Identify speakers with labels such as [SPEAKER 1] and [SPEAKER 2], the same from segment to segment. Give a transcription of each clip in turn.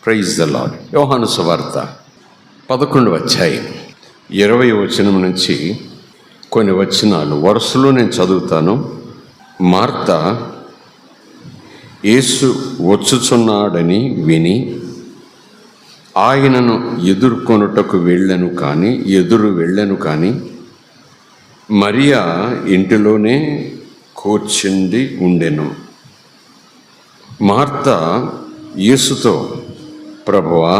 [SPEAKER 1] Praise the lord. యోహాను సువార్త 11వ అధ్యాయం 20వ వచనం నుంచి కొన్ని వచనాలు వరుసలో నేను చదువుతాను. మార్త యేసు వచ్చుచున్నాడని విని ఆయనను ఎదుర్కొనుటకు ఎదురు వెళ్ళను కానీ మరియా ఇంటిలోనే కూర్చుండి ఉండెను. మార్త యేసుతో, ప్రభువా,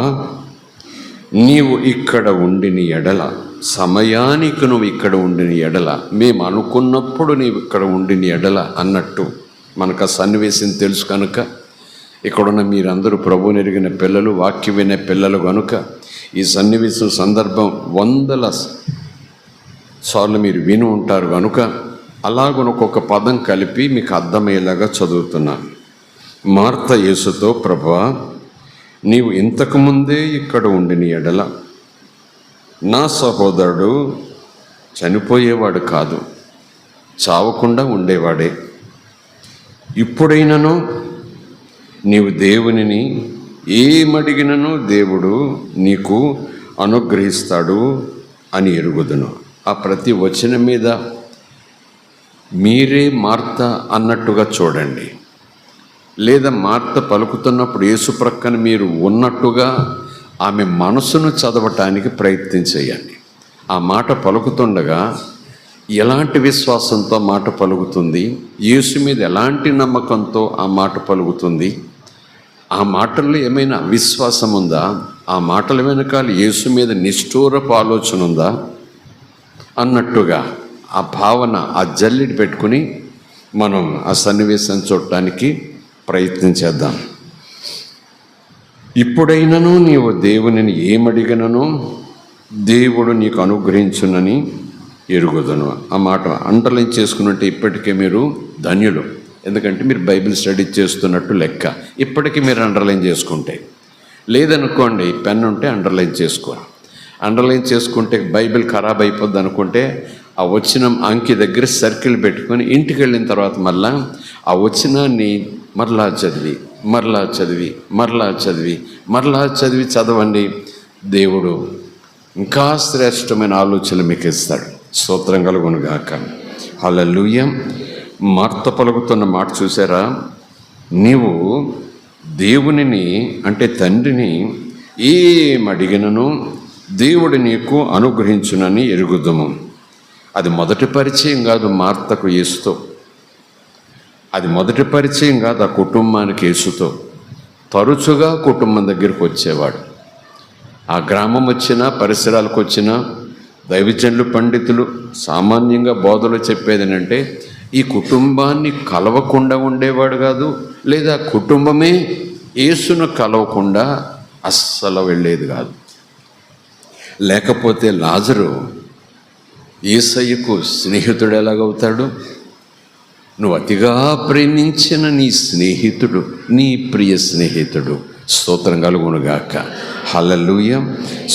[SPEAKER 1] నీవు ఇక్కడ ఉండిన ఎడల, సమయానికి నువ్వు ఇక్కడ ఉండిన ఎడల, మేము అనుకున్నప్పుడు నీవు ఇక్కడ ఉండిన ఎడల అన్నట్టు మనకు ఆ సన్నివేశం తెలుసు కనుక, ఇక్కడున్న మీరందరూ ప్రభువుని ఎరిగిన పిల్లలు, వాక్యం వినే పిల్లలు కనుక ఈ సన్నివేశం సందర్భం 100 సార్లు మీరు విని ఉంటారు కనుక అలాగ ఒక్కొక్క పదం కలిపి మీకు అర్థమయ్యేలాగా చదువుతున్నాను. మార్త యేసుతో, ప్రభువా, నీవు ఇంతకుముందే ఇక్కడ ఉండిన ఎడల నా సహోదరుడు చనిపోయేవాడు కాదు, చావకుండా ఉండేవాడే. ఇప్పుడైనను నీవు దేవునిని ఏమడిగినను దేవుడు నీకు అనుగ్రహిస్తాడు అని ఎరుగుదును. ఆ ప్రతి వచనం మీద మీరే మార్త అన్నట్టుగా చూడండి, లేదా మార్త పలుకుతున్నప్పుడు యేసు ప్రక్కన మీరు ఉన్నట్టుగా ఆమె మనసును చదవటానికి ప్రయత్నం చేయండి. ఆ మాట పలుకుతుండగా ఎలాంటి విశ్వాసంతో మాట పలుకుతుంది, యేసు మీద ఎలాంటి నమ్మకంతో ఆ మాట పలుకుతుంది, ఆ మాటల్లో ఏమైనా విశ్వాసం ఉందా, ఆ మాటల వెనకాల యేసు మీద నిష్ఠూరపు ఆలోచన ఉందా అన్నట్టుగా ఆ భావన, ఆ జల్లిడి పెట్టుకుని మనం ఆ సన్నివేశం చూడటానికి ప్రయత్నం చేద్దాం. ఇప్పుడైనను నీవు దేవునిని ఏమడిగినను దేవుడు నీకు అనుగ్రహించునని ఎరుగుదును. ఆ మాట అండర్లైన్ చేసుకున్నట్టు ఇప్పటికే మీరు ధన్యులు, ఎందుకంటే మీరు బైబిల్ స్టడీ చేస్తున్నట్టు లెక్క. ఇప్పటికీ మీరు అండర్లైన్ చేసుకుంటే, లేదనుకోండి పెన్ ఉంటే అండర్లైన్ చేసుకోండి. అండర్లైన్ చేసుకుంటే బైబిల్ ఖరాబ్ అయిపోద్ది అనుకుంటే ఆ వచ్చిన అంకి దగ్గర సర్కిల్ పెట్టుకొని ఇంటికి వెళ్ళిన తర్వాత మళ్ళా ఆ వచనాన్ని మరలా చదివి చదవండి. దేవుడు ఇంకా శ్రేష్టమైన ఆలోచనలు మీకు ఇస్తాడు. స్తోత్రం కలుగునుగాక. హల్లెలూయా. మార్త పలుకుతున్న మాట చూసారా? నీవు దేవునిని, అంటే తండ్రిని ఏమడిగినను దేవుడు నీకు అనుగ్రహించునని ఎరుగుదుము. అది మొదటి పరిచయం కాదు మార్తకు యేసుతో, అది మొదటి పరిచయం కాదు ఆ కుటుంబానికి యేసుతో. తరచుగా కుటుంబం దగ్గరికి వచ్చేవాడు. ఆ గ్రామం వచ్చినా, పరిసరాలకు వచ్చినా దైవజనులు, పండితులు సామాన్యంగా బోధలు చెప్పేది ఏంటంటే ఈ కుటుంబాన్ని కలవకుండా ఉండేవాడు కాదు, లేదా కుటుంబమే యేసును కలవకుండా అస్సలు వెళ్ళేది కాదు. లేకపోతే లాజరు యేసయ్యకు స్నేహితుడు ఎలాగవుతాడు? నువ్వు అతిగా ప్రేమించిన నీ స్నేహితుడు, నీ ప్రియ స్నేహితుడు. స్తోత్రం కలుగునుగాక. హల్లెలూయా.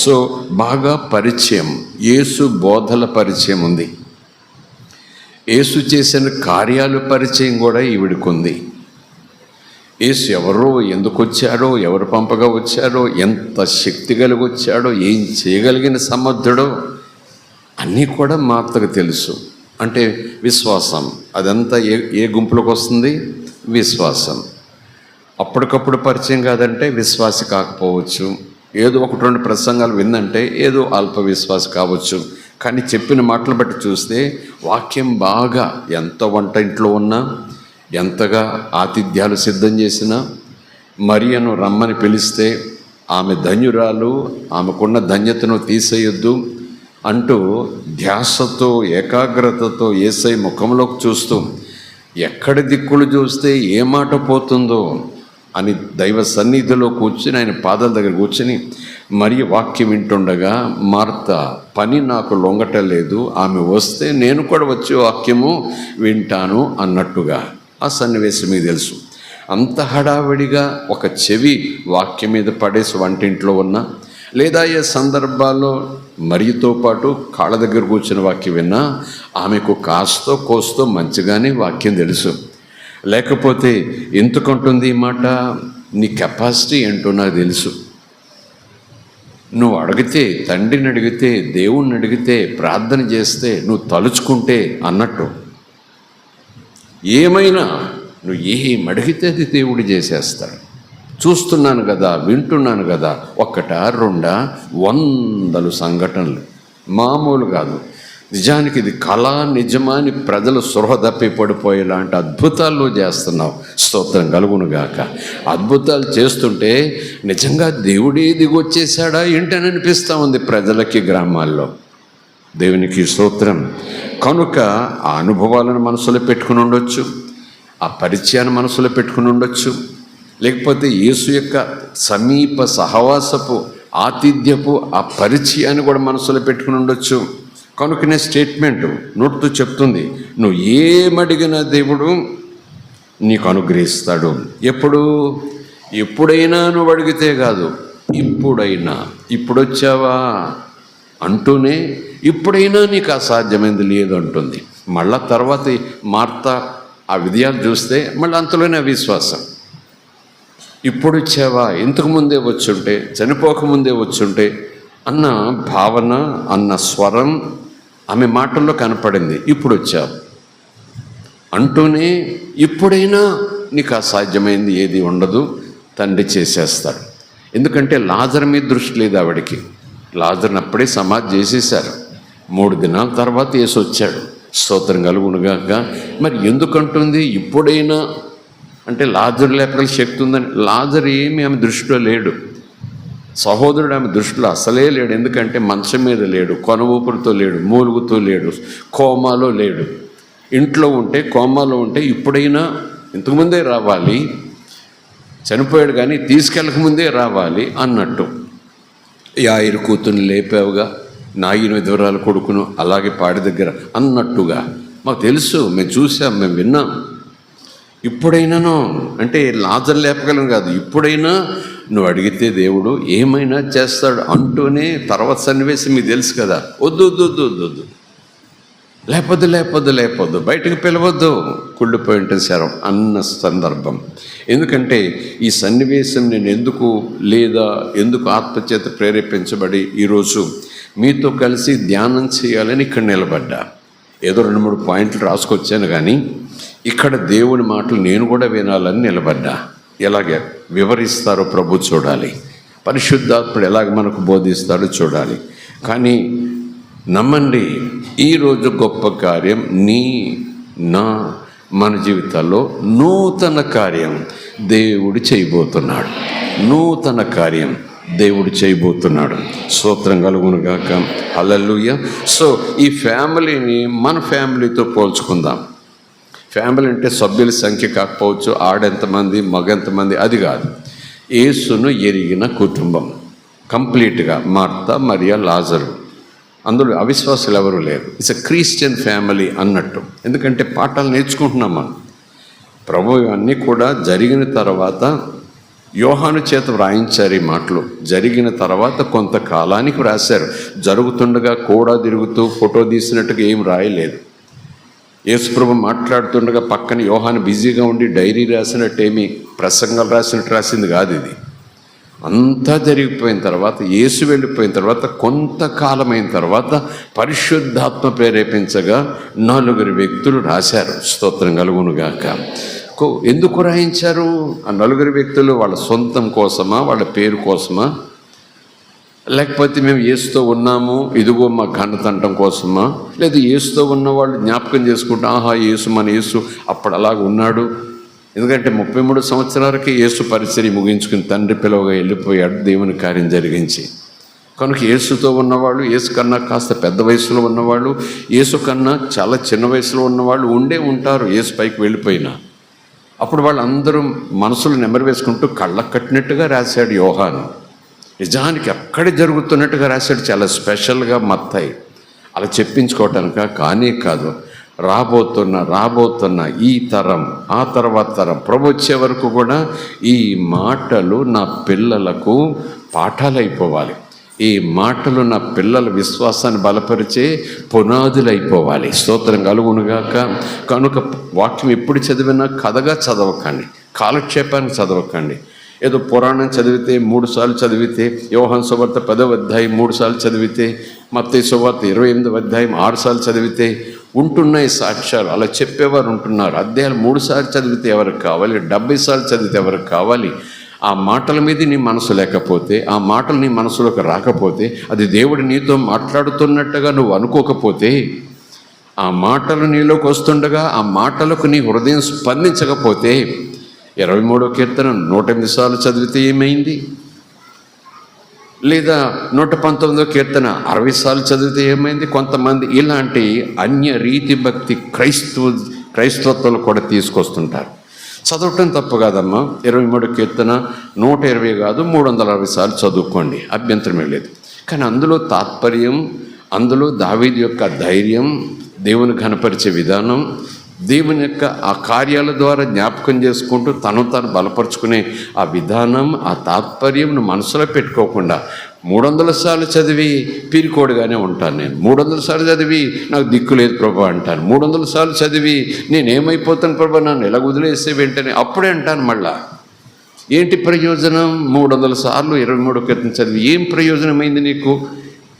[SPEAKER 1] సో బాగా పరిచయం, యేసు బోధల పరిచయం ఉంది, యేసు చేసిన కార్యాలు పరిచయం కూడా ఈవిడికి ఉంది. యేసు ఎవరో, ఎందుకు వచ్చాడో, ఎవరు పంపగా వచ్చాడో, ఎంత శక్తి కలిగి వచ్చాడో, ఏం చేయగలిగిన సమర్థుడో అన్నీ కూడా మార్తకు తెలుసు. అంటే విశ్వాసం, అదంతా ఏ గుంపులోకి వస్తుంది? విశ్వాసం. అప్పటికప్పుడు పరిచయం కాదంటే విశ్వాసి కాకపోవచ్చు, ఏదో 1-2 ప్రసంగాలు విన్నంటే ఏదో అల్ప విశ్వాసి కావచ్చు. కానీ చెప్పిన మాటలు బట్టి చూస్తే వాక్యం బాగా, ఎంత వంట ఇంట్లో ఉన్నా, ఎంతగా ఆతిథ్యాలు సిద్ధం చేసినా, మరియను రమ్మని పిలిస్తే ఆమె ధన్యురాలు, ఆమెకున్న ధన్యతను తీసేయొద్దు అంటూ ధ్యాసతో, ఏకాగ్రతతో యేసయ్య ముఖంలోకి చూస్తూ ఎక్కడి దిక్కులు చూస్తే ఏ మాట పోతుందో అని దైవ సన్నిధిలో కూర్చుని, ఆయన పాదాల దగ్గర కూర్చుని మరి వాక్యం వింటుండగా, మార్త పని నాకు లొంగటలేదు, ఆమె వస్తే నేను కూడా వచ్చి వాక్యము వింటాను అన్నట్టుగా ఆ సన్నివేశం మీకు తెలుసు. అంత హడావిడిగా ఒక చెవి వాక్యం మీద పడేసి వంటింట్లో ఉన్నా, లేదా ఏ సందర్భాల్లో మరియతో పాటు కాళ్ళ దగ్గర కూర్చుని వాక్యం విన్నా ఆమెకు కాస్తో కోస్తో మంచిగానే వాక్యం తెలుసు. లేకపోతే ఎందుకుంటుంది ఈ మాట? నీ కెపాసిటీ ఏంటో నాకు తెలుసు. నువ్వు అడిగితే, తండ్రిని అడిగితే, దేవుణ్ణి అడిగితే, ప్రార్థన చేస్తే, నువ్వు తలుచుకుంటే అన్నట్టు ఏమైనా నువ్వు ఏం అడిగితే అది దేవుడు చేసేస్తాడు. చూస్తున్నాను కదా, వింటున్నాను కదా, ఒక్కటా రెండా, 100 సంఘటనలు, మామూలు కాదు. నిజానికి ఇది కళ నిజమాని ప్రజలు సృహ తప్పి పడిపోయేలాంటి అద్భుతాలు చేస్తున్నావు. స్తోత్రం కలుగునుగాక. అద్భుతాలు చేస్తుంటే నిజంగా దేవుడే దిగొచ్చేసాడా ఏంటని అనిపిస్తూ ఉంది ప్రజలకి, గ్రామాల్లో. దేవునికి స్తోత్రం. కనుక ఆ అనుభవాలను మనసులో పెట్టుకుని ఉండొచ్చు, ఆ పరిచయాన్ని మనసులో పెట్టుకుని ఉండొచ్చు, లేకపోతే యేసు యొక్క సమీప సహవాసపు ఆతిథ్యపు ఆ పరిచయాన్ని కూడా మనసులో పెట్టుకుని ఉండొచ్చు. కనుకనే స్టేట్మెంటు నోటుతో చెప్తుంది, నువ్వు ఏమడిగినా దేవుడు నీకు అనుగ్రహిస్తాడు. ఎప్పుడైనా నువ్వు అడిగితే కాదు, ఇప్పుడైనా. ఇప్పుడొచ్చావా అంటూనే ఇప్పుడైనా నీకు అసాధ్యమైంది లేదు అంటుంది. మళ్ళా తర్వాత మార్తా ఆ విజయాలు చూస్తే మళ్ళీ అంతలోనే అవిశ్వాసం. ఇప్పుడు వచ్చావా, ఇంతకుముందే వచ్చుంటే, చనిపోకముందే వచ్చుంటే అన్న భావన, అన్న స్వరం ఆమె మాటల్లో కనపడింది. ఇప్పుడు వచ్చావు అంటూనే ఇప్పుడైనా నీకు అసాధ్యమైంది ఏది ఉండదు, తండ్రి చేసేస్తాడు. ఎందుకంటే లాజరు మీద దృష్టి లేదు ఆవిడికి. లాజరుని అప్పుడే సమాధి చేసేశారు. 3 దినాల తర్వాత యేసు వచ్చాడు. స్తోత్రం కలుగునుగాక. మరి ఎందుకంటుంది ఇప్పుడైనా అంటే లాజరు లేపగల శక్తి ఉందని? లాజరు ఏమి ఆమె దృష్టిలో లేడు. సహోదరుడు ఆమె దృష్టిలో అసలే లేడు. ఎందుకంటే మంచం మీద లేడు, కొన ఊపిరితో లేడు, మూలుగుతూ లేడు, కోమాలో లేడు. ఇంట్లో ఉంటే, కోమాలో ఉంటే ఇప్పుడైనా ఇంతకుముందే రావాలి, చనిపోయాడు కానీ తీసుకెళ్ళకముందే రావాలి అన్నట్టు. యాయిరు కూతుర్ని లేపావుగా, నాగిన విధవరాల కొడుకును అలాగే పాడి దగ్గర అన్నట్టుగా మాకు తెలుసు, మేము చూసాం, మేము విన్నాం. ఇప్పుడైనాను అంటే లాజరు లేపగలను కాదు, ఇప్పుడైనా నువ్వు అడిగితే దేవుడు ఏమైనా చేస్తాడు అంటూనే తర్వాత సన్నివేశం మీకు తెలుసు కదా. వద్దు వద్దు వద్దు వద్దు వద్దు, లేపొద్దు లేపొద్దు లేపొద్దు, బయటకు పిలవద్దు, కుళ్ళిపోయింటే శరం అన్న సందర్భం. ఎందుకంటే ఈ సన్నివేశం నేను ఎందుకు ఆత్మచేత ప్రేరేపించబడి ఈరోజు మీతో కలిసి ధ్యానం చేయాలని ఇక్కడ నిలబడ్డా. ఏదో 2-3 పాయింట్లు రాసుకొచ్చాను, కానీ ఇక్కడ దేవుని మాటలు నేను కూడా వినాలని నిలబడ్డా. ఎలాగే వివరిస్తారో ప్రభు చూడాలి, పరిశుద్ధాత్ముడు ఎలాగ మనకు బోధిస్తాడో చూడాలి. కానీ నమ్మండి, ఈరోజు గొప్ప కార్యం మన జీవితాల్లో నూతన కార్యం దేవుడు చేయబోతున్నాడు. నూతన కార్యం దేవుడు చేయబోతున్నాడు. స్తోత్రం కలుగునుగాక. హల్లెలూయా. సో ఈ ఫ్యామిలీని మన ఫ్యామిలీతో పోల్చుకుందాం. ఫ్యామిలీ అంటే సభ్యుల సంఖ్య కాకపోవచ్చు, ఆడెంతమంది, మగెంతమంది, అది కాదు. యేసును ఎరిగిన కుటుంబం కంప్లీట్గా. మార్తా, మరియా, లాజరు, అందులో అవిశ్వాసులు ఎవరు లేరు. ఇట్స్ ఎ క్రిస్టియన్ ఫ్యామిలీ అన్నట్టు. ఎందుకంటే పాఠాలు నేర్చుకుంటున్నాం మనం. ప్రభు అన్నీ కూడా జరిగిన తర్వాత యోహాను చేత వ్రాయించారు. ఈ మాటలు జరిగిన తర్వాత కొంతకాలానికి వ్రాశారు. జరుగుతుండగా కూడా తిరుగుతూ ఫోటో తీసినట్టుగా ఏం రాయలేదు. యేసుప్రభు మాట్లాడుతుండగా పక్కన యోహాను బిజీగా ఉండి డైరీ రాసినట్టేమి, ప్రసంగాలు రాసినట్టు రాసింది కాదు. ఇది అంతా జరిగిపోయిన తర్వాత, యేసు వెళ్ళిపోయిన తర్వాత, కొంతకాలమైన తర్వాత పరిశుద్ధాత్మ ప్రేరేపించగా 4 వ్యక్తులు రాశారు. స్తోత్రం కలుగునుగాక. ఎందుకు రాయించారు? ఆ 4 వ్యక్తులు వాళ్ళ సొంతం కోసమా, వాళ్ళ పేరు కోసమా, లేకపోతే మేము యేసుతో ఉన్నాము ఇదిగో మా ఘనత అంటం కోసమా, లేదు యేసుతో ఉన్నవాళ్ళు జ్ఞాపకం చేసుకుంటా, ఆహా యేసు మన యేసు అప్పుడు అలాగ ఉన్నాడు. ఎందుకంటే 33 సంవత్సరాలకి యేసు పరిచర్య ముగించుకుని తండ్రి పిలువగా వెళ్ళిపోయాడు దేవుని కార్యం జరిగించి. కనుక యేసుతో ఉన్నవాళ్ళు, యేసు కన్నా కాస్త పెద్ద వయసులో ఉన్నవాళ్ళు, యేసు కన్నా చాలా చిన్న వయసులో ఉన్నవాళ్ళు ఉంటారు యేసు పైకి వెళ్ళిపోయినా. అప్పుడు వాళ్ళందరూ మనసులు నెమరు వేసుకుంటూ కళ్ళకు కట్టినట్టుగా రాశాడు యోహాను. నిజానికి అక్కడే జరుగుతున్నట్టుగా రాశాడు. చాలా స్పెషల్గా మత్తాయి అలా చెప్పించుకోవటానిక? కానీ కాదు. రాబోతున్న ఈ తరం, ఆ తర్వాత తరం, ప్రభు వచ్చే వరకు కూడా ఈ మాటలు నా పిల్లలకు పాఠాలైపోవాలి. ఈ మాటలు నా పిల్లల విశ్వాసాన్ని బలపరిచే పునాదులైపోవాలి. స్తోత్రం కలుగునుగాక. కనుక వాక్యం ఎప్పుడు చదివినా కథగా చదవకండి, కాలక్షేపానికి చదవకండి. ఏదో పురాణం చదివితే 3 సార్లు చదివితే, యోహాను సువార్త 10వ అధ్యాయం 3 సార్లు చదివితే, మత్తయి సువార్త 28వ అధ్యాయం 6 సార్లు చదివితే ఉంటున్నాయి సాక్ష్యాలు. అలా చెప్పేవారు ఉంటున్నారు. అధ్యాయాలు 3 సార్లు చదివితే ఎవరికి కావాలి? 70 సార్లు చదివితే ఎవరికి కావాలి? ఆ మాటల మీద నీ మనసు లేకపోతే, ఆ మాటలు నీ మనసులోకి రాకపోతే, అది దేవుడు నీతో మాట్లాడుతున్నట్టుగా నువ్వు అనుకోకపోతే, ఆ మాటలు నీలోకి వస్తుండగా ఆ మాటలకు నీ హృదయం స్పందించకపోతే, 23వ కీర్తన 108 సార్లు చదివితే ఏమైంది? లేదా 119వ కీర్తన 60 సార్లు చదివితే ఏమైంది? కొంతమంది ఇలాంటి అన్య రీతి భక్తి క్రైస్తవత్వం కూడా తీసుకొస్తుంటారు. చదవటం తప్పు కాదమ్మా. 23వ కీర్తన 120 కాదు 360 సార్లు చదువుకోండి, అభ్యంతరమే లేదు. కానీ అందులో తాత్పర్యం, అందులో దావీదు యొక్క ధైర్యం, దేవుని ఘనపరిచే విధానం, దేవుని యొక్క ఆ కార్యాల ద్వారా జ్ఞాపకం చేసుకుంటూ తను బలపరుచుకునే ఆ విధానం, ఆ తాత్పర్యం మనసులో పెట్టుకోకుండా 300 సార్లు చదివి పీరికోడుగానే ఉంటాను నేను. 300 సార్లు చదివి నాకు దిక్కు లేదు ప్రభా అంటాను. 300 సార్లు చదివి నేనేమైపోతాను ప్రభా, నన్ను ఎలా వదిలేసే వెంటనే అప్పుడే అంటాను. మళ్ళా ఏంటి ప్రయోజనం? 300 సార్లు 23వ కీర్తన చదివి ఏం ప్రయోజనమైంది నీకు?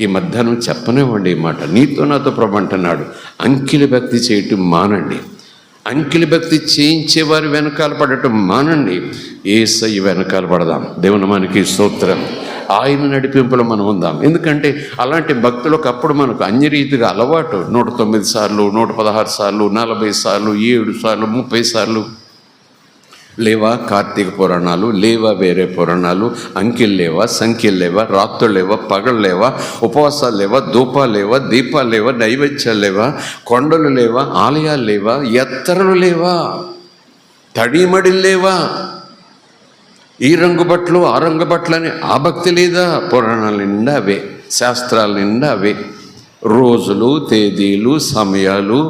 [SPEAKER 1] ఈ మధ్యాహ్నం చెప్పనివ్వండి ఈ మాట. నీతో నాతో ప్రభు అంటున్నాడు, అంకిలి భక్తి చేయటం మానండి. అంకిలి భక్తి చేయించేవారి వెనకాల పడటం మానండి. యేసయ్య వెనకాల పడదాం. దేవుని మనకి స్తోత్రం. ఆయన నడిపింపులో మనం ఉందాం. ఎందుకంటే అలాంటి భక్తులకు అప్పుడు మనకు అన్యరీతిగా అలవాటు. 109 సార్లు, 116 సార్లు, 40 సార్లు, 7 సార్లు, 30 సార్లు. లేవా కార్తీక పురాణాలు, లేవా వేరే పురాణాలు, అంకెలు లేవా, సంఖ్యలు లేవా, రాత్రులు లేవా, పగలు లేవా, ఉపవాసాలు లేవా, ధూపాలు లేవా, దీపాలు లేవా, నైవేద్యాలు లేవా, కొండలు లేవా, ఆలయాలు లేవా, ఎత్తరలు లేవా, తడిమడిలు లేవా, ఈ రంగు బట్టలు ఆ రంగు బట్టలు అని ఆ భక్తి లేదా? పురాణాల నిండా అవే, శాస్త్రాల నిండా అవే. రోజులు, తేదీలు, సమయాలు,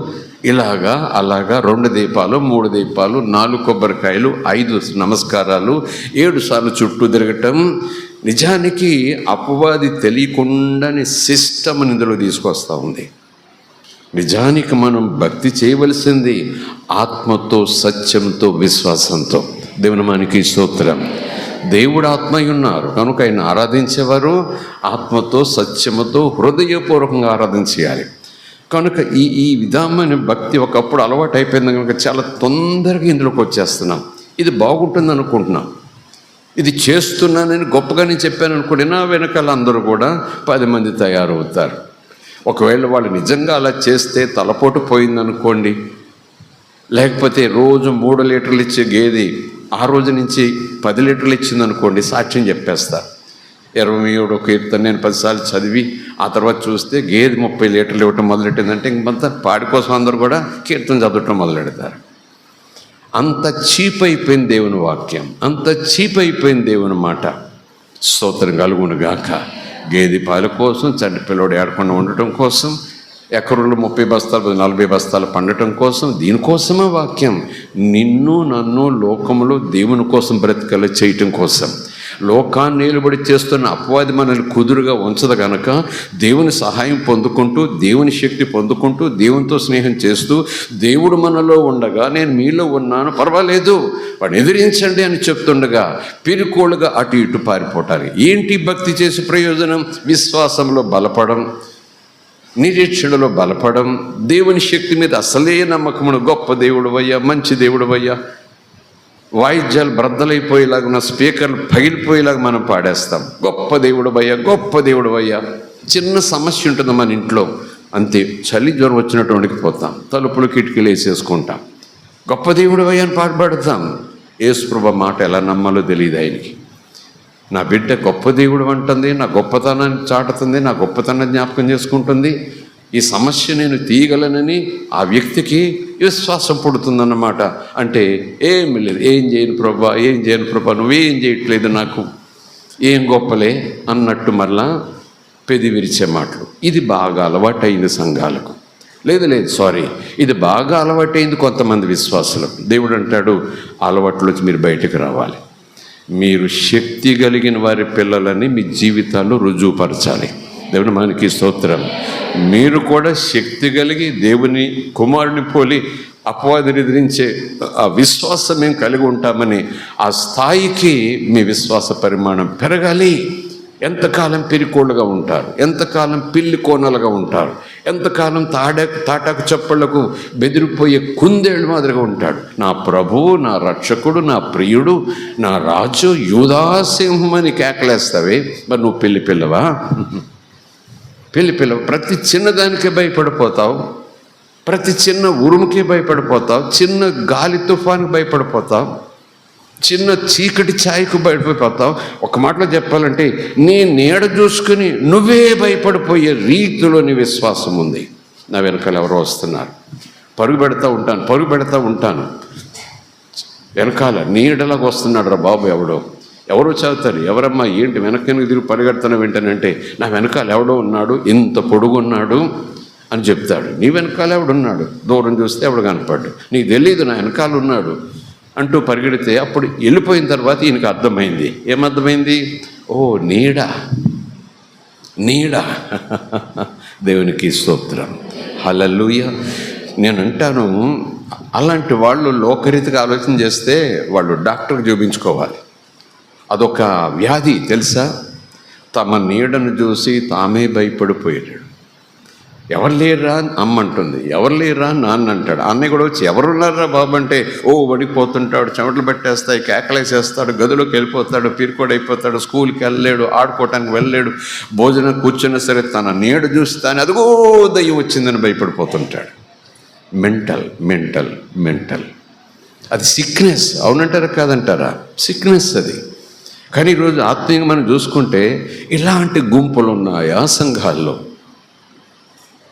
[SPEAKER 1] ఇలాగా అలాగా 2 దీపాలు, 3 దీపాలు, 4 కొబ్బరికాయలు, 5 నమస్కారాలు, 7 సార్లు చుట్టూ తిరగటం. నిజానికి అపవాది తెలియకుండానే సిస్టమ్ ఇందులో తీసుకొస్తూ ఉంది. నిజానికి మనం భక్తి చేయవలసింది ఆత్మతో, సత్యంతో, విశ్వాసంతో. దేవుని మనకి స్తోత్రం. దేవుడు ఆత్మయ్య ఉన్నారు కనుక ఆయన ఆరాధించేవారు ఆత్మతో, సత్యముతో, హృదయపూర్వకంగా ఆరాధించేయాలి. కనుక ఈ విధమైన భక్తి ఒకప్పుడు అలవాటు అయిపోయింది కనుక చాలా తొందరగా ఇందులోకి వచ్చేస్తున్నాం. ఇది బాగుంటుంది అనుకుంటున్నాం, ఇది చేస్తున్నానని గొప్పగానే చెప్పాను అనుకోండి, నా వెనకాల అందరూ కూడా 10 మంది తయారవుతారు. ఒకవేళ వాళ్ళు నిజంగా అలా చేస్తే తలపోటు పోయిందనుకోండి, లేకపోతే రోజు 3 లీటర్లు ఇచ్చే గేది ఆ రోజు నుంచి 10 లీటర్లు ఇచ్చిందనుకోండి, సాక్ష్యం చెప్పేస్తారు. 27వ కీర్తన నేను 10 సార్లు చదివి ఆ తర్వాత చూస్తే గేదె 30 లీటర్లు ఇవ్వటం మొదలెట్టిందంటే ఇంకంతా పాడి కోసం అందరూ కూడా కీర్తన చదవటం మొదలెడతారు. అంత చీప్ అయిపోయింది దేవుని వాక్యం, అంత చీప్ అయిపోయింది దేవుని మాట. స్తోత్రం కలుగును గాక. గేదె పాల కోసం, చంటి పిల్లోడు ఏడకుండా ఉండటం కోసం, ఎకరులు 30 బస్తాలు 40 బస్తాలు పండటం కోసం, దీనికోసమే వాక్యం. నిన్ను నన్ను లోకంలో దేవుని కోసం బ్రతికలు చేయటం కోసం. లోకాన్ని నిలబడి చేస్తున్న అపవాది మనల్ని కుదురుగా ఉంచదు కనుక దేవుని సహాయం పొందుకుంటూ, దేవుని శక్తి పొందుకుంటూ, దేవునితో స్నేహం చేస్తూ, దేవుడు మనలో ఉండగా నేను మీలో ఉన్నాను పర్వాలేదు వాడిని ఎదిరించండి అని చెప్తుండగా పిరికోళ్ళుగా అటు ఇటు పారిపోవటానికి. ఏంటి భక్తి చేసే ప్రయోజనం? విశ్వాసంలో బలపడం, నిరీక్షణలో బలపడం, దేవుని శక్తి మీద అసలే నమ్మకమును. గొప్ప దేవుడు అయ్యా, మంచి దేవుడు అయ్యా, వాయిద్యాలు బ్రద్దలైపోయేలాగా, నా స్పీకర్లు పగిలిపోయేలాగా మనం పాడేస్తాం. గొప్ప దేవుడు అయ్యా, గొప్ప దేవుడు అయ్యా. చిన్న సమస్య ఉంటుంది మన ఇంట్లో, అంతే చలి జ్వరం వచ్చినట్టు వణికిపోతాం, తలుపులు కిటికీలు వేసేసుకుంటాం. గొప్ప దేవుడు అయ్యా అని పాడుతాం. యేసుప్రభు మాట ఎలా నమ్మాలో తెలియదు ఆయనకి. నా బిడ్డ గొప్ప దేవుడు అంటుంది, నా గొప్పతనాన్ని చాటుతుంది, నా గొప్పతనాన్ని జ్ఞాపకం చేసుకుంటుంది. ఈ సమస్య నేను తీయగలనని ఆ వ్యక్తికి విశ్వాసం పుడుతుందన్నమాట. అంటే ఏమి లేదు, ఏం చేయను ప్రభా, ఏం చేయను ప్రభా, నువ్వేం చేయట్లేదు, నాకు ఏం గొప్పలే అన్నట్టు మళ్ళా పెది విరిచే మాటలు. ఇది బాగా అలవాటైంది సంఘాలకు. లేదు ఇది బాగా అలవాటైంది కొంతమంది విశ్వాసులకు. దేవుడు అంటాడు, అలవాట్లోంచి మీరు బయటకు రావాలి. మీరు శక్తి కలిగిన వారి పిల్లలని మీ జీవితాల్లో రుజువుపరచాలి. దేవుని మనకి స్తోత్రం. మీరు కూడా శక్తి కలిగి దేవుని కుమారుని పోలి అపవాదిని ఎదిరించే ఆ విశ్వాసం మేము కలిగి ఉంటామని ఆ స్థాయికి మీ విశ్వాస పరిమాణం పెరగాలి. ఎంతకాలం పిరికోళ్ళుగా ఉంటారు, ఎంతకాలం పిల్లి కోనలుగా ఉంటారు, ఎంతకాలం తాటాకు చప్పళ్లకు బెదిరిపోయే కుందేళ్ళు మాదిరిగా ఉంటాడు. నా ప్రభువు, నా రక్షకుడు, నా ప్రియుడు, నా రాజు, యూదాసింహం అని కేకలేస్తావే, మరి నువ్వు పిల్లవా? పిల్లవ. ప్రతి చిన్నదానికే భయపడిపోతావు, ప్రతి చిన్న ఉరుముకే భయపడిపోతావు, చిన్న గాలి తుఫానికి భయపడిపోతావు, చిన్న చీకటి ఛాయకు భయపడిపోతావు. ఒక మాటలో చెప్పాలంటే నీ నీడ చూసుకుని నువ్వే భయపడిపోయే రీతిలో నీ విశ్వాసం ఉంది. నా వెనకాల ఎవరో వస్తున్నారు, పరుగు పెడతా ఉంటాను, వెనకాల నీడలాగా వస్తున్నాడు రా బాబు, ఎవరో చదువుతారు, ఎవరమ్మా ఏంటి వెనక్కి తిరిగి పరిగెడుతున్నా వెంటనంటే నా వెనకాల ఎవడో ఉన్నాడు, ఇంత పొడుగున్నాడు అని చెప్తాడు. నీ వెనకాల ఎవడున్నాడు, దూరం చూస్తే ఎవడు కనపడ్డు, నీకు తెలియదు నా వెనకాల ఉన్నాడు అంటూ పరిగెడితే అప్పుడు వెళ్ళిపోయిన తర్వాత ఈయనకు అర్థమైంది. ఏమర్థమైంది? ఓ నీడ. దేవునికి స్తోత్రం, హల్లెలూయా. నేను అంటాను, అలాంటి వాళ్ళు లోకరీతిగా ఆలోచన చేస్తే వాళ్ళు డాక్టర్కి చూపించుకోవాలి. అదొక వ్యాధి తెలుసా? తమ నీడను చూసి తామే భయపడిపోయాడు. ఎవరు లేరా అమ్మంటుంది, ఎవరు లేరా నాన్న అంటాడు. అన్నయ్య కూడా వచ్చి ఎవరున్నారా బాబు అంటే వడిపోతుంటాడు, చెమటలు పెట్టేస్తాయి, కేకలేసేస్తాడు, గదిలోకి వెళ్ళిపోతాడు, పీరుకోడైపోతాడు, స్కూల్కి వెళ్ళలేడు, ఆడుకోవటానికి వెళ్ళలేడు, భోజనం కూర్చున్నా సరే తన నీడ చూస్తాను అదిగో దయ్యం వచ్చిందని భయపడిపోతుంటాడు. మెంటల్. అది సిక్నెస్. అవునంటారా కాదంటారా? సిక్నెస్ అది. కానీ ఈరోజు ఆత్మీయంగా మనం చూసుకుంటే ఇలాంటి గుంపులు ఉన్నాయా సంఘాల్లో?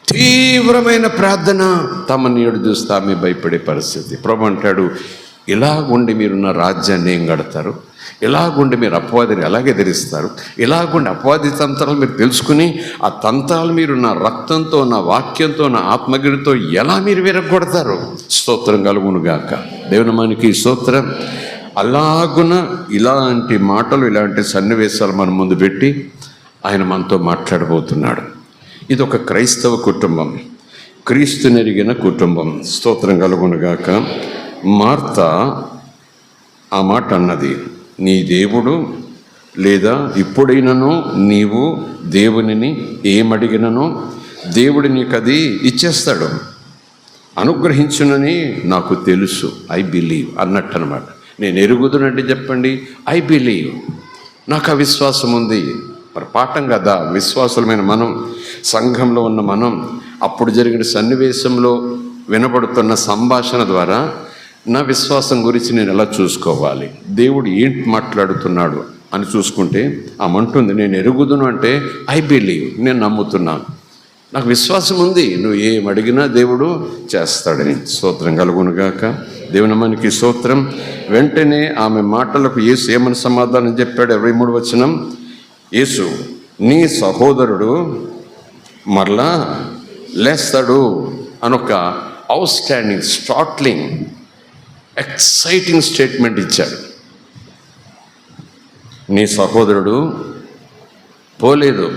[SPEAKER 1] తీవ్రమైన ప్రార్థన, తమ నీడు చూస్తే ఆమె భయపడే పరిస్థితి. ప్రభు అంటాడు, ఇలాగుండి మీరు నా రాజ్యాన్ని ఏం కడతారు, ఇలాగుండి మీరు అపవాదిని ఎలాగే ఎదిరిస్తారు, ఇలాగుండి అపవాది తంత్రాలు మీరు తెలుసుకుని ఆ తంత్రాలు మీరు నా రక్తంతో, నా వాక్యంతో, నా ఆత్మగిరితో ఎలా మీరు విరగొడతారు. స్తోత్రం కలుగునుగాక. దేవుని మనకి స్తోత్రం. అలాగున ఇలాంటి మాటలు, ఇలాంటి సన్నివేశాలు మన ముందు పెట్టి ఆయన మనతో మాట్లాడబోతున్నాడు. ఇది ఒక క్రైస్తవ కుటుంబం, క్రీస్తునెరిగిన కుటుంబం. స్తోత్రం కలుగునుగాక. మార్త ఆ మాట అన్నది, నీ దేవుడు లేదా ఇప్పుడైనను నీవు దేవునిని ఏమడిగినను దేవుడు నీకు అది ఇచ్చేస్తాడు, అనుగ్రహించునని నాకు తెలుసు, ఐ బిలీవ్ అన్నట్టు అనమాట. నేను ఎరుగుదునంటే చెప్పండి, ఐ బిలీవ్, నాకు ఆ విశ్వాసం ఉంది. మరి పాఠం కదా, విశ్వాసులమైన మనం, సంఘంలో ఉన్న మనం, అప్పుడు జరిగిన సన్నివేశంలో వినబడుతున్న సంభాషణ ద్వారా నా విశ్వాసం గురించి నేను ఎలా చూసుకోవాలి, దేవుడు ఏంటి మాట్లాడుతున్నాడు అని చూసుకుంటే ఆమంటుంది, నేను ఎరుగుదును అంటే ఐ బిలీవ్, నేను నమ్ముతున్నాను, నాకు విశ్వాసం ఉంది, నువ్వు ఏం అడిగినా దేవుడు చేస్తాడని. స్తోత్రం కలుగునుగాక. దేవుని మనకి స్తోత్రం. వెంటనే ఆమె మాటలకు యేసు ఏమని సమాధానం చెప్పాడు? 23వ వచనం, యేసు, నీ సహోదరుడు మరలా లేస్తాడు అనొక outstanding, startling, exciting statement ఇచ్చాడు. నీ సహోదరుడు పోలేదు,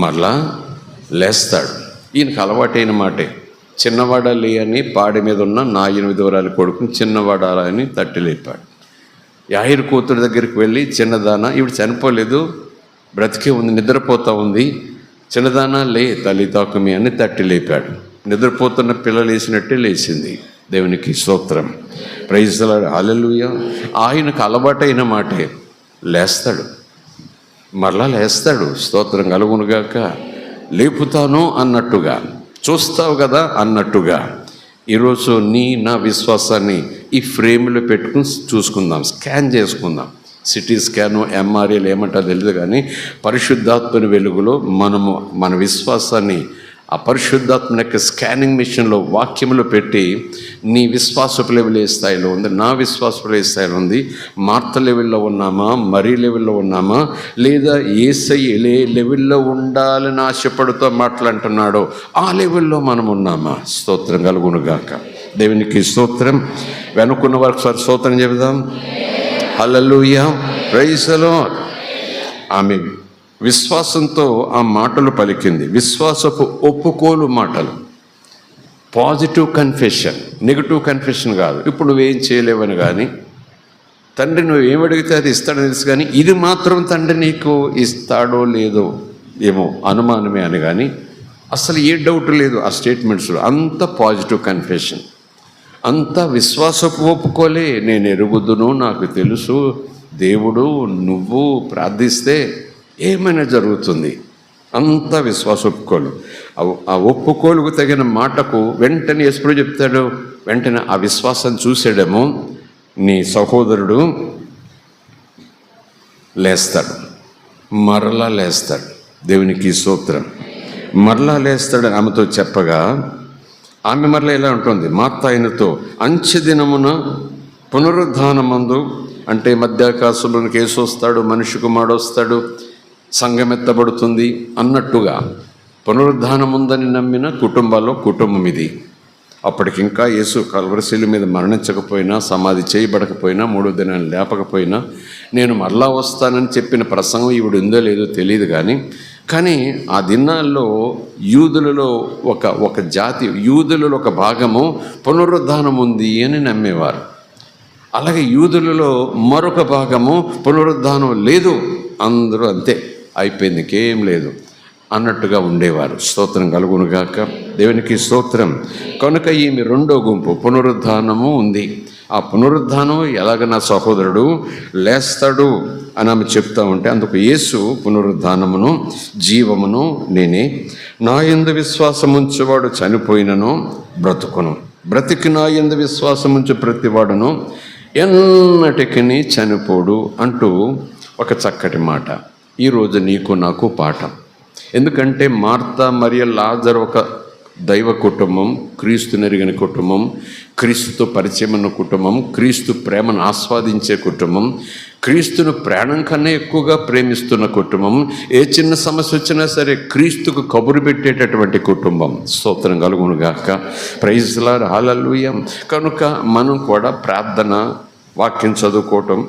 [SPEAKER 1] మరలా లేస్తాడు. ఈయనకు అలవాటైన మాటే. చిన్నవాడాలి అని పాడి మీద ఉన్న నా 8 వరాల కొడుకుని చిన్నవాడాలి అని తట్టి లేపాడు. యాయిరు కూతురు దగ్గరికి వెళ్ళి, చిన్నదానా, ఇవి చనిపోలేదు, బ్రతికే ఉంది, నిద్రపోతూ ఉంది, చిన్నదానా లే తల్లి తాకుమి అని తట్టి లేపాడు. నిద్రపోతున్న పిల్లలు లేచినట్టే లేచింది. దేవునికి స్తోత్రం, ప్రైజ్ ది లార్డ్, హల్లెలూయా. ఆయనకు అలవాటైన మాటే, లేస్తాడు, మరలా లేస్తాడు. స్తోత్రం కలుగునుగాక. లేపుతాను అన్నట్టుగా, చూస్తావు కదా అన్నట్టుగా. ఈరోజు నా విశ్వాసాన్ని ఈ ఫ్రేమ్లో పెట్టుకుని చూసుకుందాం, స్కాన్ చేసుకుందాం. సిటీ స్కాను, ఎంఆర్ఐలు ఏమంటారో తెలియదు, కానీ పరిశుద్ధాత్మని వెలుగులో మనము మన విశ్వాసాన్ని ఆ పరిశుద్ధాత్మ యొక్క స్కానింగ్ మిషన్లో, వాక్యంలో పెట్టి, నీ విశ్వాసపు లెవెల్ ఏ స్థాయిలో ఉంది, నా విశ్వాసపు ఏ స్థాయిలో ఉంది, మార్త లెవెల్లో ఉన్నామా, మరీ లెవెల్లో ఉన్నామా, లేదా యేసయ్య ఏ లెవెల్లో ఉండాలని ఆశపడుతూ మాట్లాడుతున్నాడో ఆ లెవెల్లో మనం ఉన్నామా. స్తోత్రం కలుగునుగాక. దేవునికి స్తోత్రం. వెనుకున్న వారికి సార్ స్తోత్రం చెబుదాం. హల్లెలూయా, ప్రైజ్ ది లార్డ్. ఆమె విశ్వాసంతో ఆ మాటలు పలికింది, విశ్వాసపు ఒప్పుకోలు మాటలు. పాజిటివ్ కన్ఫెషన్, నెగిటివ్ కన్ఫెషన్ కాదు. ఇప్పుడు నువ్వేం చేయలేవని కానీ, తండ్రి నువ్వేం అడిగితే అది ఇస్తాడని తెలుసు కానీ ఇది మాత్రం తండ్రి నీకు ఇస్తాడో లేదో ఏమో అనుమానమే అని కానీ అసలు ఏ డౌట్ లేదు ఆ స్టేట్మెంట్స్లో. అంత పాజిటివ్ కన్ఫెషన్, అంత విశ్వాసపు ఒప్పుకోలే. నేను ఎరుగుదును, నాకు తెలుసు, దేవుడు నువ్వు ప్రార్థిస్తే ఏమైనా జరుగుతుంది. అంత విశ్వాస ఒప్పుకోలు. ఆ ఒప్పుకోలుకు తగిన మాటకు వెంటనే ఎప్పుడు చెప్తాడు, వెంటనే ఆ విశ్వాసం చూసాడేమో నీ సహోదరుడు లేస్తాడు, మరలా లేస్తాడు. దేవునికి స్తోత్రం. మరలా లేస్తాడు ఆమెతో చెప్పగా ఆమె మరలా ఎలా ఉంటుంది, మార్త ఆయనతో అంచె దినమున పునరుద్ధానమందు, అంటే మధ్యాకాశంలోనికి యేసు వస్తాడు, మనిషి కుమారుడు వస్తాడు, సంఘమెత్తబడుతుంది అన్నట్టుగా పునరుద్ధానం ఉందని నమ్మిన కుటుంబాల్లో కుటుంబం ఇది. అప్పటికి ఇంకా యేసు కల్వరిశిలువ మీద మరణించకపోయినా, సమాధి చేయబడకపోయినా, 3వ దినాన్ని లేపకపోయినా, నేను మరలా వస్తానని చెప్పిన ప్రసంగం ఈవిడ ఉందో లేదో తెలియదు కానీ ఆ దినాల్లో యూదులలో ఒక జాతి, యూదులలో ఒక భాగము పునరుద్ధానం ఉంది అని నమ్మేవారు. అలాగే యూదులలో మరొక భాగము పునరుద్ధానం లేదు, అందరూ అంతే, అయిపోయింది, ఇంకేం లేదు అన్నట్టుగా ఉండేవారు. స్తోత్రం కలుగునుగాక, దేవునికి స్తోత్రం. కనుక ఈమె రెండో గుంపు, పునరుద్ధానము ఉంది. ఆ పునరుద్ధానం ఎలాగ నా సహోదరుడు లేస్తాడు అని ఆమె చెప్తా ఉంటే, అందుకు యేసు పునరుద్ధానమును జీవమును నేనే, నా యందు విశ్వాసముంచువాడు చనిపోయినను బ్రతుకును, బ్రతికి నా యందు విశ్వాసముంచు ప్రతివాడును ఎన్నటికి చనిపోడు అంటూ ఒక చక్కటి మాట. ఈరోజు నీకు నాకు పాఠం. ఎందుకంటే మార్త మరియ లాజరు ఒక దైవ కుటుంబం, క్రీస్తు నెరిగిన కుటుంబం, క్రీస్తుతో పరిచయం ఉన్న కుటుంబం, క్రీస్తు ప్రేమను ఆస్వాదించే కుటుంబం, క్రీస్తును ప్రాణం కన్నా ఎక్కువగా ప్రేమిస్తున్న కుటుంబం, ఏ చిన్న సమస్య వచ్చినా సరే క్రీస్తుకు కబురు పెట్టేటటువంటి కుటుంబం. స్తోత్రం కలుగునుగాక, ప్రైజ్ ది లార్డ్, హల్లెలూయా. కనుక మనం కూడా ప్రార్థన, వాక్యం చదువుకోవటం,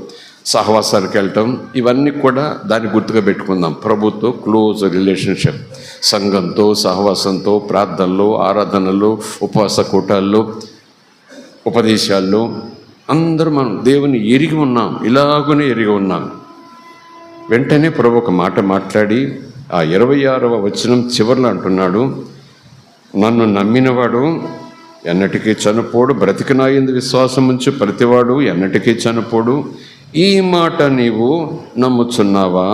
[SPEAKER 1] సహవాసానికి వెళ్ళటం, ఇవన్నీ కూడా దాన్ని గుర్తుగా పెట్టుకుందాం. ప్రభుత్వ క్లోజ్ రిలేషన్షిప్, సంఘంతో, సహవాసంతో, ప్రార్థనలో, ఆరాధనలో, ఉపవాస కూటాల్లో, ఉపదేశాల్లో అందరూ మనం దేవుని ఎరిగి ఉన్నాం, ఇలాగనే ఎరిగి ఉన్నాం. వెంటనే ప్రభు ఒక మాట మాట్లాడి ఆ 26వ వచనం చివరిలో అంటున్నాడు, నన్ను నమ్మినవాడు ఎన్నటికీ చనిపోడు, బ్రతికి నా యందు విశ్వాసం ఉంచు ప్రతివాడు ఎన్నటికీ చనిపోడు. ఈ మాట నీవు నమ్ముచున్నావా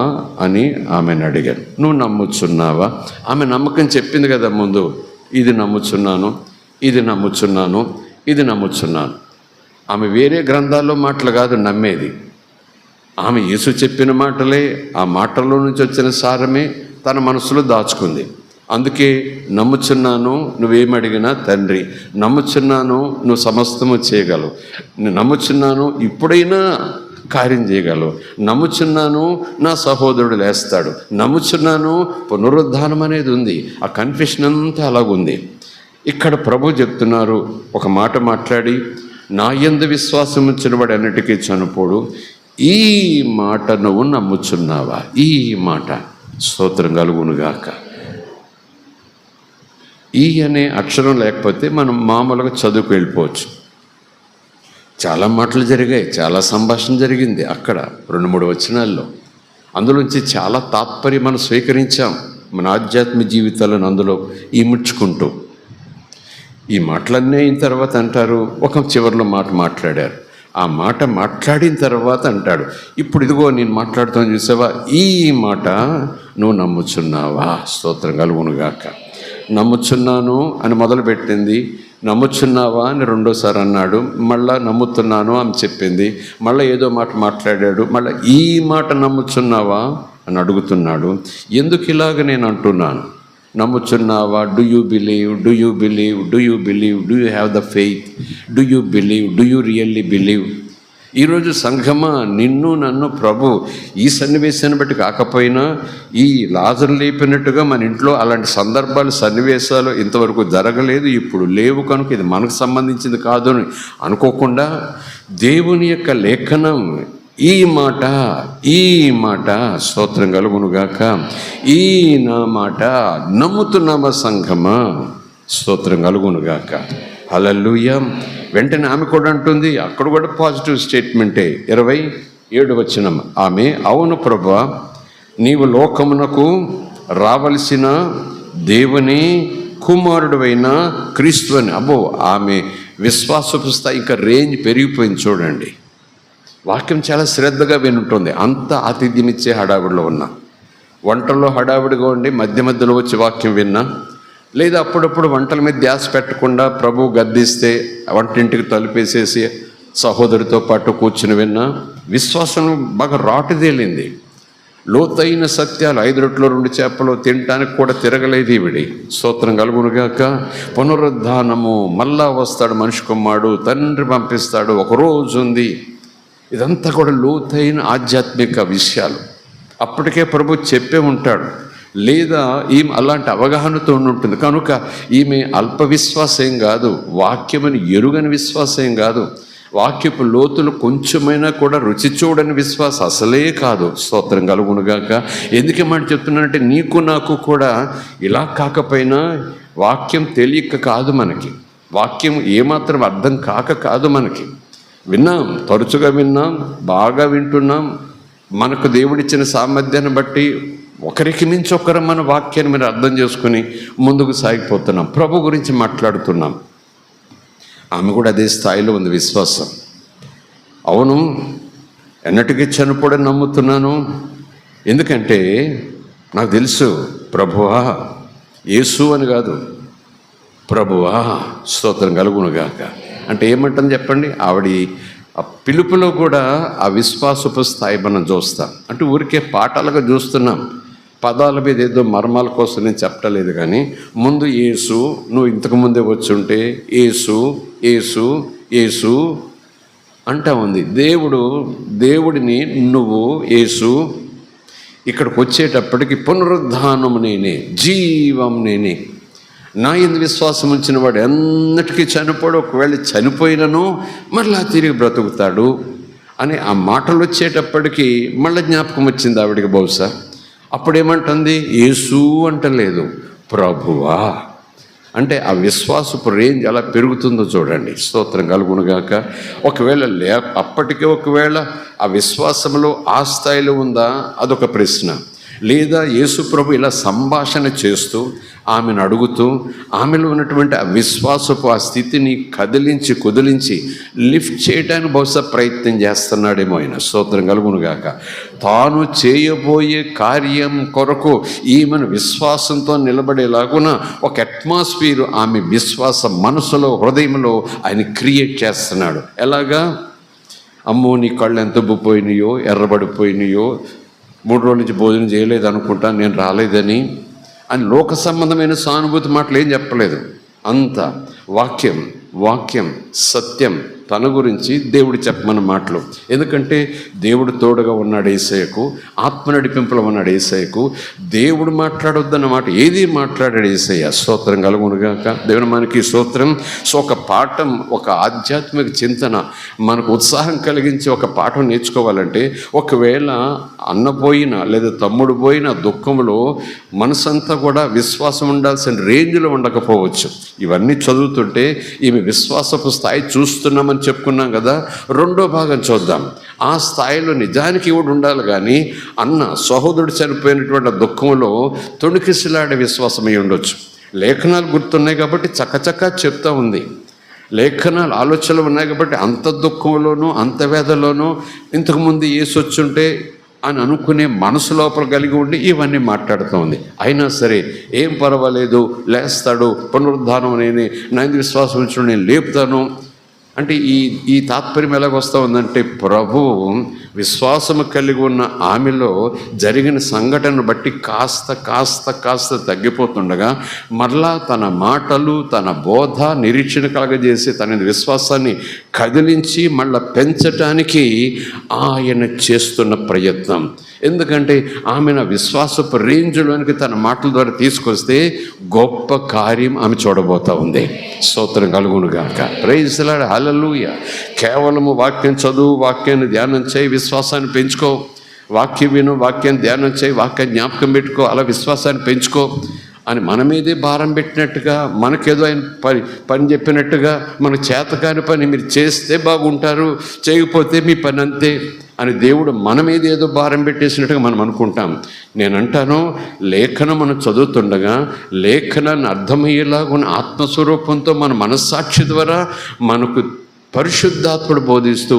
[SPEAKER 1] అని ఆమెను అడిగాను. నువ్వు నమ్ముచున్నావా? ఆమె నమ్మకం చెప్పింది కదా ముందు, ఇది నమ్ముచున్నాను, ఇది నమ్ముచున్నాను, ఇది నమ్ముచున్నాను. ఆమె వేరే గ్రంథాల్లో మాటలు కాదు నమ్మేది, ఆమె యేసు చెప్పిన మాటలే, ఆ మాటల్లో నుంచి వచ్చిన సారమే తన మనసులో దాచుకుంది. అందుకే నమ్ముచున్నాను, నువ్వేమడిగినా తండ్రి, నమ్ముచున్నాను నువ్వు సమస్తము చేయగలవు, నేను నమ్ముచున్నాను ఇప్పుడైనా కార్యం చేయగలవు, నమ్ముచున్నాను నా సహోదరుడు లేస్తాడు, నమ్ముచున్నాను పునరుద్ధానం అనేది ఉంది. ఆ కన్ఫెషన్ అంతా అలాగుంది. ఇక్కడ ప్రభు చెప్తున్నారు, ఒక మాట మాట్లాడి, నా యందు విశ్వాసం ఉంచిన వాడు అన్నిటికీ చనిపోడు. ఈ మాట నువ్వు నమ్ముచున్నావా? ఈ మాట. స్తోత్రం కలుగునుగాక. ఈ అనే అక్షరం లేకపోతే మనం మామూలుగా చదువుకు వెళ్ళిపోవచ్చు. చాలా మాటలు జరిగాయి, చాలా సంభాషణ జరిగింది అక్కడ 2-3 వచనాల్లో. అందులోంచి చాలా తాత్పర్యం మనం స్వీకరించాం మన ఆధ్యాత్మిక జీవితాలను అందులో ఈముడ్చుకుంటూ. ఈ మాటలన్నీ అయిన తర్వాత అంటారు, ఒక చివరిలో మాట మాట్లాడారు. ఆ మాట మాట్లాడిన తర్వాత అంటాడు, ఇప్పుడు ఇదిగో నేను మాట్లాడుతాను చూసావా, ఈ మాట నువ్వు నమ్ముచున్నావా? స్తోత్రం కలుగునుగాక. నమ్ముచున్నాను అని మొదలుపెట్టింది, నమ్ముచున్నావా అని రెండోసారి అన్నాడు, మళ్ళా నమ్ముతున్నాను అని చెప్పింది, మళ్ళీ ఏదో మాట మాట్లాడాడు, మళ్ళీ ఈ మాట నమ్ముచున్నావా అని అడుగుతున్నాడు. ఎందుకు ఇలాగ నేను అంటున్నాను, నమ్ముచున్నావా? Do you believe, do you believe, do you believe, do you have the faith, do you believe, do you really believe? ఈరోజు సంఘమా, నిన్ను నన్ను ప్రభు ఈ సన్నివేశాన్ని బట్టి కాకపోయినా ఈ లాజరు లేపినట్టుగా మన ఇంట్లో అలాంటి సందర్భాలు, సన్నివేశాలు ఇంతవరకు జరగలేదు, ఇప్పుడు లేవు, కనుక ఇది మనకు సంబంధించింది కాదు అని అనుకోకుండా దేవుని యొక్క లేఖనం ఈ మాట స్తోత్రం కలుగునుగాక, ఈ నా మాట నమ్ముతున్నామా సంఘమా? స్తోత్రం కలుగునుగాక. హల్లెలూయా. వెంటనే ఆమె కూడా అంటుంది, అక్కడ కూడా పాజిటివ్ స్టేట్మెంటే. 27 వచనం, ఆమె అవును ప్రభువా, నీవు లోకమునకు రావలసిన దేవుని కుమారుడువైన క్రీస్తు అని. అబ్బో, ఆమె విశ్వాసపు స్థాయి ఇంకా రేంజ్ పెరిగిపోయింది చూడండి. వాక్యం చాలా శ్రద్ధగా వినుంటుంది. అంత ఆతిథ్యం ఇచ్చే హడావిడిలో ఉన్నా, వంటల్లో హడావిడిగా ఉండి మధ్య మధ్యలో వచ్చి వాక్యం విన్నా, లేదా అప్పుడప్పుడు వంటల మీద ధ్యాస పెట్టకుండా ప్రభు గద్దిస్తే వంటింటికి తలుపేసేసి సహోదరితో పాటు కూర్చుని విన్నా, విశ్వాసం బాగా రాటుదేలింది. లోతైన సత్యాలు, 5 రొట్టెలు 2 చేపలు తినటానికి కూడా తిరగలేదు ఈవిడి. స్తోత్రం కలుగునుగాక. పునరుద్ధానము, మళ్ళా వస్తాడు మనిషి కుమారుడు, తండ్రి పంపిస్తాడు, ఒకరోజు ఉంది. ఇదంతా కూడా లోతైన ఆధ్యాత్మిక విషయాలు. అప్పటికే ప్రభు చెప్పే ఉంటాడు, లేదా ఈమె అలాంటి అవగాహనతో ఉంటుంది కనుక ఈమె అల్ప విశ్వాసం కాదు, వాక్యమని ఎరుగని విశ్వాసం కాదు, వాక్యపు లోతులు కొంచెమైనా కూడా రుచి చూడని విశ్వాసం అసలే కాదు. స్తోత్రం కలుగునుగాక. ఎందుకేమంటే చెప్తున్నానంటే, నీకు నాకు కూడా ఇలా కాకపోయినా వాక్యం తెలియక కాదు, మనకి వాక్యం ఏమాత్రం అర్థం కాదు, మనకి విన్నాం, తరచుగా విన్నాం, బాగా వింటున్నాం. మనకు దేవుడిచ్చిన సామర్థ్యాన్ని బట్టి ఒకరికి మించి ఒకరు మన వాక్యాన్ని మీరు అర్థం చేసుకుని ముందుకు సాగిపోతున్నాం, ప్రభు గురించి మాట్లాడుతున్నాం. ఆమె కూడా అదే స్థాయిలో ఉంది విశ్వాసం. అవును, ఎన్నటికీ చనిపోవడం నమ్ముతున్నాను, ఎందుకంటే నాకు తెలుసు ప్రభువా, యేసు అని కాదు, ప్రభువా, స్తోత్రం కలుగునుగాక. అంటే ఏమంటుంది చెప్పండి, ఆవిడ ఆ పిలుపులో కూడా ఆ విశ్వాసపు స్థాయి మనం చూస్తాం. అంటే ఊరికే పాఠాలుగా చూస్తున్నాం, పదాల మీద ఏదో మర్మాల కోసం నేను చెప్పలేదు. కానీ ముందు యేసు, నువ్వు ఇంతకుముందే వచ్చి ఉంటే యేసు యేసు యేసు అంటా ఉంది. దేవుడిని నువ్వు యేసు, ఇక్కడికి వచ్చేటప్పటికి పునరుద్ధానం నేనే, జీవం నేనే, నా యందు విశ్వాసం ఉంచిన వాడు ఎన్నటికీ చనిపోడు, ఒకవేళ చనిపోయినను మళ్ళా తిరిగి బ్రతుకుతాడు అని ఆ మాటలు వచ్చేటప్పటికి మళ్ళీ జ్ఞాపకం వచ్చింది ఆవిడికి. బహుశా అప్పుడేమంటుంది, యేసు అంటలేదు, ప్రభువా. అంటే ఆ విశ్వాసపు రేంజ్ అలా పెరుగుతుందో చూడండి. స్తోత్రం కలుగునుగాక. ఒకవేళ అప్పటికే ఒకవేళ ఆ విశ్వాసంలో ఆ స్థాయిలో ఉందా, అదొక ప్రశ్న. లేదా యేసు ప్రభు ఇలా సంభాషణ చేస్తూ ఆమెను అడుగుతూ ఆమెలో ఉన్నటువంటి ఆ విశ్వాసపు ఆ స్థితిని కుదిలించి లిఫ్ట్ చేయడానికి బహుశా ప్రయత్నం చేస్తున్నాడేమో ఆయన. స్తోత్రం కలుగునుగాక. తాను చేయబోయే కార్యం కొరకు ఈమెను విశ్వాసంతో నిలబడేలాగున ఒక అట్మాస్ఫియర్ ఆమె విశ్వాస మనసులో, హృదయంలో ఆయన క్రియేట్ చేస్తున్నాడు. ఎలాగా? అమ్మో, నీ కళ్ళు ఎంత ఉబ్బిపోయినాయో, ఎర్రబడిపోయినాయో, 3 రోజుల నుంచి భోజనం చేయలేదు అనుకుంటా, నేను రాలేదని అని లోక సంబంధమైన సానుభూతి మాటలు ఏం చెప్పలేదు. అంత వాక్యం సత్యం తన గురించి దేవుడు చెప్పమన్న మాటలు. ఎందుకంటే దేవుడు తోడుగా ఉన్నాడు యేసయ్యకు, ఆత్మ నడిపింపులో ఉన్నాడు యేసయ్యకు. దేవుడు మాట్లాడొద్దన్న మాట ఏది మాట్లాడాడు యేసయ్య. స్తోత్రం కలుగునుగాక. దేవుని మనకి స్తోత్రం. సో ఒక పాఠం, ఒక ఆధ్యాత్మిక చింతన మనకు ఉత్సాహం కలిగించి ఒక పాఠం నేర్చుకోవాలంటే, ఒకవేళ అన్న పోయినా లేదా తమ్ముడు పోయిన దుఃఖంలో మనసంతా కూడా విశ్వాసం ఉండాల్సిన రేంజ్లో ఉండకపోవచ్చు. ఇవన్నీ చదువుతుంటే ఈమె విశ్వాసపు స్థాయి చూస్తున్నామని చెప్పుకున్నాం కదా. రెండో భాగం చూద్దాం. ఆ స్థాయిలో నిజానికి ఇవిడు ఉండాలి, కానీ అన్న సహోదరుడు చనిపోయినటువంటి దుఃఖంలో తొణికిసలాడే విశ్వాసం అయి ఉండొచ్చు. లేఖనాలు గుర్తున్నాయి కాబట్టి చక్కచక్క చెప్తా ఉంది. లేఖనాలు ఆలోచనలు ఉన్నాయి కాబట్టి అంత దుఃఖంలోనూ అంత వేదలోనూ ఇంతకుముందు యేసు వచ్చుంటే అని అనుకునే మనసు లోపల కలిగి ఉండి ఇవన్నీ మాట్లాడుతూ ఉంది. అయినా సరే ఏం పర్వాలేదు, లేస్తాడు, పునరుద్ధానం నేనే, నా విశ్వాసం ఉంచడం నేను లేపుతాను అంటే ఈ తాత్పర్యం ఎలాగొస్తూ ఉందంటే, ప్రభువు విశ్వాసము కలిగి ఉన్న ఆమెలో జరిగిన సంఘటనను బట్టి కాస్త తగ్గిపోతుండగా మరలా తన మాటలు, తన బోధ, నిరీక్షణ కలగజేసి తన విశ్వాసాన్ని కదిలించి మళ్ళా పెంచటానికి ఆయన చేస్తున్న ప్రయత్నం. ఎందుకంటే ఆమెను విశ్వాసపు రేంజ్లోనికి తన మాటల ద్వారా తీసుకొస్తే గొప్ప కార్యం ఆమె చూడబోతా ఉంది. స్తోత్రం కలుగునుగాక. Praise the lord. హల్లెలూయా. కేవలము వాక్యం చదువు, వాక్యాన్ని ధ్యానం చేయి, విశ్వాసాన్ని పెంచుకో. వాక్యం విను, వాక్యాన్ని ధ్యానం చేయి, వాక్యాన్ని జ్ఞాపకం పెట్టుకో, అలా విశ్వాసాన్ని పెంచుకో అని మన మీదే భారం పెట్టినట్టుగా, మనకేదో ఆయన పని చెప్పినట్టుగా, మన చేతకాని పని మీరు చేస్తే బాగుంటారు, చేయకపోతే మీ పని అంతే అని దేవుడు మన మీద ఏదో భారం పెట్టేసినట్టుగా మనం అనుకుంటాం. నేనంటాను, లేఖనం మనం చదువుతుండగా లేఖనాన్ని అర్థమయ్యేలాగా ఆత్మస్వరూపంతో మన మనస్సాక్షి ద్వారా మనకు పరిశుద్ధాత్ముడు బోధిస్తూ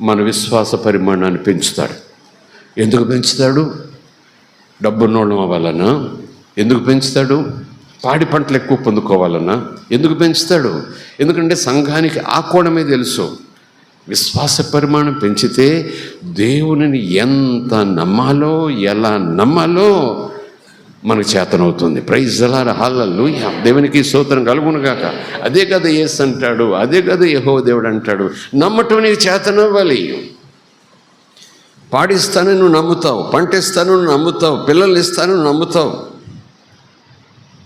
[SPEAKER 1] మన విశ్వాస పరిమాణాన్ని పెంచుతాడు. ఎందుకు పెంచుతాడు? డబ్బున్నోళ్ళం అవ్వాలన్నా? ఎందుకు పెంచుతాడు? పాడి పంటలు ఎక్కువ పొందుకోవాలన్నా? ఎందుకు పెంచుతాడు? ఎందుకంటే సంఘానికి ఆ కోణమే తెలుసు. విశ్వాస పరిమాణం పెంచితే దేవునిని ఎంత నమ్మాలో, ఎలా నమ్మాలో మనకు చేతనవుతుంది. ప్రైజ్ ది లార్డ్, హల్లెలూయా. దేవునికి స్తోత్రం కలుగునుగాక. అదే కదా యేసు అంటాడు, అదే కదా యెహోవా దేవుడు అంటాడు, నమ్మటం నీకు చేతనవ్వాలి. పాడిస్తాను నువ్వు నమ్ముతావు, పంట ఇస్తాను నువ్వు నమ్ముతావు, పిల్లలు ఇస్తాను నువ్వు నమ్ముతావు,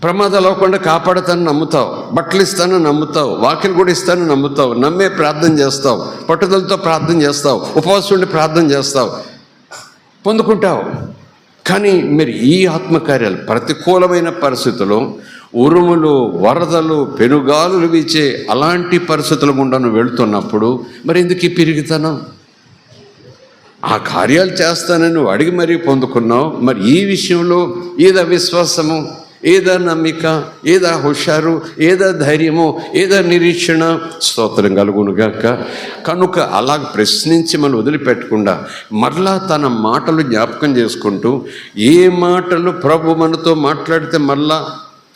[SPEAKER 1] ప్రమాదాలు అవ్వకుండా కాపాడుతాను నమ్ముతావు, బట్టలు ఇస్తాను నమ్ముతావు, వాక్యం కూడా ఇస్తాను నమ్ముతావు, నమ్మే ప్రార్థన చేస్తావు, పట్టుదలతో ప్రార్థన చేస్తావు, ఉపవాసం ఉండి ప్రార్థన చేస్తావు, పొందుకుంటావు. కానీ మీరు ఈ ఆత్మకార్యాలు ప్రతికూలమైన పరిస్థితుల్లో, ఉరుములు, వరదలు, పెనుగాలులు వీచే అలాంటి పరిస్థితుల గుండా నువ్వు వెళుతున్నప్పుడు మరి ఎందుకు పెరుగుతాను? ఆ కార్యాలు చేస్తానని నువ్వు అడిగి మరీ పొందుకున్నావు. మరి ఈ విషయంలో ఏదా విశ్వాసము, ఏదా నమ్మిక, ఏదా హుషారు, ఏదా ధైర్యము, ఏదా నిరీక్షణ? స్తోత్రం కలుగునుగాక. కనుక అలా ప్రశ్నించి మనం వదిలిపెట్టకుండా మరలా తన మాటలు జ్ఞాపకం చేసుకుంటూ, ఏ మాటలు ప్రభు మనతో మాట్లాడితే మరలా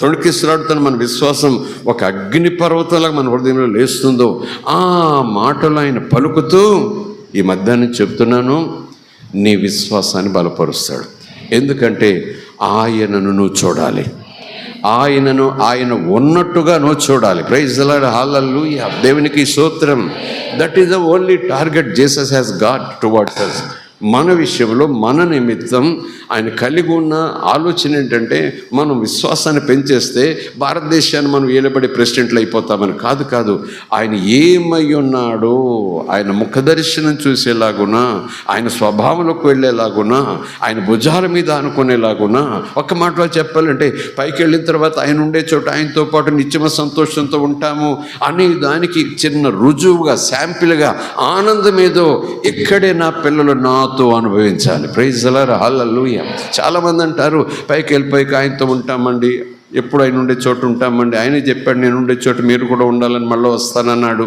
[SPEAKER 1] తొణికిస్తున్నాడుతున్న మన విశ్వాసం ఒక అగ్ని పర్వతంలాగా మన హృదయంలో లేస్తుందో ఆ మాటలు ఆయన పలుకుతూ ఈ మధ్యాహ్నం చెప్తున్నాను, నీ విశ్వాసాన్ని బలపరుస్తాడు. ఎందుకంటే ఆయనను నువ్వు చూడాలి, ఆయన ఉన్నట్టుగా నువ్వు చూడాలి. ప్రైజ్ ది లార్డ్, హల్లెలూయా. దేవునికి స్తోత్రం. That is the only target Jesus has got towards us. మన విషయంలో మన నిమిత్తం ఆయన కలిగి ఉన్న ఆలోచన ఏంటంటే, మనం విశ్వాసాన్ని పెంచేస్తే భారతదేశాన్ని మనం ఏలబడి ప్రెసిడెంట్లు అయిపోతామని కాదు. ఆయన ఏమై ఉన్నాడో, ఆయన ముఖదర్శనం చూసేలాగునా, ఆయన స్వభావంలోకి వెళ్ళేలాగునా, ఆయన భుజాల మీద అనుకునేలాగునా. ఒక మాటలో చెప్పాలంటే, పైకి వెళ్ళిన తర్వాత ఆయన ఉండే చోట ఆయనతో పాటు నిత్యమ సంతోషంతో ఉంటాము అనే దానికి చిన్న రుజువుగా, శాంపిల్గా, ఆనందం ఏదో ఇక్కడే నా పిల్లలు నాతో అనుభవించాలి. ప్రైజ్ ది లార్డ్, హల్లెలూయా. చాలామంది అంటారు, పైకి వెళ్ళిపోయి ఆయనతో ఉంటామండి, ఎప్పుడు ఆయన ఉండే చోటు ఉంటామండి, ఆయనే చెప్పాడు నేను ఉండే చోటు మీరు కూడా ఉండాలని, మళ్ళీ వస్తానన్నాడు.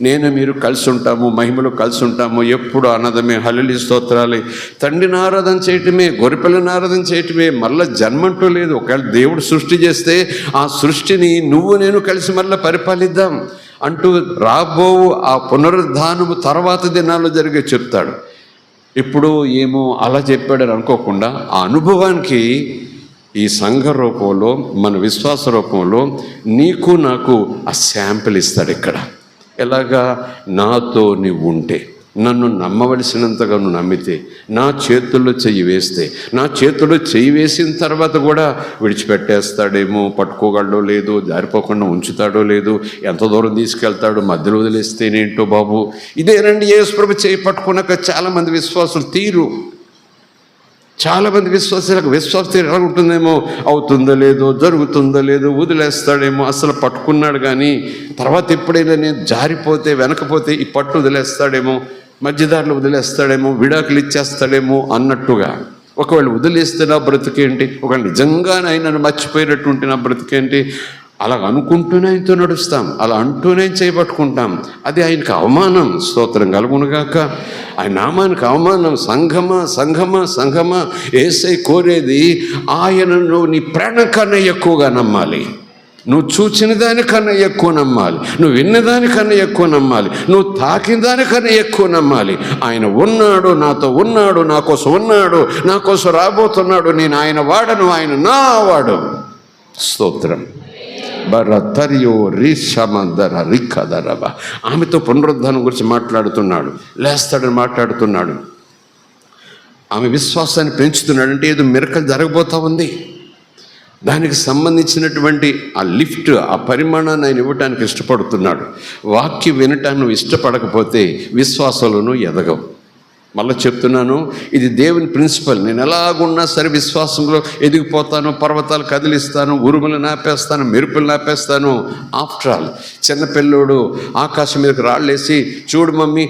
[SPEAKER 1] నేను మీరు కలిసి ఉంటాము, మహిమలో కలిసి ఉంటాము, ఎప్పుడు అన్నదమే, హల్లెలూయా, స్తోత్రాలే, తండ్రిని ఆరాధన చేయటమే, గొర్రెపిల్లని ఆరాధన చేయటమే, మళ్ళీ జన్మంటూ లేదు. ఒకవేళ దేవుడు సృష్టి చేస్తే ఆ సృష్టిని నువ్వు నేను కలిసి మళ్ళీ పరిపాలిద్దాం అంటూ రాబో ఆ పునరుద్ధానము తర్వాత దినాల్లో జరిగే చెప్తాడు. ఇప్పుడు ఏమో అలా చెప్పాడని అనుకోకుండా ఆ అనుభవానికి ఈ సంఘ రూపంలో, మన విశ్వాస రూపంలో నీకు నాకు ఆ శాంపిల్ ఇస్తాడు. ఇక్కడ ఎలాగా? నాతో నీవు ఉంటే, నన్ను నమ్మవలసినంతగా నువ్వు నమ్మితే, నా చేతుల్లో చెయ్యి వేస్తే, నా చేతుల్లో చెయ్యి వేసిన తర్వాత కూడా విడిచిపెట్టేస్తాడేమో, పట్టుకోగలడో లేదు, జారిపోకుండా ఉంచుతాడో లేదు, ఎంత దూరం తీసుకెళ్తాడో, మధ్యలో వదిలేస్తేనేంటో బాబు. ఇదేనండి యేసుప్రభు చేయి పట్టుకున్నాక చాలామంది విశ్వాసులు తీరు. చాలామంది విశ్వాసాలకు విశ్వాస తీరు ఎలా ఉంటుందేమో, అవుతుందో లేదో, జరుగుతుందో లేదో, వదిలేస్తాడేమో, అసలు పట్టుకున్నాడు కానీ తర్వాత ఎప్పుడైనా నేను జారిపోతే, వెనకపోతే ఈ పట్టు వదిలేస్తాడేమో, మధ్యదారిలో వదిలేస్తాడేమో, విడాకులు ఇచ్చేస్తాడేమో అన్నట్టుగా. ఒకవేళ వదిలేస్తే నా బ్రతికేంటి, ఒకవేళ నిజంగానే ఆయనను మర్చిపోయినట్టు ఉంటే నా బ్రతికేంటి, అలా అనుకుంటూనే ఆయనతో నడుస్తాం, అలా అంటూనే చేపట్టుకుంటాం. అది ఆయనకు అవమానం. స్తోత్రం కలుగునుగాక. ఆయన నామానికి అవమానం. సంఘమా యేసయ్య కోరేది ఆయనను నీ ప్రాణం కన్నా ఎక్కువగా నమ్మాలి, నువ్వు చూచిన దానికన్నా ఎక్కువ నమ్మాలి, నువ్వు విన్నదానికన్నా ఎక్కువ నమ్మాలి, నువ్వు తాకిన దానికన్నా ఎక్కువ నమ్మాలి. ఆయన ఉన్నాడు, నాతో ఉన్నాడు, నా కోసం ఉన్నాడు, నా కోసం రాబోతున్నాడు, నేను ఆయన వాడను, ఆయన నా వాడు. స్తోత్రం. బరతరియో రీషమందర రిక్కదరబ. ఆమెతో పునరుద్ధానం గురించి మాట్లాడుతున్నాడు, లేస్తాడని మాట్లాడుతున్నాడు. ఆమె విశ్వాసాన్ని పెంచుతున్నాడు. అంటే ఏదో మిరకలు జరగబోతా ఉంది, దానికి సంబంధించినటువంటి ఆ లిఫ్ట్, ఆ పరిమాణాన్ని ఆయన ఇవ్వటానికి ఇష్టపడుతున్నాడు. వాక్యం వినటాన్ని నువ్వు ఇష్టపడకపోతే విశ్వాసంలోనూ ఎదగవు. మళ్ళీ చెప్తున్నాను, ఇది దేవుని ప్రిన్సిపల్. నేను ఎలాగున్నా సరే విశ్వాసంలో ఎదిగిపోతాను, పర్వతాలు కదిలిస్తాను, ఉరుములు నాపేస్తాను, మెరుపులు నాపేస్తాను. ఆఫ్టర్ ఆల్ చిన్నపిల్లోడు ఆకాశం మీదకి రాళ్ళేసి, చూడు మమ్మీ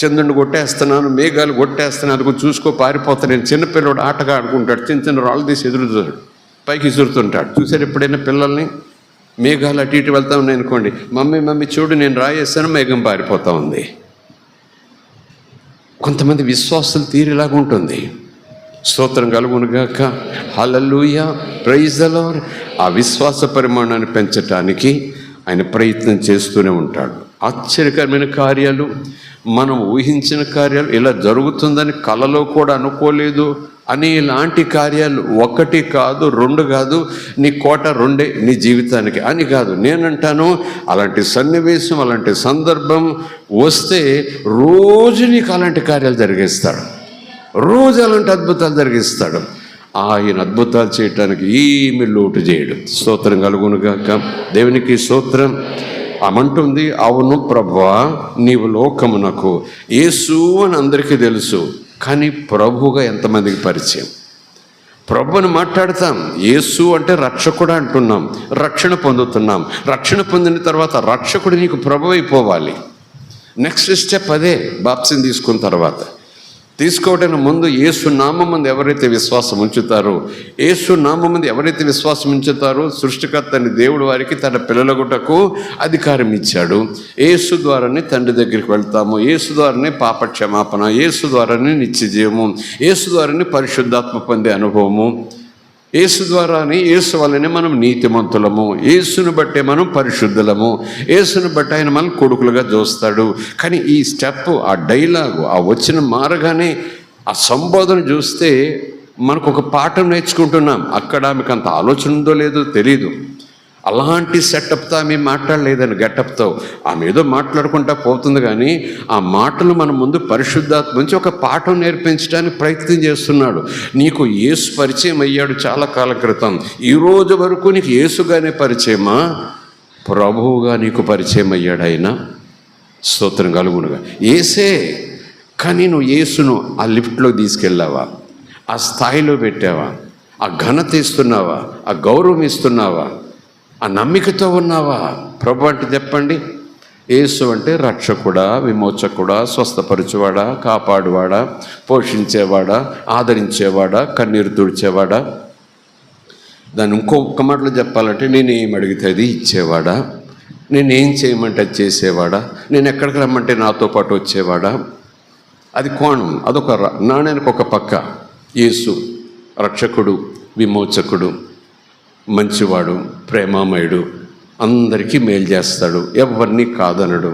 [SPEAKER 1] చంద్రుని కొట్టేస్తున్నాను, మేఘాలు కొట్టేస్తున్నాను, అది కొంచెం చూసుకో పారిపోతాను. నేను చిన్నపిల్లోడు ఆటగా ఆడుకుంటాడు, చిన్న చిన్న రాళ్ళు తీసి ఎదురుతాడు, పైకి విసురుతుంటాడు. చూసారు ఎప్పుడైనా పిల్లల్ని? మేఘాలు అటు ఇటు వెళ్తా ఉన్నాయి అనుకోండి, మమ్మీ చూడు నేను రాయేస్తాను, మేఘం పారిపోతూ ఉంది. కొంతమంది విశ్వాసుల తీరులాగా ఉంటుంది. స్తోత్రం కలుగునుగాక, హల్లెలూయా, ప్రైజ్ ది లార్డ్. ఆ విశ్వాస పరిమాణాన్ని పెంచటానికి ఆయన ప్రయత్నం చేస్తూనే ఉంటాడు. ఆశ్చర్యకరమైన కార్యాలు, మనం ఊహించిన కార్యాలు, ఇలా జరుగుతుందని కలలో కూడా అనుకోలేదు అని ఇలాంటి కార్యాలు 1 కాదు 2 కాదు, నీ కోట 2 నీ జీవితానికి అని కాదు. నేనంటాను, అలాంటి సన్నివేశం, అలాంటి సందర్భం వస్తే రోజు నీకు అలాంటి కార్యాలు జరిగిస్తాడు, రోజు అలాంటి అద్భుతాలు జరిగిస్తాడు. ఆయన అద్భుతాలు చేయటానికి ఏమి లోటు చేయడు. స్తోత్రం కలుగునుగాక, దేవునికి స్తోత్రం. అమంటుంది, అవును ప్రభువా, నీవు లోకమునకు యేసు అని అందరికీ తెలుసు, కానీ ప్రభువుగా ఎంతమందికి పరిచయం? ప్రభుని మాట్లాడతాం, యేసు అంటే రక్షకుడు అంటున్నాం, రక్షణ పొందుతున్నాం. రక్షణ పొందిన తర్వాత రక్షకుడు నీకు ప్రభు అయిపోవాలి. నెక్స్ట్ స్టెప్ అదే. బాప్తిసం తీసుకున్న తర్వాత, తీసుకోవడానికి ముందు యేసు నామం ముందు ఎవరైతే విశ్వాసం ఉంచుతారో, యేసు నామం ముందు ఎవరైతే విశ్వాసం ఉంచుతారో, సృష్టికర్తని దేవుడు వారికి తన పిల్లలగుటకు అధికారం ఇచ్చాడు. యేసు ద్వారానే తండ్రి దగ్గరికి వెళ్తాము, యేసు ద్వారానే పాప క్షమాపణ, యేసు ద్వారానే నిత్యజీవము, యేసు ద్వారానే పరిశుద్ధాత్మ పొందే అనుభవము, యేసు ద్వారానే, యేసు వల్లనే మనం నీతిమంతులము, యేసును బట్టే మనం పరిశుద్ధులము, యేసును బట్టి ఆయన మనం కొడుకులుగా చూస్తాడు. కానీ ఈ స్టెప్, ఆ డైలాగు, ఆ వచ్చిన మారగానే ఆ సంబోధన చూస్తే మనకు ఒక పాఠం నేర్చుకుంటున్నాం. అక్కడ మీకు అంత ఆలోచన ఉందో లేదో తెలీదు. అలాంటి సెటప్తో ఆమె మాట్లాడలేదని, గెటప్తో ఆమె ఏదో మాట్లాడుకుంటా పోతుంది. కానీ ఆ మాటలు మన ముందు పరిశుద్ధాత్మ నుంచి ఒక పాఠం నేర్పించడానికి ప్రయత్నం చేస్తున్నాడు. నీకు యేసు పరిచయం అయ్యాడు చాలా కాలం క్రితం, ఈ రోజు వరకు నీకు యేసుగానే పరిచయమా, ప్రభువుగా నీకు పరిచయం అయ్యాడు ఆయన. స్తోత్రం కలుగునుగా. యేసే, కానీ నువ్వు యేసును ఆ లిఫ్ట్లో తీసుకెళ్ళావా, ఆ స్థాయిలో పెట్టావా, ఆ ఘనత ఇస్తున్నావా, ఆ గౌరవం ఇస్తున్నావా, ఆ నమ్మికతో ఉన్నావా? ప్రభు అంటే చెప్పండి, యేసు అంటే రక్షకుడా, విమోచకుడా, స్వస్థపరచువాడా, కాపాడువాడా, పోషించేవాడా, ఆదరించేవాడా, కన్నీరు తుడిచేవాడా. దాన్ని ఇంకొక మాటలో చెప్పాలంటే, నేనేం అడిగితే అది ఇచ్చేవాడా, నేనేం చేయమంటే అది చేసేవాడా, నేను ఎక్కడికి రమ్మంటే నాతో పాటు వచ్చేవాడా. అది కోణం, అదొక నాణ్యానికి ఒక పక్క. యేసు రక్షకుడు, విమోచకుడు, మంచివాడు, ప్రేమామయుడు, అందరికీ మేలు చేస్తాడు, ఎవరిని కాదనడు,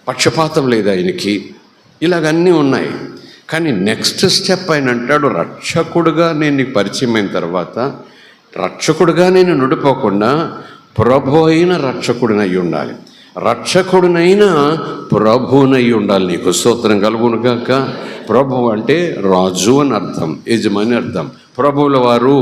[SPEAKER 1] పక్షపాతం లేదు ఆయనకి. ఇలాగన్నీ ఉన్నాయి. కానీ నెక్స్ట్ స్టెప్ ఆయన అంటాడు, రక్షకుడుగా నేను నీకు పరిచయం అయిన తర్వాత, రక్షకుడుగా నేను నుడిపోకుండా ప్రభు అయిన రక్షకుడినై ఉండాలి, రక్షకుడినైనా ప్రభునై ఉండాలి. నీకు స్తోత్రం కలుగునుగాక. ప్రభు అంటే రాజు అని అర్థం, యజమాని అర్థం. ప్రభువుల వారు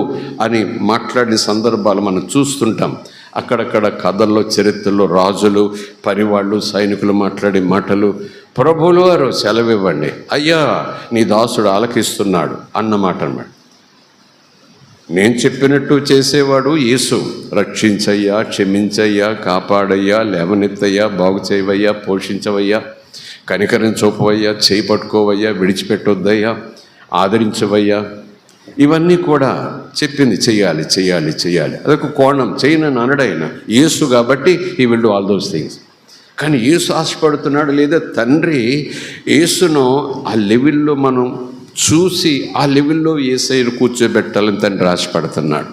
[SPEAKER 1] అని మాట్లాడిన సందర్భాలు మనం చూస్తుంటాం. అక్కడక్కడ కథల్లో, చరిత్రలో రాజులు, పరివాళ్ళు, సైనికులు మాట్లాడే మాటలు, ప్రభువుల వారు సెలవివ్వండి, అయ్యా నీ దాసుడు ఆలకిస్తున్నాడు అన్నమాట అన్నమాట. నేను చెప్పినట్టు చేసేవాడు యేసు. రక్షించయ్యా, క్షమించయ్యా, కాపాడయ్యా, లేవనెత్తయ్యా, బాగు చేయవయ్యా, పోషించవయ్యా, కనికరం చూపవయ్యా, చేయి పట్టుకోవయ్యా, విడిచిపెట్టొద్దయ్యా, ఆదరించవయ్యా, ఇవన్నీ కూడా చెప్పింది. చెయ్యాలి చెయ్యాలి చెయ్యాలి. అదొక కోణం. చేయనని అనడైనా యేసు కాబట్టి ఈ will do all those things. కానీ యేసు ఆశపడుతున్నాడు, లేదా తండ్రి యేసును ఆ లెవెల్లో మనం చూసి ఆ లెవెల్లో యేసయ్యను కూర్చోబెట్టాలని తండ్రి ఆశపడుతున్నాడు.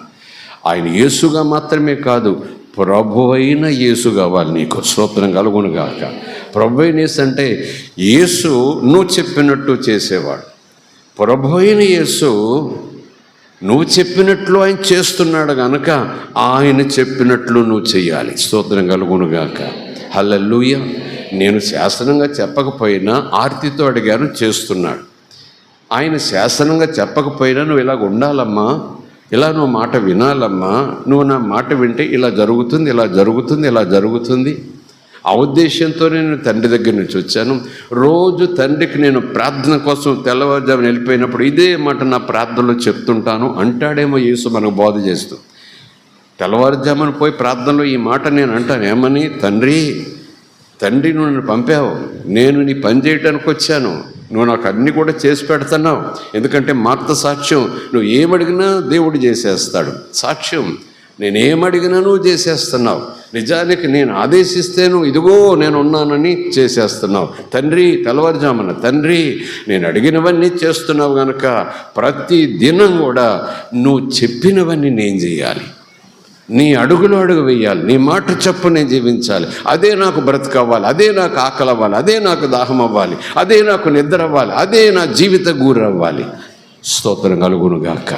[SPEAKER 1] ఆయన యేసుగా మాత్రమే కాదు, ప్రభు అయిన యేసు కావాలి నీకు. స్తోత్రం కలుగునుగాక. ప్రభు అయిన యేసు అంటే యేసు నువ్వు చెప్పినట్టు చేసేవాడు. ప్రభు అయిన యేసు నువ్వు చెప్పినట్లు ఆయన చేస్తున్నాడు కనుక ఆయన చెప్పినట్లు నువ్వు చెయ్యాలి. స్తోత్రం కలుగునుగాక. హల్లెలూయా. నేను శాసనంగా చెప్పకపోయినా ఆర్తితో అడిగాను, చేస్తున్నాడు. ఆయన శాసనంగా చెప్పకపోయినా నువ్వు ఇలాగ ఉండాలమ్మా, ఇలా నువ్వు మాట వినాలమ్మా, నువ్వు నా మాట వింటే ఇలా జరుగుతుంది, ఇలా జరుగుతుంది, ఇలా జరుగుతుంది. ఆ ఉద్దేశంతోనే నేను తండ్రి దగ్గర నుంచి వచ్చాను. రోజు తండ్రికి నేను ప్రార్థన కోసం తెల్లవారుజామున వెళ్ళిపోయినప్పుడు ఇదే మాట నా ప్రార్థనలో చెప్తుంటాను అంటాడేమో యేసు మనకు బోధ చేస్తూ. తెల్లవారుజామున పోయి ప్రార్థనలో ఈ మాట నేను అంటాను, ఏమని? తండ్రి నువ్వు నన్ను పంపావు, నేను నీ పని చేయడానికి వచ్చాను, నువ్వు నాకు అన్నీ కూడా చేసి పెడుతున్నావు. ఎందుకంటే మార్త సాక్ష్యం, నువ్వు ఏమడిగినా దేవుడు చేసేస్తాడు. సాక్ష్యం, నేనేమడిగినా నువ్వు చేసేస్తున్నావు. నిజానికి నేను ఆదేశిస్తే నువ్వు ఇదిగో నేను ఉన్నానని చేసేస్తున్నావు. తండ్రి, తెల్లవారుజామున తండ్రి నేను అడిగినవన్నీ చేస్తున్నావు కనుక ప్రతి దినం కూడా నువ్వు చెప్పినవన్నీ నేను చేయాలి, నీ అడుగులో అడుగు వేయాలి, నీ మాట చెప్పు నేను జీవించాలి. అదే నాకు బ్రతకవ్వాలి, అదే నాకు ఆకలి అవ్వాలి, అదే నాకు దాహం అవ్వాలి, అదే నాకు నిద్ర అవ్వాలి, అదే నా జీవిత గురవ్వాలి. స్తోత్రం కలుగును గాక.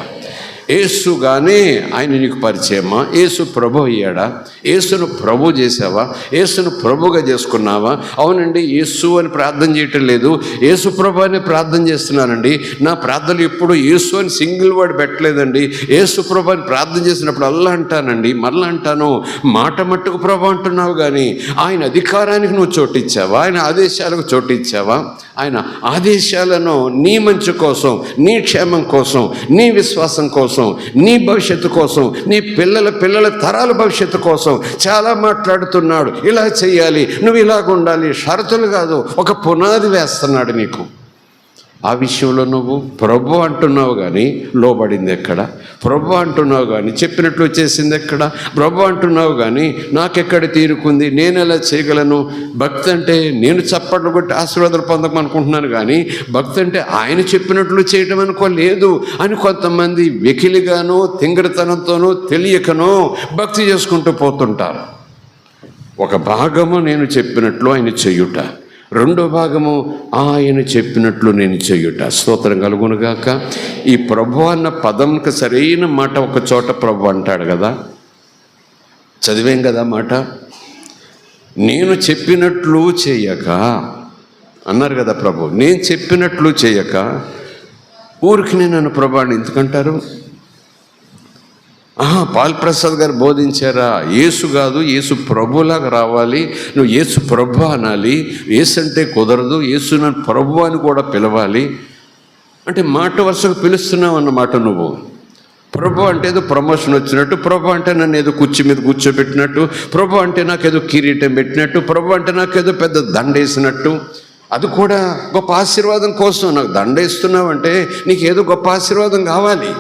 [SPEAKER 1] యేసుగానే ఆయన నీకు పరిచయమా? యేసు ప్రభు అయ్యాడా? యేసును ప్రభు చేసావా? యేసును ప్రభుగా చేసుకున్నావా? అవునండి, యేసు అని ప్రార్థన చేయటం లేదు, యేసు ప్రభు అని ప్రార్థన చేస్తున్నానండి. నా ప్రార్థనలు ఎప్పుడు యేసు అని సింగిల్ వర్డ్ పెట్టలేదండి. యేసు ప్రభు అని ప్రార్థన చేసినప్పుడు అల్లా అంటానండి, మళ్ళీ అంటాను. మాట మట్టుకు ప్రభు అంటున్నావు కానీ ఆయన అధికారానికి నువ్వు చోటిచ్చావా? ఆయన ఆదేశాలకు చోటిచ్చావా? ఆయన ఆదేశాలను నీ మంచి కోసం, నీ క్షేమం కోసం, నీ విశ్వాసం కోసం, నీ భవిష్యత్తు కోసం, నీ పిల్లల తరాల భవిష్యత్తు కోసం చాలా మాట్లాడుతున్నాడు. ఇలా చెయ్యాలి, నువ్వు ఇలాగ ఉండాలి, షరతులు కాదు, ఒక పునాది వేస్తున్నాడు నీకు. ఆ విషయంలో నువ్వు ప్రభు అంటున్నావు కానీ లోబడింది ఎక్కడ? ప్రభు అంటున్నావు కానీ చెప్పినట్లు చేసింది ఎక్కడ? ప్రభు అంటున్నావు కానీ నాకెక్కడ తీరుకుంది, నేను ఎలా చేయగలను? భక్తి అంటే నేను చప్పట్లు కొట్టి ఆశీర్వాదాలు పొందమనుకుంటున్నాను కానీ భక్తి అంటే ఆయన చెప్పినట్లు చేయటం అనుకోలేదు అని కొంతమంది వెకిలిగానో తింగరతనంతోనో తెలియకనో భక్తి చేసుకుంటూ పోతుంటారు. ఒక భాగము నేను చెప్పినట్లు ఆయన చెయ్యుట, రెండో భాగము ఆయన చెప్పినట్లు నేను చెయ్యుట. స్తోత్రం కలుగునుగాక. ఈ ప్రభు అన్న పదంకి సరైన మాట ఒక చోట ప్రభు అంటాడు కదా, చదివేం కదా మాట, నేను చెప్పినట్లు చేయక అన్నారు కదా ప్రభు. నేను చెప్పినట్లు చేయక ఊరికి నన్ను ప్రభు అని ఎందుకంటారు? పాల్ ప్రసాద్ గారు బోధించారా? యేసు కాదు, యేసు ప్రభులాగా రావాలి, నువ్వు యేసు ప్రభు అనాలి. యేసు అంటే కుదరదు, యేసు నన్ను ప్రభు అని కూడా పిలవాలి అంటే మాట వరుసకు పిలుస్తున్నావు అన్నమాట. నువ్వు ప్రభు అంటే ఏదో ప్రమోషన్ వచ్చినట్టు, ప్రభు అంటే నన్ను ఏదో కుర్చీ మీద కూర్చోబెట్టినట్టు, ప్రభు అంటే నాకేదో కిరీటం పెట్టినట్టు, ప్రభు అంటే నాకేదో పెద్ద దండేసినట్టు, అది కూడా గొప్ప ఆశీర్వాదం కోసం. నాకు దండేస్తున్నావు అంటే నీకేదో గొప్ప ఆశీర్వాదం కావాలి.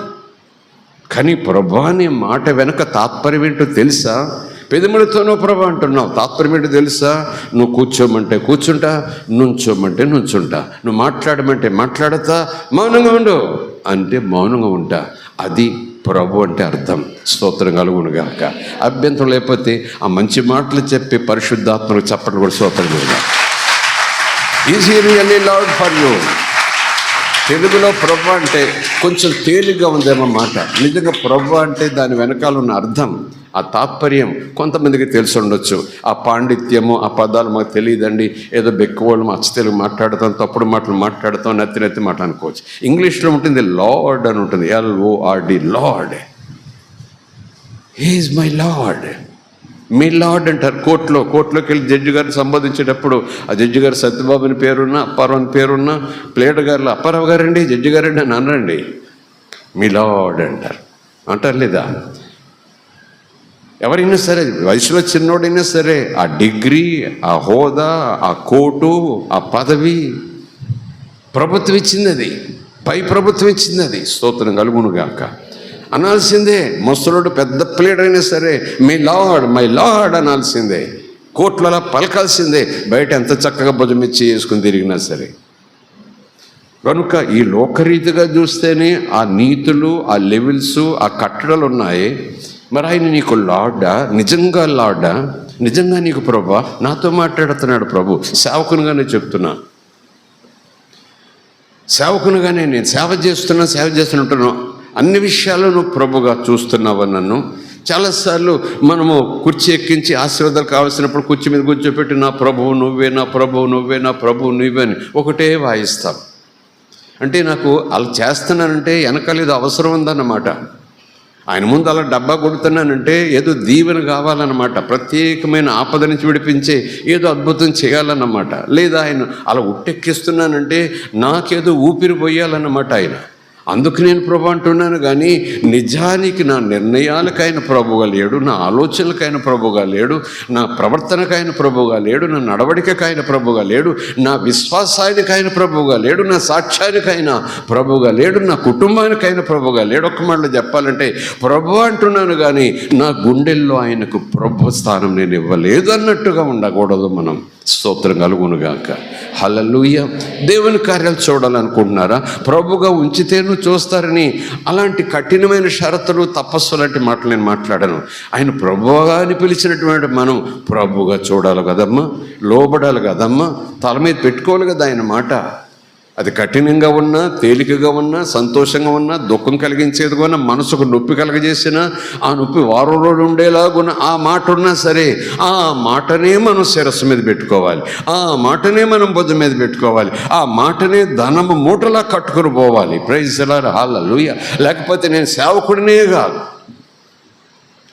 [SPEAKER 1] కానీ ప్రభు అనే మాట వెనక తాత్పర్యం ఏంటో తెలుసా? పెదములతోనో ప్రభు అంటున్నావు, తాత్పర్యం ఏంటో తెలుసా? నువ్వు కూర్చోమంటే కూర్చుంటా, నుంచోమంటే నుంచుంటా, నువ్వు మాట్లాడమంటే మాట్లాడతా, మౌనంగా ఉండు అంటే మౌనంగా ఉంటా. అది ప్రభు అంటే అర్థం. స్తోత్రం కలుగునుగాక. అభ్యంతరం లేకపోతే ఆ మంచి మాటలు చెప్పి పరిశుద్ధాత్మకు చెప్పడం కూడా స్తోత్రం కలుగుగా. Is he really loved for you? తెలుగులో ప్రభు అంటే కొంచెం తేలిగ్గా ఉందేమో మాట. నిజంగా ప్రభు అంటే దాని వెనకాల ఉన్న అర్థం, ఆ తాత్పర్యం కొంతమందికి తెలిసి ఉండొచ్చు. ఆ పాండిత్యము, ఆ పదాలు మాకు తెలియదండి, ఏదో బెక్కువాళ్ళు మా అచ్చ తెలుగు మాట్లాడతాం, తప్పుడు మాటలు మాట్లాడతాం, నత్తి మాట అనుకోవచ్చు. ఇంగ్లీష్లో ఉంటుంది లార్డ్ అని ఉంటుంది, LORD, lord. He is my lord. Me lord అంటారు. కోర్టులోకి వెళ్ళి జడ్జి గారిని సంబోధించేటప్పుడు ఆ జడ్జి గారు సత్యబాబు అని పేరున్నా, అప్పారావు అని పేరున్నా, ప్లేటర్ గారు అప్పారావు గారండి, జడ్జి గారండి అని అనరండి, మీ లార్డ్ అంటారు లేదా? ఎవరైనా సరే, వయసులో చిన్నోడైనా సరే, ఆ డిగ్రీ, ఆ హోదా, ఆ కోటు, ఆ పదవి ప్రభుత్వం ఇచ్చింది, అది పై ప్రభుత్వం ఇచ్చింది. అది స్తోత్రం కలుగునుగాక. అనాల్సిందే. ముసలుడు పెద్ద ప్లేడర్ అయినా సరే మై లార్డ్ అనాల్సిందే. కోట్లలో పలకాల్సిందే, బయట ఎంత చక్కగా భుజమిచ్చి వేసుకుని తిరిగినా సరే. కనుక ఈ లోకరీతిగా చూస్తేనే ఆ నీతులు, ఆ లెవెల్స్, ఆ కట్టడలు ఉన్నాయి. మరి ఆయన నీకు లార్డా? నిజంగా లార్డా? నిజంగా నీకు ప్రభా? నాతో మాట్లాడుతున్నాడు ప్రభు. సేవకునిగానే చెప్తున్నా, సేవకునిగానే నేను సేవ చేస్తున్నట్టున్నాను. అన్ని విషయాల్లో నువ్వు ప్రభుగా చూస్తున్నావు నన్ను. చాలాసార్లు మనము కుర్చీ ఎక్కించి ఆశీర్వాదాలు కావాల్సినప్పుడు కుర్చీ మీద కూర్చోపెట్టి నా ప్రభువు నువ్వే, నా ప్రభువు నువ్వే, నా ప్రభువు నువ్వే అని ఒకటే వాయిస్తాం. అంటే నాకు అలా చేస్తున్నానంటే వెనకాల ఏదో అవసరం ఉందన్నమాట. ఆయన ముందు అలా డబ్బా కొడుతున్నానంటే ఏదో దీవెన కావాలన్నమాట, ప్రత్యేకమైన ఆపద నుంచి విడిపించే ఏదో అద్భుతం చేయాలన్నమాట. లేదా ఆయన అలా ఉట్టెక్కిస్తున్నానంటే నాకేదో ఊపిరి పోయాలన్నమాట ఆయన. అందుకు నేను ప్రభు అంటున్నాను. కానీ నిజానికి నా నిర్ణయాలకైన ప్రభుగా లేడు, నా ఆలోచనలకైన ప్రభుగా లేడు, నా ప్రవర్తనకైన ప్రభుగా లేడు, నా నడవడికైన ప్రభుగా లేడు, నా విశ్వాసానికైన ప్రభుగా లేడు, నా సాక్ష్యానికైనా ప్రభుగా లేడు, నా కుటుంబానికైన ప్రభుగా లేడు. ఒక్క మాటలో చెప్పాలంటే ప్రభు అంటున్నాను కానీ నా గుండెల్లో ఆయనకు ప్రభు స్థానం నేను ఇవ్వలేదు అన్నట్టుగా ఉండకూడదు మనం. స్తోత్రం కలుగునుగాక. హల్లెలూయా. దేవుని కార్యాలు చూడాలనుకుంటున్నారా? ప్రభుగా ఉంచితేను చూస్తారని అలాంటి కఠినమైన షరతులు, తపస్సు లాంటి మాటలు నేను మాట్లాడను. ఆయన ప్రభువుగా అని పిలిచినటువంటి మనం ప్రభుగా చూడాలి కదమ్మా, లోబడాలి కదమ్మా, తల మీద పెట్టుకోవాలి కదా ఆయన మాట. అది కఠినంగా ఉన్నా, తేలికగా ఉన్నా, సంతోషంగా ఉన్నా, దుఃఖం కలిగించేదిగా ఉన్నా, మనసుకు నొప్పి కలగజేసినా, ఆ నొప్పి వారం రోజులు ఉండేలాగున్న ఆ మాట ఉన్నా సరే, ఆ మాటనే మనం శిరస్సు మీద పెట్టుకోవాలి, ఆ మాటనే మనం భుజం మీద పెట్టుకోవాలి, ఆ మాటనే ధనము మూటలా కట్టుకుని పోవాలి. Praise the lord. హల్లెలూయా. లేకపోతే నేను సేవకుడినే కాదు.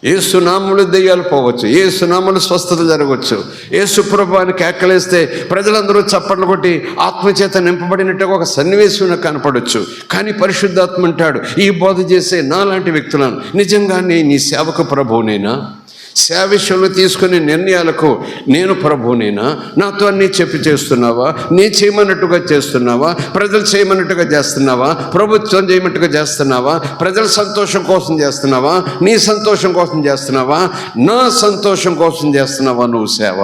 [SPEAKER 1] యేసు నామములో దెయ్యాలు పోవచ్చు, యేసు నామములో స్వస్థత జరగవచ్చు, యేసు ప్రభువుని కేకలేస్తే ప్రజలందరూ చప్పట్లు కొట్టి ఆత్మచేత నింపబడినట్టుగా ఒక సన్నివేశం నాకు కనపడవచ్చు. కానీ పరిశుద్ధాత్మ అంటాడు, ఈ బోధ చేసే నాలాంటి వ్యక్తులను నిజంగానే నీ సేవకు ప్రభువునేనా? సేవ విషయంలో తీసుకునే నిర్ణయాలకు నేను ప్రభువునేనా? నాతో అన్నీ చెప్పి చేస్తున్నావా? నీ చేయమన్నట్టుగా చేస్తున్నావా? ప్రజలు చేయమన్నట్టుగా చేస్తున్నావా? ప్రభుత్వం చేయమన్నట్టుగా చేస్తున్నావా? ప్రజల సంతోషం కోసం చేస్తున్నావా? నీ సంతోషం కోసం చేస్తున్నావా? నా సంతోషం కోసం చేస్తున్నావా నువ్వు సేవ?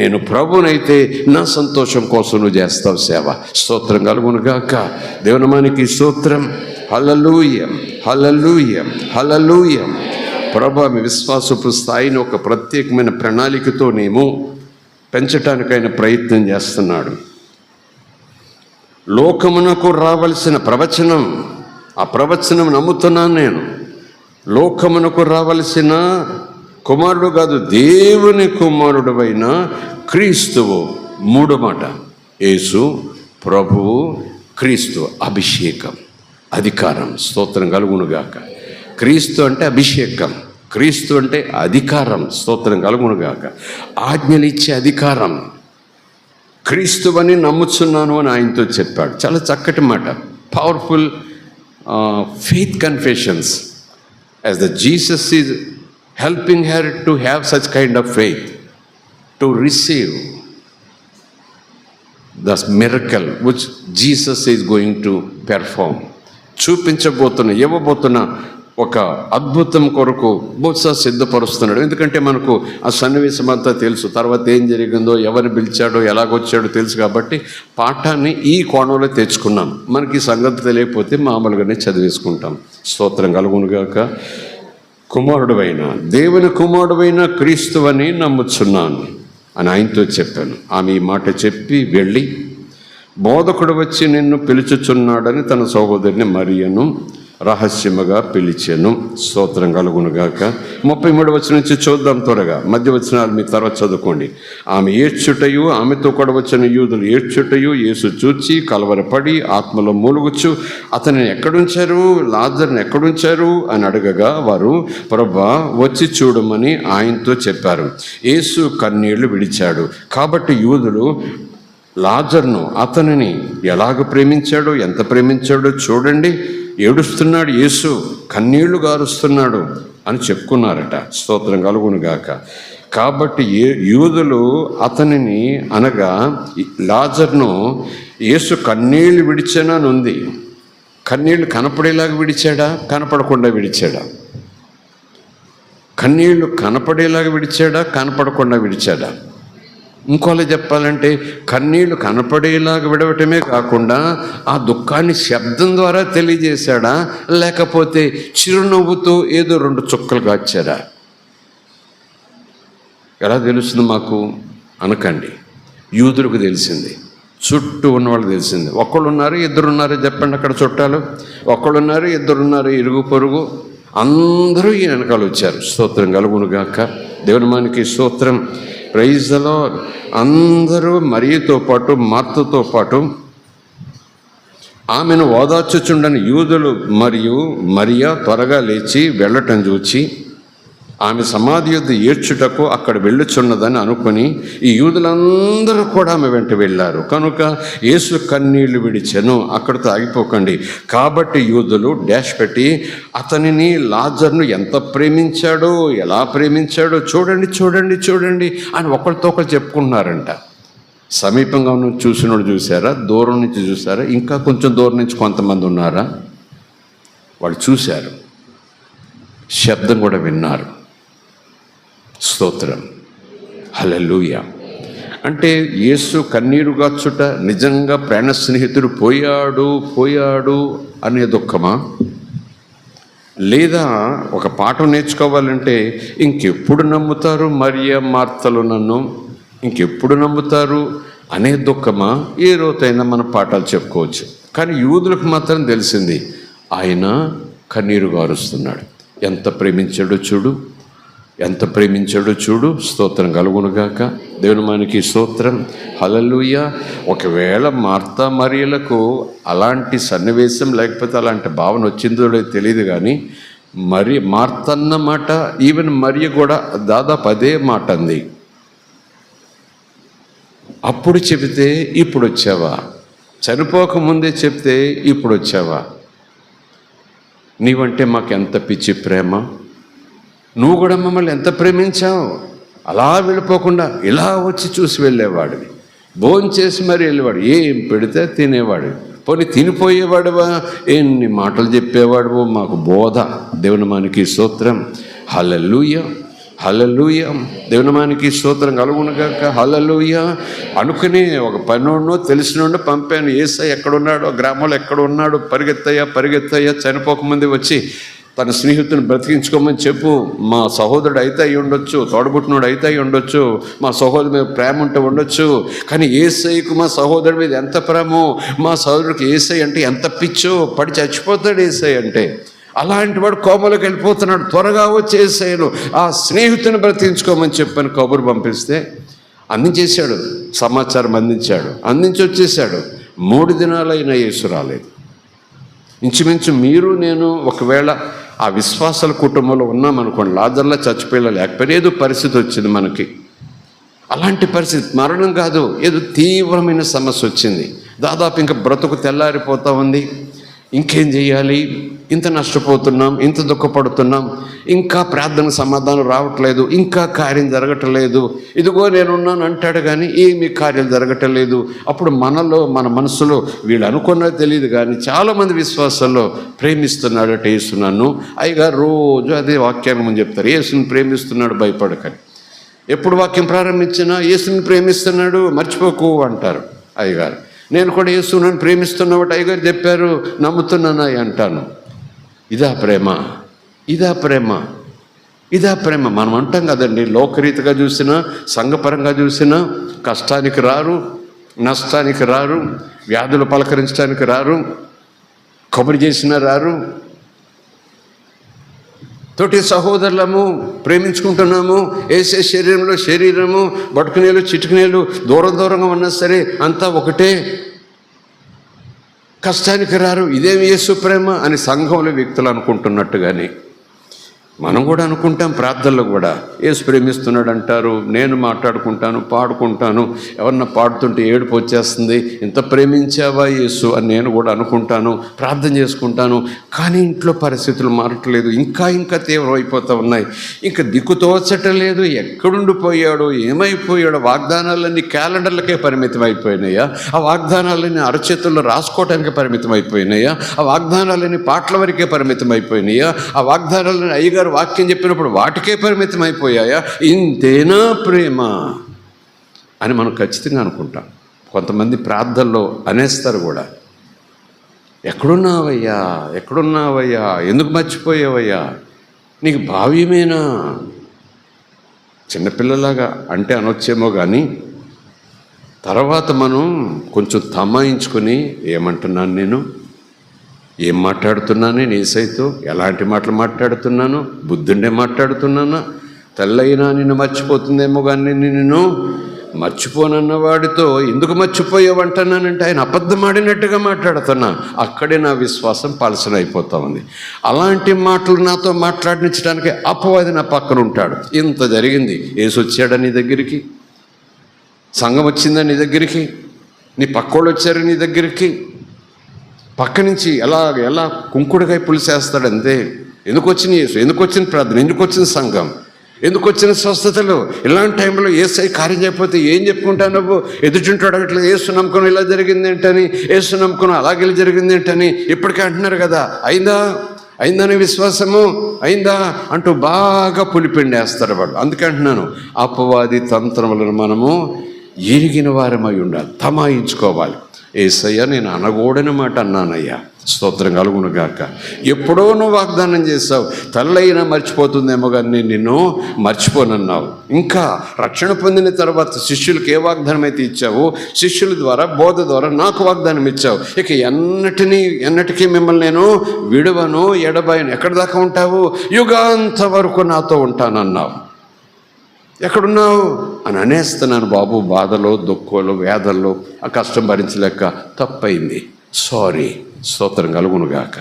[SPEAKER 1] నేను ప్రభునైతే నా సంతోషం కోసం నువ్వు చేస్తావు సేవ. స్తోత్రం కలుగునుగాక. దేవునామానికి స్తోత్రం. హల్లెలూయా, హల్లెలూయా, హల్లెలూయా. ప్రభు మీ విశ్వాసపు స్థాయిని ఒక ప్రత్యేకమైన ప్రణాళికతోనేమో పెంచటానికైనా ప్రయత్నం చేస్తున్నాడు. లోకమునకు రావలసిన ప్రవచనం, ఆ ప్రవచనం నమ్ముతున్నాను నేను. లోకమునకు రావలసిన కుమారుడు కాదు, దేవుని కుమారుడువైన క్రీస్తువు. మూడో మాట, యేసు ప్రభువు, క్రీస్తు, అభిషేకం, అధికారం. స్తోత్రం కలుగునుగాక. క్రీస్తు అంటే అభిషేకం, క్రీస్తు అంటే అధికారం. స్తోత్రం కలుగునుగాక. ఆజ్ఞలు ఇచ్చే అధికారం. క్రీస్తు అని నమ్ముచున్నాను అని ఆయనతో చెప్పాడు. చాలా చక్కటి మాట. Powerful faith confessions as the Jesus is helping her to have such kind of faith to receive the miracle which Jesus is going to perform. చూపించబోతున్న, ఇవ్వబోతున్న ఒక అద్భుతం కొరకు బహుశా సిద్ధపరుస్తున్నాడు. ఎందుకంటే మనకు ఆ సన్నివేశం అంతా తెలుసు, తర్వాత ఏం జరిగిందో, ఎవరిని పిలిచాడో, ఎలాగొచ్చాడో తెలుసు. కాబట్టి పాఠాన్ని ఈ కోణంలో తెచ్చుకున్నాం. మనకి సంగతి తెలియకపోతే మామూలుగానే చదివేసుకుంటాం. స్తోత్రం కలుగునుగాక. కుమారుడువైన, దేవుని కుమారుడువైన క్రీస్తువని నమ్ముచున్నాను అని ఆయనతో చెప్పాను. ఆమె ఈ మాట చెప్పి వెళ్ళి, బోధకుడు వచ్చి నిన్ను పిలుచుచున్నాడని తన సహోదరిని మరియను రహస్యముగా పిలిచాను. స్తోత్రం కలుగునుగాక. 33వ వచనం నుంచి చూద్దాం త్వరగా. మధ్య వచనాలు మీ తర్వాత చదువుకోండి. ఆమె ఏడ్చుటయు, ఆమెతో కూడా వచ్చిన యూదులు ఏడ్చుటయు, యేసు చూచి కలవరపడి ఆత్మలో మూలుగుచ్చు, అతనిని ఎక్కడుంచారు, లాజరుని ఎక్కడుంచారు అని అడగగా వారు, ప్రభువా వచ్చి చూడమని ఆయనతో చెప్పారు. యేసు కన్నీళ్లు విడిచాడు. కాబట్టి యూదులు లాజరును, అతనిని ఎలాగ ప్రేమించాడో, ఎంత ప్రేమించాడో చూడండి, ఏడుస్తున్నాడు యేసు, కన్నీళ్లు గారుస్తున్నాడు అని చెప్పుకున్నారట. స్తోత్రం కలుగునుగాక. కాబట్టి యూదులు అతనిని అనగా లాజరును యేసు కన్నీళ్లు విడిచానా అని ఉంది. కన్నీళ్లు కనపడేలాగా విడిచాడా, కనపడకుండా విడిచాడా? కన్నీళ్లు కనపడేలాగా విడిచాడా, కనపడకుండా విడిచాడా? ఇంకోలా చెప్పాలంటే కన్నీళ్లు కనపడేలాగా విడవటమే కాకుండా ఆ దుఃఖాన్ని శబ్దం ద్వారా తెలియజేశాడా, లేకపోతే చిరునవ్వుతో ఏదో 2 చుక్కలు కాచాడా? ఎలా తెలుస్తుంది మాకు అనకండి. యూదులకు తెలిసింది, చుట్టూ ఉన్న వాళ్ళు తెలిసింది. ఒకళ్ళు ఉన్నారు, ఇద్దరు ఉన్నారు చెప్పండి అక్కడ చుట్టాలు. ఒకళ్ళు ఉన్నారు, ఇద్దరు ఉన్నారు, ఇరుగు పొరుగు, అందరూ ఈ వెనకాల వచ్చారు. స్తోత్రం కలుగునుగాక. దేవుని మనకి స్తోత్రం. Praise the Lord. అందరూ మరియతో పాటు, మార్తతో పాటు ఆమెను ఓదార్చుచుండని యూదులు మరియు మరియా త్వరగా లేచి వెళ్ళటం చూచి ఆమె సమాధి యొద్ద ఏడ్చుటకు అక్కడ వెళ్ళుచున్నదని అనుకుని ఈ యూదులందరూ కూడా ఆమె వెంట వెళ్ళారు. కనుక యేసు కన్నీళ్లు విడిచెను. అక్కడితో ఆగిపోకండి. కాబట్టి యూదులు డాష్ పెట్టి అతనిని లాజర్ను ఎంత ప్రేమించాడో, ఎలా ప్రేమించాడో చూడండి చూడండి చూడండి అని ఒకరితో ఒకరు చెప్పుకుంటున్నారంట. సమీపంగా ఉన్న చూసినోడు చూసారా, దూరం నుంచి చూసారా, ఇంకా కొంచెం దూరం నుంచి కొంతమంది ఉన్నారా? వాళ్ళు చూశారు, శబ్దం కూడా విన్నారు. స్తోత్రం, హల్లెలూయా. అంటే యేసు కన్నీరు గార్చుట నిజంగా ప్రాణ స్నేహితుడు పోయాడు అనే దుఃఖమా? లేదా ఒక పాఠం నేర్చుకోవాలంటే ఇంకెప్పుడు నమ్ముతారు మరియ మార్తలు నన్ను, ఇంకెప్పుడు నమ్ముతారు అనే దుఃఖమా? ఏ రోజైనా మన పాఠాలు చెప్పుకోవచ్చు. కానీ యూదులకు మాత్రం తెలిసింది, ఆయన కన్నీరు గారుస్తున్నాడు. ఎంత ప్రేమించాడో చూడు, ఎంత ప్రేమించాడో చూడు. స్తోత్రం కలుగునుగాక. దేవుని మనకి స్తోత్రం, హల్లెలూయా. ఒకవేళ మార్తా మరియలకు అలాంటి సన్నివేశం లేకపోతే అలాంటి భావన వచ్చిందో లేదో తెలియదు, కానీ మరి మార్తన్న మాట, ఈవెన్ మరియ కూడా దాదాపు అదే మాట అంది. అప్పుడు చెబితే ఇప్పుడు వచ్చావా, చనిపోకముందే చెప్తే ఇప్పుడు వచ్చావా? నీవంటే మాకు ఎంత పిచ్చి ప్రేమ, నువ్వు కూడా మమ్మల్ని ఎంత ప్రేమించావు. అలా వెళ్ళిపోకుండా ఇలా వచ్చి చూసి వెళ్ళేవాడివి, భోంచేసి మరి వెళ్ళేవాడు, ఏం పెడితే తినేవాడు, పోనీ తినిపోయేవాడువా, ఎన్ని మాటలు చెప్పేవాడువో మాకు బోధ. దేవుని మనకి స్తోత్రం, హల్లెలూయా హల్లెలూయా. దేవుని మనకి స్తోత్రం కలుగునుగాక, హల్లెలూయా. అనుకుని ఒక పనోడినో తెలిసినోడినో పంపాను. యేసయ్య ఎక్కడున్నాడో, గ్రామంలో ఎక్కడ ఉన్నాడు, పరిగెత్తయ్యా చనిపోకముందే వచ్చి తన స్నేహితుని బ్రతికించుకోమని చెప్పు. మా సహోదరుడు అయితే అయి ఉండొచ్చు, తోడబుట్టినోడు అయితే అయి ఉండొచ్చు, మా సహోదరు మీద ప్రేమ ఉంటే ఉండొచ్చు, కానీ యేసయ్యకు మా సహోదరుడి మీద ఎంత ప్రేమో, మా సహోదరుడికి యేసయ్య అంటే ఎంత పిచ్చో, పడి చచ్చిపోతాడు యేసయ్య అంటే. అలాంటి వాడు కోమలోకి వెళ్ళిపోతున్నాడు, త్వరగా వచ్చి యేసయ్యను ఆ స్నేహితుని బ్రతికించుకోమని చెప్పని కబురు పంపిస్తే అందించేశాడు, సమాచారం అందించి వచ్చేసాడు. 3 దినాలైనా యేసు రాలేదు. ఇంచుమించు మీరు నేను ఒకవేళ ఆ విశ్వాసాల కుటుంబంలో ఉన్నామనుకోండి, లాజర్లా చచ్చిపోయేలా లేకపోయినా ఏదో పరిస్థితి వచ్చింది మనకి. అలాంటి పరిస్థితి మరణం కాదు, ఏదో తీవ్రమైన సమస్య వచ్చింది. దాదాపు ఇంకా బ్రతుకు తెల్లారిపోతూ ఉంది. ఇంకేం చేయాలి, ఇంత నష్టపోతున్నాం, ఇంత దుఃఖపడుతున్నాం, ఇంకా ప్రార్థన సమాధానం రావట్లేదు, ఇంకా కార్యం జరగటలేదు, ఇదిగో నేనున్నాను అంటాడు కానీ ఏమీ కార్యం జరగటలేదు. అప్పుడు మన మనసులో వీళ్ళు అనుకున్నది తెలియదు కానీ చాలామంది విశ్వాసాల్లో ప్రేమిస్తున్నాడట యేసు నన్ను. అయ్యగారు రోజు అదే వాక్యాన్ని ముందు చెప్తారు, యేసుని ప్రేమిస్తున్నాడు భయపడకని. ఎప్పుడు వాక్యం ప్రారంభించినా యేసుని ప్రేమిస్తున్నాడు మర్చిపోకు అంటారు అయ్యగారు. నేను కూడా యేసు నన్ను ప్రేమిస్తున్నవాడు అయ్యగారు చెప్పారు, నమ్ముతున్నానా అంటాను. ఇదా ప్రేమ మనం అంటాం కదండి. లోకరీతిగా చూసినా, సంఘపరంగా చూసినా కష్టానికి రారు, నష్టానికి రారు, వ్యాధులు పలకరించడానికి రారు, కబురు చేసినా రారు. తోటి సహోదరులము ప్రేమించుకుంటున్నాము, వేసే శరీరము బటుకునేలు చిటుకునేలు దూరంగా ఉన్నా సరే అంతా ఒకటే, కష్టానికి రారు. ఇదేమి యేసు ప్రేమ అని సంఘంలో వ్యక్తులు అనుకుంటున్నట్టుగానే మనం కూడా అనుకుంటాం. ప్రార్థనలో కూడా యేసు ప్రేమిస్తున్నాడు అంటారు, నేను మాట్లాడుకుంటాను, పాడుకుంటాను, ఎవరన్నా పాడుతుంటే ఏడుపు వచ్చేస్తుంది, ఇంత ప్రేమించావా యేసు అని నేను కూడా అనుకుంటాను, ప్రార్థన చేసుకుంటాను. కానీ ఇంట్లో పరిస్థితులు మారట్లేదు, ఇంకా తీవ్రమైపోతూ ఉన్నాయి. ఇంకా దిక్కుతోచటలేదు, ఎక్కడుండిపోయాడో, ఏమైపోయాడో. వాగ్దానాలన్నీ క్యాలెండర్లకే పరిమితం అయిపోయినాయా? ఆ వాగ్దానాలన్నీ అరచేతుల్లో రాసుకోవడానికి పరిమితం అయిపోయినాయా? ఆ వాగ్దానాలన్నీ పాటల వరకే పరిమితం అయిపోయినాయా? ఆ వాగ్దానాలన్నీ అయ్యగారు వాక్యం చెప్పినప్పుడు వాటికే పరిమితం అయిపోయాయా? ఇంతేనా ప్రేమ అని మనం ఖచ్చితంగా అనుకుంటాం. కొంతమంది ప్రార్థనలో అనేస్తారు కూడా, ఎక్కడున్నావయ్యా, ఎందుకు మర్చిపోయావయ్యా, నీకు భావ్యమేనా? చిన్నపిల్లలాగా అంటే అనొచ్చేమో కానీ తర్వాత మనం కొంచెం తమాయించుకొని ఏమంటున్నాను, నేను ఏం మాట్లాడుతున్నాను, నేను యేసయ్యతో ఎలాంటి మాటలు మాట్లాడుతున్నాను, బుద్ధుండే మాట్లాడుతున్నానా? తెల్లైనా నిన్ను మర్చిపోతుందేమో కానీ నిన్ను మర్చిపోనన్న వాడితో ఎందుకు మర్చిపోయావంటున్నానంటే ఆయన అబద్ధం ఆడినట్టుగా మాట్లాడుతున్నా. అక్కడే నా విశ్వాసం పలసన అయిపోతా ఉంది. అలాంటి మాటలు నాతో మాట్లాడించడానికి అపవాది నా పక్కన ఉంటాడు. ఇంత జరిగింది. యేసు వచ్చాడా నీ దగ్గరికి? సంఘం వచ్చిందా నీ దగ్గరికి? నీ పక్కోళ్ళు వచ్చారు నీ దగ్గరికి? పక్క నుంచి ఎలా కుంకుడుకాయ పులిసేస్తాడు అంతే. ఎందుకు వచ్చిన యేసు, ఎందుకు వచ్చిన ప్రార్థన, ఎందుకు వచ్చిన సంఘం, ఎందుకు వచ్చిన స్వస్థతలు? ఇలాంటి టైంలో యేసై కార్యం చేయకపోతే ఏం చెప్పుకుంటావు నువ్వు? ఎదుటింటాడు అట్లా యేసు నమ్ముకుని ఇలా జరిగింది ఏంటని, యేసు నమ్ముకుని అలాగే జరిగింది ఏంటని ఇప్పటికే అంటున్నారు కదా. అయిందని విశ్వాసము అయిందా అంటూ బాగా పులిపిండేస్తారు వాడు. అందుకే అంటున్నాను, అపవాది తంత్రములను మనము ఎరిగిన వారమై ఉండాలి, తమాయించుకోవాలి. యేసయ్య నేను అనకూడని మాట అన్నానయ్యా, స్తోత్రం కలుగును గాక. ఎప్పుడో నువ్వు వాగ్దానం చేసావు, తల్లైనా మర్చిపోతుందేమో కానీ నేను నిన్ను మర్చిపోనన్నావు. ఇంకా రక్షణ పొందిన తర్వాత శిష్యులకు ఏ వాగ్దానం అయితే ఇచ్చావు, శిష్యుల ద్వారా బోధ ద్వారా నాకు వాగ్దానం ఇచ్చావు. ఇక ఎన్నటికీ మిమ్మల్ని నేను విడువను, ఎడబాయను. ఎక్కడి దాకా ఉంటావు? యుగాంత వరకు నాతో ఉంటానన్నావు. ఎక్కడున్నావు అని అనేస్తున్నాను బాబు. బాధలో, దుఃఖంలో, వేదల్లో ఆ కష్టం భరించలేక తప్పైంది, సారీ. స్తోత్రం కలుగునుగాక.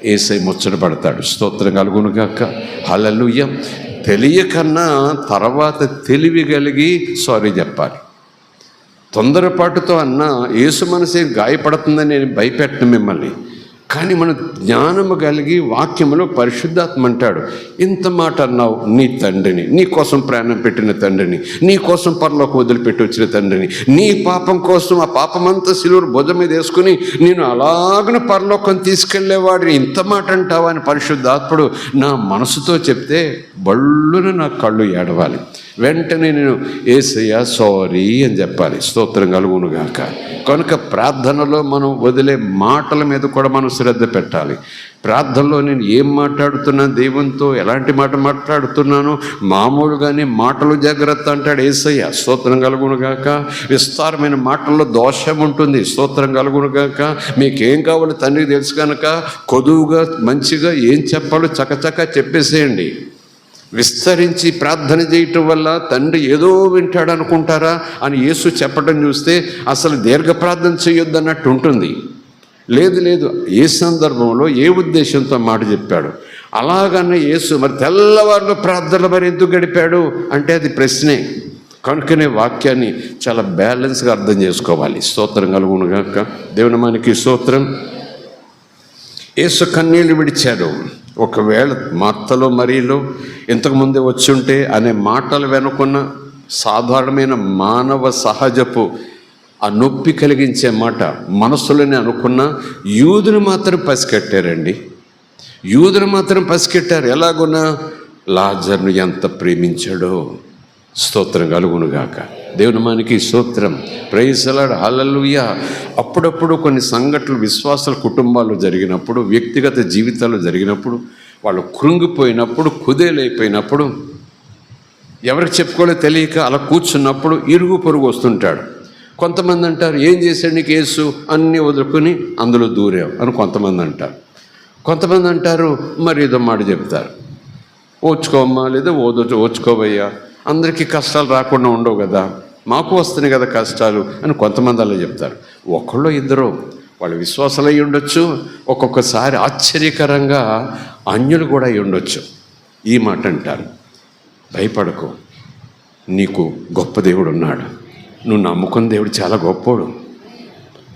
[SPEAKER 1] యేసై ముచ్చట పడతాడు. స్తోత్రం కలుగునుగాక. హల్లెలూయా. తెలియకన్నా తర్వాత తెలివి కలిగి సారీ చెప్పాలి. తొందరపాటుతో అన్నా యేసు మనసే గాయపడుతుందని నేను భయపెట్టను మిమ్మల్ని. కానీ మన జ్ఞానము కలిగి వాక్యములో పరిశుద్ధాత్మ అంటాడు, ఇంత మాట అన్నావు నీ తండ్రిని, నీ కోసం ప్రాణం పెట్టిన తండ్రిని, నీ కోసం పరలోకం వదిలిపెట్టి వచ్చిన తండ్రిని, నీ పాపం కోసం ఆ పాపమంతా సిలువ భుజం మీద వేసుకుని నేను అలాగనే పరలోకం తీసుకెళ్లేవాడిని, ఇంత మాట అంటావా అని పరిశుద్ధాత్ముడు నా మనసుతో చెప్తే బళ్ళున నా కళ్ళు ఏడవాలి. వెంటనే నేను యేసయ్య సారీ అని చెప్పాలి. స్తోత్రం కలుగునుగాక. కనుక ప్రార్థనలో మనం వదిలే మాటల మీద కూడా మనం శ్రద్ధ పెట్టాలి. ప్రార్థనలో నేను ఏం మాట్లాడుతున్నా, దేవునితో ఎలాంటి మాట మాట్లాడుతున్నాను, మామూలుగానే మాటలు జాగ్రత్త అంటాడు యేసయ్య. స్తోత్రం కలుగునుగాక. విస్తారమైన మాటల్లో దోషం ఉంటుంది. స్తోత్రం కలుగునుగాక. మీకేం కావాలో తండ్రికి తెలుసు కనుక కొదువుగా మంచిగా ఏం చెప్పాలో చకచకా చెప్పేసేయండి. విస్తరించి ప్రార్థన చేయటం వల్ల తండ్రి ఏదో వింటాడు అనుకుంటారా అని యేసు చెప్పడం చూస్తే అసలు దీర్ఘ ప్రార్థన చేయొద్దు అన్నట్టు ఉంటుంది. లేదు, ఏ సందర్భంలో ఏ ఉద్దేశంతో మాట చెప్పాడు. అలాగనే యేసు మరి తెల్లవారులు ప్రార్థనలు మరి ఎందుకు గడిపాడు అంటే అది ప్రశ్నే. కనుకనే వాక్యాన్ని చాలా బ్యాలెన్స్గా అర్థం చేసుకోవాలి. స్తోత్రం కలుగునుగాక. దేవుని మనకి స్తోత్రం. యేసు కన్నీళ్లు విడిచాడు. ఒకవేళ మార్తలో మరియలో ఇంతకుముందే వచ్చుంటే అనే మాటలు వెనుకున్న సాధారణమైన మానవ సహజపు ఆ నొప్పి కలిగించే మాట మనసులోనే అనుకున్న యూదుని మాత్రం పసికట్టారండి. యూదుని మాత్రం పసికట్టారు. ఎలాగున్నా లాజరును ఎంత ప్రేమించాడో. స్తోత్రం కలుగునుగాక. దేవుని మనకి స్తోత్రం. Praise the lord. హల్లెలూయా. అప్పుడప్పుడు కొన్ని సంఘటనలు విశ్వాసాల కుటుంబాల్లో జరిగినప్పుడు, వ్యక్తిగత జీవితాల్లో జరిగినప్పుడు, వాళ్ళు కృంగిపోయినప్పుడు, కుదేలైపోయినప్పుడు, ఎవరికి చెప్పుకోలే తెలియక అలా కూర్చున్నప్పుడు ఇరుగు పొరుగు వస్తుంటాడు. కొంతమంది అంటారు ఏం చేశాడు నీకు యేసు, అన్నీ వదులుకొని అందులో దూరావు అని కొంతమంది అంటారు. కొంతమంది అంటారు మరి ఏదో మాట చెప్తారు, ఓచుకోమ్మా లేదా ఓచుకోవయ్యా, అందరికీ కష్టాలు రాకుండా ఉండవు కదా, మాకు వస్తున్నాయి కదా కష్టాలు అని కొంతమంది అలా చెప్తారు. ఒకళ్ళు ఇద్దరు వాళ్ళు విశ్వాసాలు అయి ఉండొచ్చు. ఒక్కొక్కసారి ఆశ్చర్యకరంగా అన్యులు కూడా అయి ఉండొచ్చు. ఈ మాట అంటారు, భయపడకు, నీకు గొప్ప దేవుడు ఉన్నాడు, నువ్వు నమ్ముకున్న దేవుడు చాలా గొప్పోడు,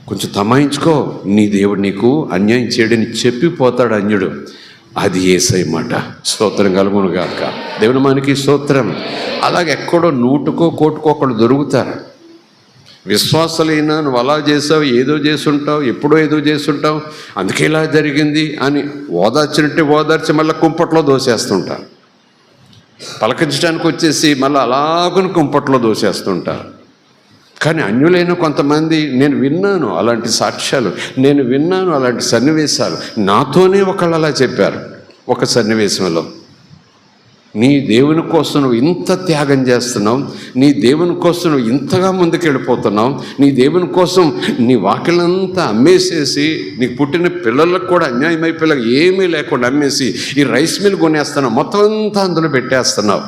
[SPEAKER 1] కొంచెం తమాయించుకో, నీ దేవుడు నీకు అన్యాయం చేయడని చెప్పిపోతాడు అన్యుడు. అది యేసయ్య మాట. స్తోత్రం కలుగునుగాక. దేవుని మనకి స్తోత్రం. అలాగే ఎక్కడో నూటుకో కోటుకో ఒకళ్ళు దొరుకుతారు. విశ్వాసాలైనా నువ్వు అలా చేసావు, ఏదో చేసుంటావు, ఎప్పుడో ఏదో చేసుంటావు, అందుకే ఇలా జరిగింది అని ఓదార్చినట్టే ఓదార్చి మళ్ళీ కుంపట్లో దోసేస్తుంటారు. పలకరించడానికి వచ్చేసి మళ్ళీ అలాగని కుంపట్లో దోసేస్తుంటారు. కానీ అన్యులైన కొంతమంది నేను విన్నాను అలాంటి సాక్ష్యాలు, నేను విన్నాను అలాంటి సన్నివేశాలు. నాతోనే ఒకళ్ళు అలా చెప్పారు. ఒక సన్నివేశంలో నీ దేవుని కోసం నువ్వు ఇంత త్యాగం చేస్తున్నావు, నీ దేవుని కోసం నువ్వు ఇంతగా ముందుకెళ్ళిపోతున్నావు, నీ దేవుని కోసం నీ వాకిలంతా అమ్మేసేసి నీకు పుట్టిన పిల్లలకు కూడా అన్యాయం అయిపోయేలాగా ఏమీ లేకుండా అమ్మేసి ఈ రైస్ మిల్ కొనేస్తున్నావు, మొత్తం అంతా అందులో పెట్టేస్తున్నావు.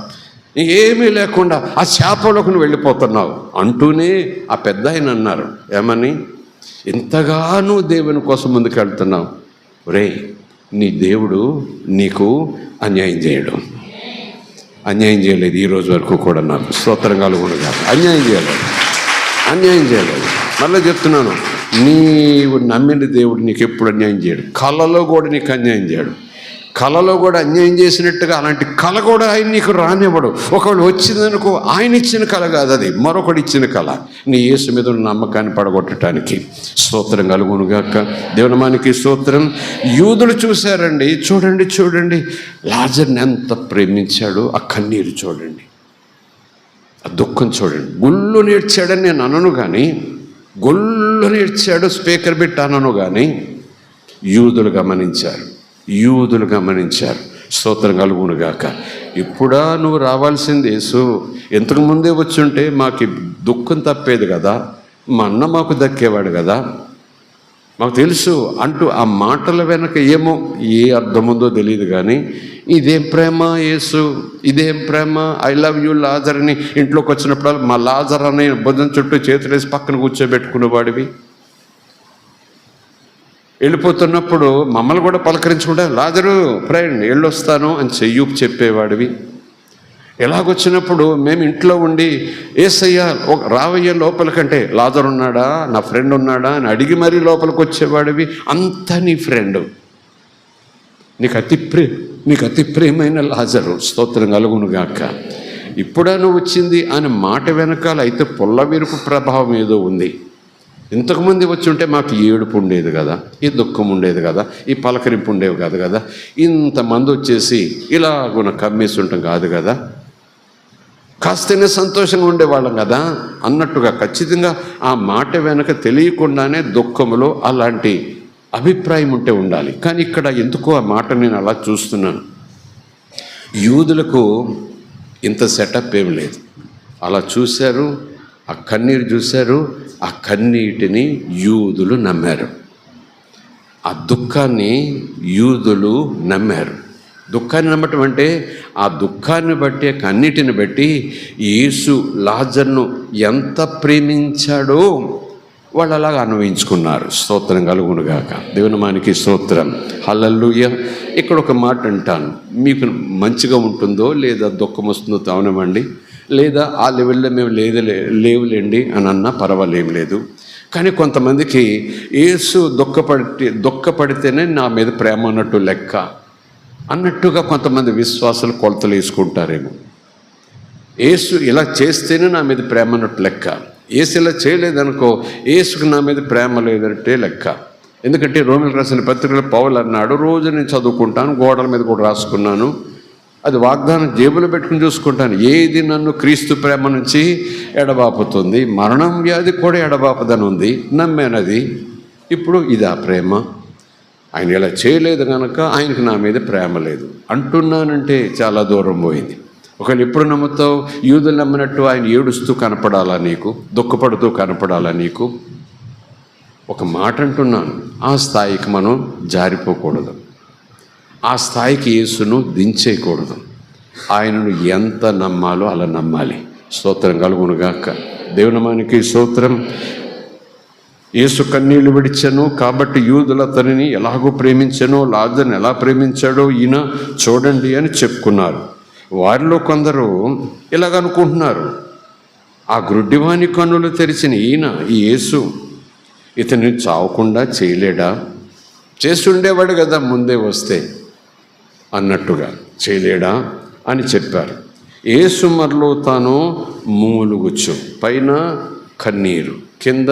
[SPEAKER 1] ఏమీ లేకుండా ఆ శాపంలోకి నువ్వు వెళ్ళిపోతున్నావు అంటూనే ఆ పెద్ద ఆయన అన్నారు, ఏమని? ఇంతగా నువ్వు దేవుని కోసం ముందుకు వెళ్తున్నావు, ఒరే నీ దేవుడు నీకు అన్యాయం చేయడం, అన్యాయం చేయలేదు ఈ రోజు వరకు కూడా. నాకు స్తోత్రం కలుగునుగా. అన్యాయం చేయలేదు. మళ్ళీ చెప్తున్నాను, నీవు నమ్మిన దేవుడు నీకు ఎప్పుడు అన్యాయం చేయడు. కళలో కూడా నీకు అన్యాయం చేయడు. కళలో కూడా అన్యాయం చేసినట్టుగా అలాంటి కళ కూడా ఆయన నీకు రానివ్వడు. ఒకవేళ వచ్చిందనుకో, ఆయన ఇచ్చిన కళ కాదు, అది మరొకటి ఇచ్చిన కళ, నీ యేసు మీద ఉన్న నమ్మకాన్ని పడగొట్టడానికి. స్తోత్రం కలుగునుగాక. దేవునామానికి స్తోత్రం. యూదులు చూశారండి, చూడండి లాజర్ని ఎంత ప్రేమించాడు. ఆ కన్నీరు చూడండి, ఆ దుఃఖం చూడండి. గుళ్ళు నేర్చాడని నేను అనను కానీ, గుళ్ళు నేర్చాడు స్పీకర్ పెట్టి అనను కానీ, యూదులు గమనించారు. స్తోత్రం కలుగునుగాక. ఇప్పుడా నువ్వు రావాల్సింది యేసు? ఇంతకు ముందే వచ్చుంటే మాకు దుఃఖం తప్పేది కదా, మా అన్న మాకు దక్కేవాడు కదా, మాకు తెలుసు అంటూ ఆ మాటల వెనక ఏమో ఏ అర్థం ఉందో తెలియదు కానీ, ఇదేం ప్రేమ యేసు, ఇదేం ప్రేమ, ఐ లవ్ యూ లాజర్ అని ఇంట్లోకి వచ్చినప్పుడు మా లాజర్ అనే భుజం చుట్టూ చేతులేసి పక్కన కూర్చోబెట్టుకునేవాడివి. వెళ్ళిపోతున్నప్పుడు మమ్మల్ని కూడా పలకరించుకుంటా, లాజరు ఫ్రెండ్ వెళ్ళొస్తాను అని చెయ్యూపు చెప్పేవాడివి. ఎలాగొచ్చినప్పుడు మేము ఇంట్లో ఉండి ఏసయ్యా రావయ్య లోపలికంటే, లాజరు ఉన్నాడా, నా ఫ్రెండ్ ఉన్నాడా అని అడిగి మరీ లోపలికి వచ్చేవాడివి. అంత నీ ఫ్రెండ్, నీకు అతి ప్రియమైన లాజరు. స్తోత్రం కలుగునుగాక. ఇప్పుడా నువ్వు వచ్చింది అని మాట వెనకాల అయితే పొల్ల విరుపు ప్రభావం ఏదో ఉంది. ఇంతకుముందు వచ్చి ఉంటే మాకు ఏడుపు ఉండేది కదా, ఈ దుఃఖం ఉండేది కదా, ఈ పలకరింపు ఉండేవి కాదు కదా, ఇంతమంది వచ్చేసి ఇలాగున కమ్మేసి ఉంటాం కాదు కదా, కాస్తేనే సంతోషంగా ఉండేవాళ్ళం కదా అన్నట్టుగా ఖచ్చితంగా ఆ మాట వెనక తెలియకుండానే దుఃఖంలో అలాంటి అభిప్రాయం ఉంటే ఉండాలి. కానీ ఇక్కడ ఎందుకో ఆ మాట నేను అలా చూస్తున్నాను. యూదులకు ఇంత సెటప్ ఏం లేదు. అలా చూశారు, ఆ కన్నీరు చూశారు, ఆ కన్నీటిని యూదులు నమ్మారు, ఆ దుఃఖాన్ని యూదులు నమ్మారు. దుఃఖాన్ని నమ్మటం అంటే ఆ దుఃఖాన్ని బట్టి, కన్నీటిని బట్టి యేసు లాజర్ను ఎంత ప్రేమించాడో వాళ్ళు అలాగా అన్వయించుకున్నారు. స్తోత్రం కలుగునుగాక. దేవునామానికి స్తోత్రం. హల్లెలూయా. ఇక్కడ ఒక మాట అంటాను, మీకు మంచిగా ఉంటుందో లేదా దుఃఖం వస్తుందో అవునమండి, లేదా ఆ లెవెల్లో మేము లేవులేండి అని అన్నా పర్వాలేం లేదు. కానీ కొంతమందికి యేసు దుఃఖపడితేనే నా మీద ప్రేమ అన్నట్టు లెక్క అన్నట్టుగా కొంతమంది విశ్వాసాలు కొలతలు వేసుకుంటారేమో. యేసు ఇలా చేస్తేనే నా మీద ప్రేమ అన్నట్టు లెక్క, యేసు ఇలా చేయలేదనుకో యేసుకు నా మీద ప్రేమ లేదంటే లెక్క. ఎందుకంటే రోమిలకు రాసిన పత్రికలో పౌలు అన్నాడు, రోజు నేను చదువుకుంటాను, గోడల మీద కూడా రాసుకున్నాను, అది వాగ్దానం జేబులో పెట్టుకుని చూసుకుంటాను, ఏది నన్ను క్రీస్తు ప్రేమ నుంచి ఎడబాపుతుంది, మరణం వ్యాధి కూడా ఎడబాపదని ఉంది, నమ్మానది. ఇప్పుడు ఇది ఆ ప్రేమ, ఆయన ఇలా చేయలేదు కనుక ఆయనకు నా మీద ప్రేమ లేదు అంటున్నానంటే చాలా దూరం పోయింది. ఒకవేళ ఎప్పుడు నమ్ముతావు? యూదులు నమ్మినట్టు ఆయన ఏడుస్తూ కనపడాలా నీకు, దుఃఖపడుతూ కనపడాలా నీకు? ఒక మాట అంటున్నాను, ఆ స్థాయికి మనం జారిపోకూడదు, ఆ స్థాయికి యేసును దించేయకూడదు. ఆయనను ఎంత నమ్మాలో అలా నమ్మాలి. స్తోత్రం కలుగునుగాక. దేవునామానికి స్తోత్రం. యేసు కన్నీళ్లు విడిచెను కాబట్టి యూదులు అతనిని ఎలాగో ప్రేమించానో, లాజర్ని ఎలా ప్రేమించాడో ఈయన చూడండి అని చెప్పుకున్నారు. వారిలో కొందరు ఇలాగనుకుంటున్నారు, ఆ గ్రుడ్డివాని కన్నులు తెరిచిన ఈయన, ఈ యేసు ఇతన్ని చావకుండా చేయలేడా? చేసి ఉండేవాడు కదా ముందే వస్తే అన్నట్టుగా, చేయలేడా అని చెప్పారు. యేసు మరలో తాను మూలుగుచ్చు, పైన కన్నీరు, కింద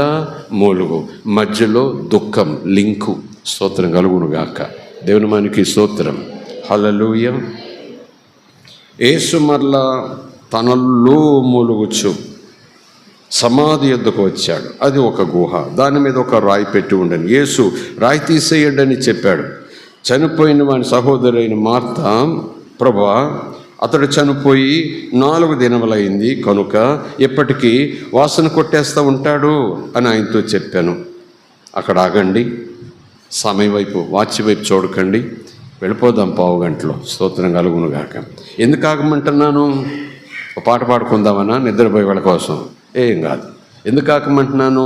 [SPEAKER 1] మూలుగు, మధ్యలో దుఃఖం, లింకు. స్తోత్రం కలుగునుగాక. దేవునామానికి స్తోత్రం. హల్లెలూయా. యేసు మరలా తనలో మూలుగుచ్చు సమాధి యొద్దకు వచ్చాడు. అది ఒక గుహ, దాని మీద ఒక రాయి పెట్టి ఉండని. యేసు రాయి తీసేయండి అని చెప్పాడు. చనిపోయిన వాని సహోదరైన మార్త, ప్రభువా అతడు చనిపోయి 4 దినములైంది కనుక ఎప్పటికీ వాసన కొట్టేస్తూ ఉంటాడు అని ఆయనతో చెప్పాను. అక్కడ ఆగండి, సమయం వైపు వాచ్ వైపు చూడకండి, వెళ్ళిపోదాం 15 గంటలో. స్తోత్రం కలుగునుగాక. ఎందుకు ఆగమంటున్నాను? ఒక పాట పాడుకుందామన్నా నిద్రపోయే వాళ్ళ కోసం ఏం కాదు. ఎందుకు కాకమంటున్నాను,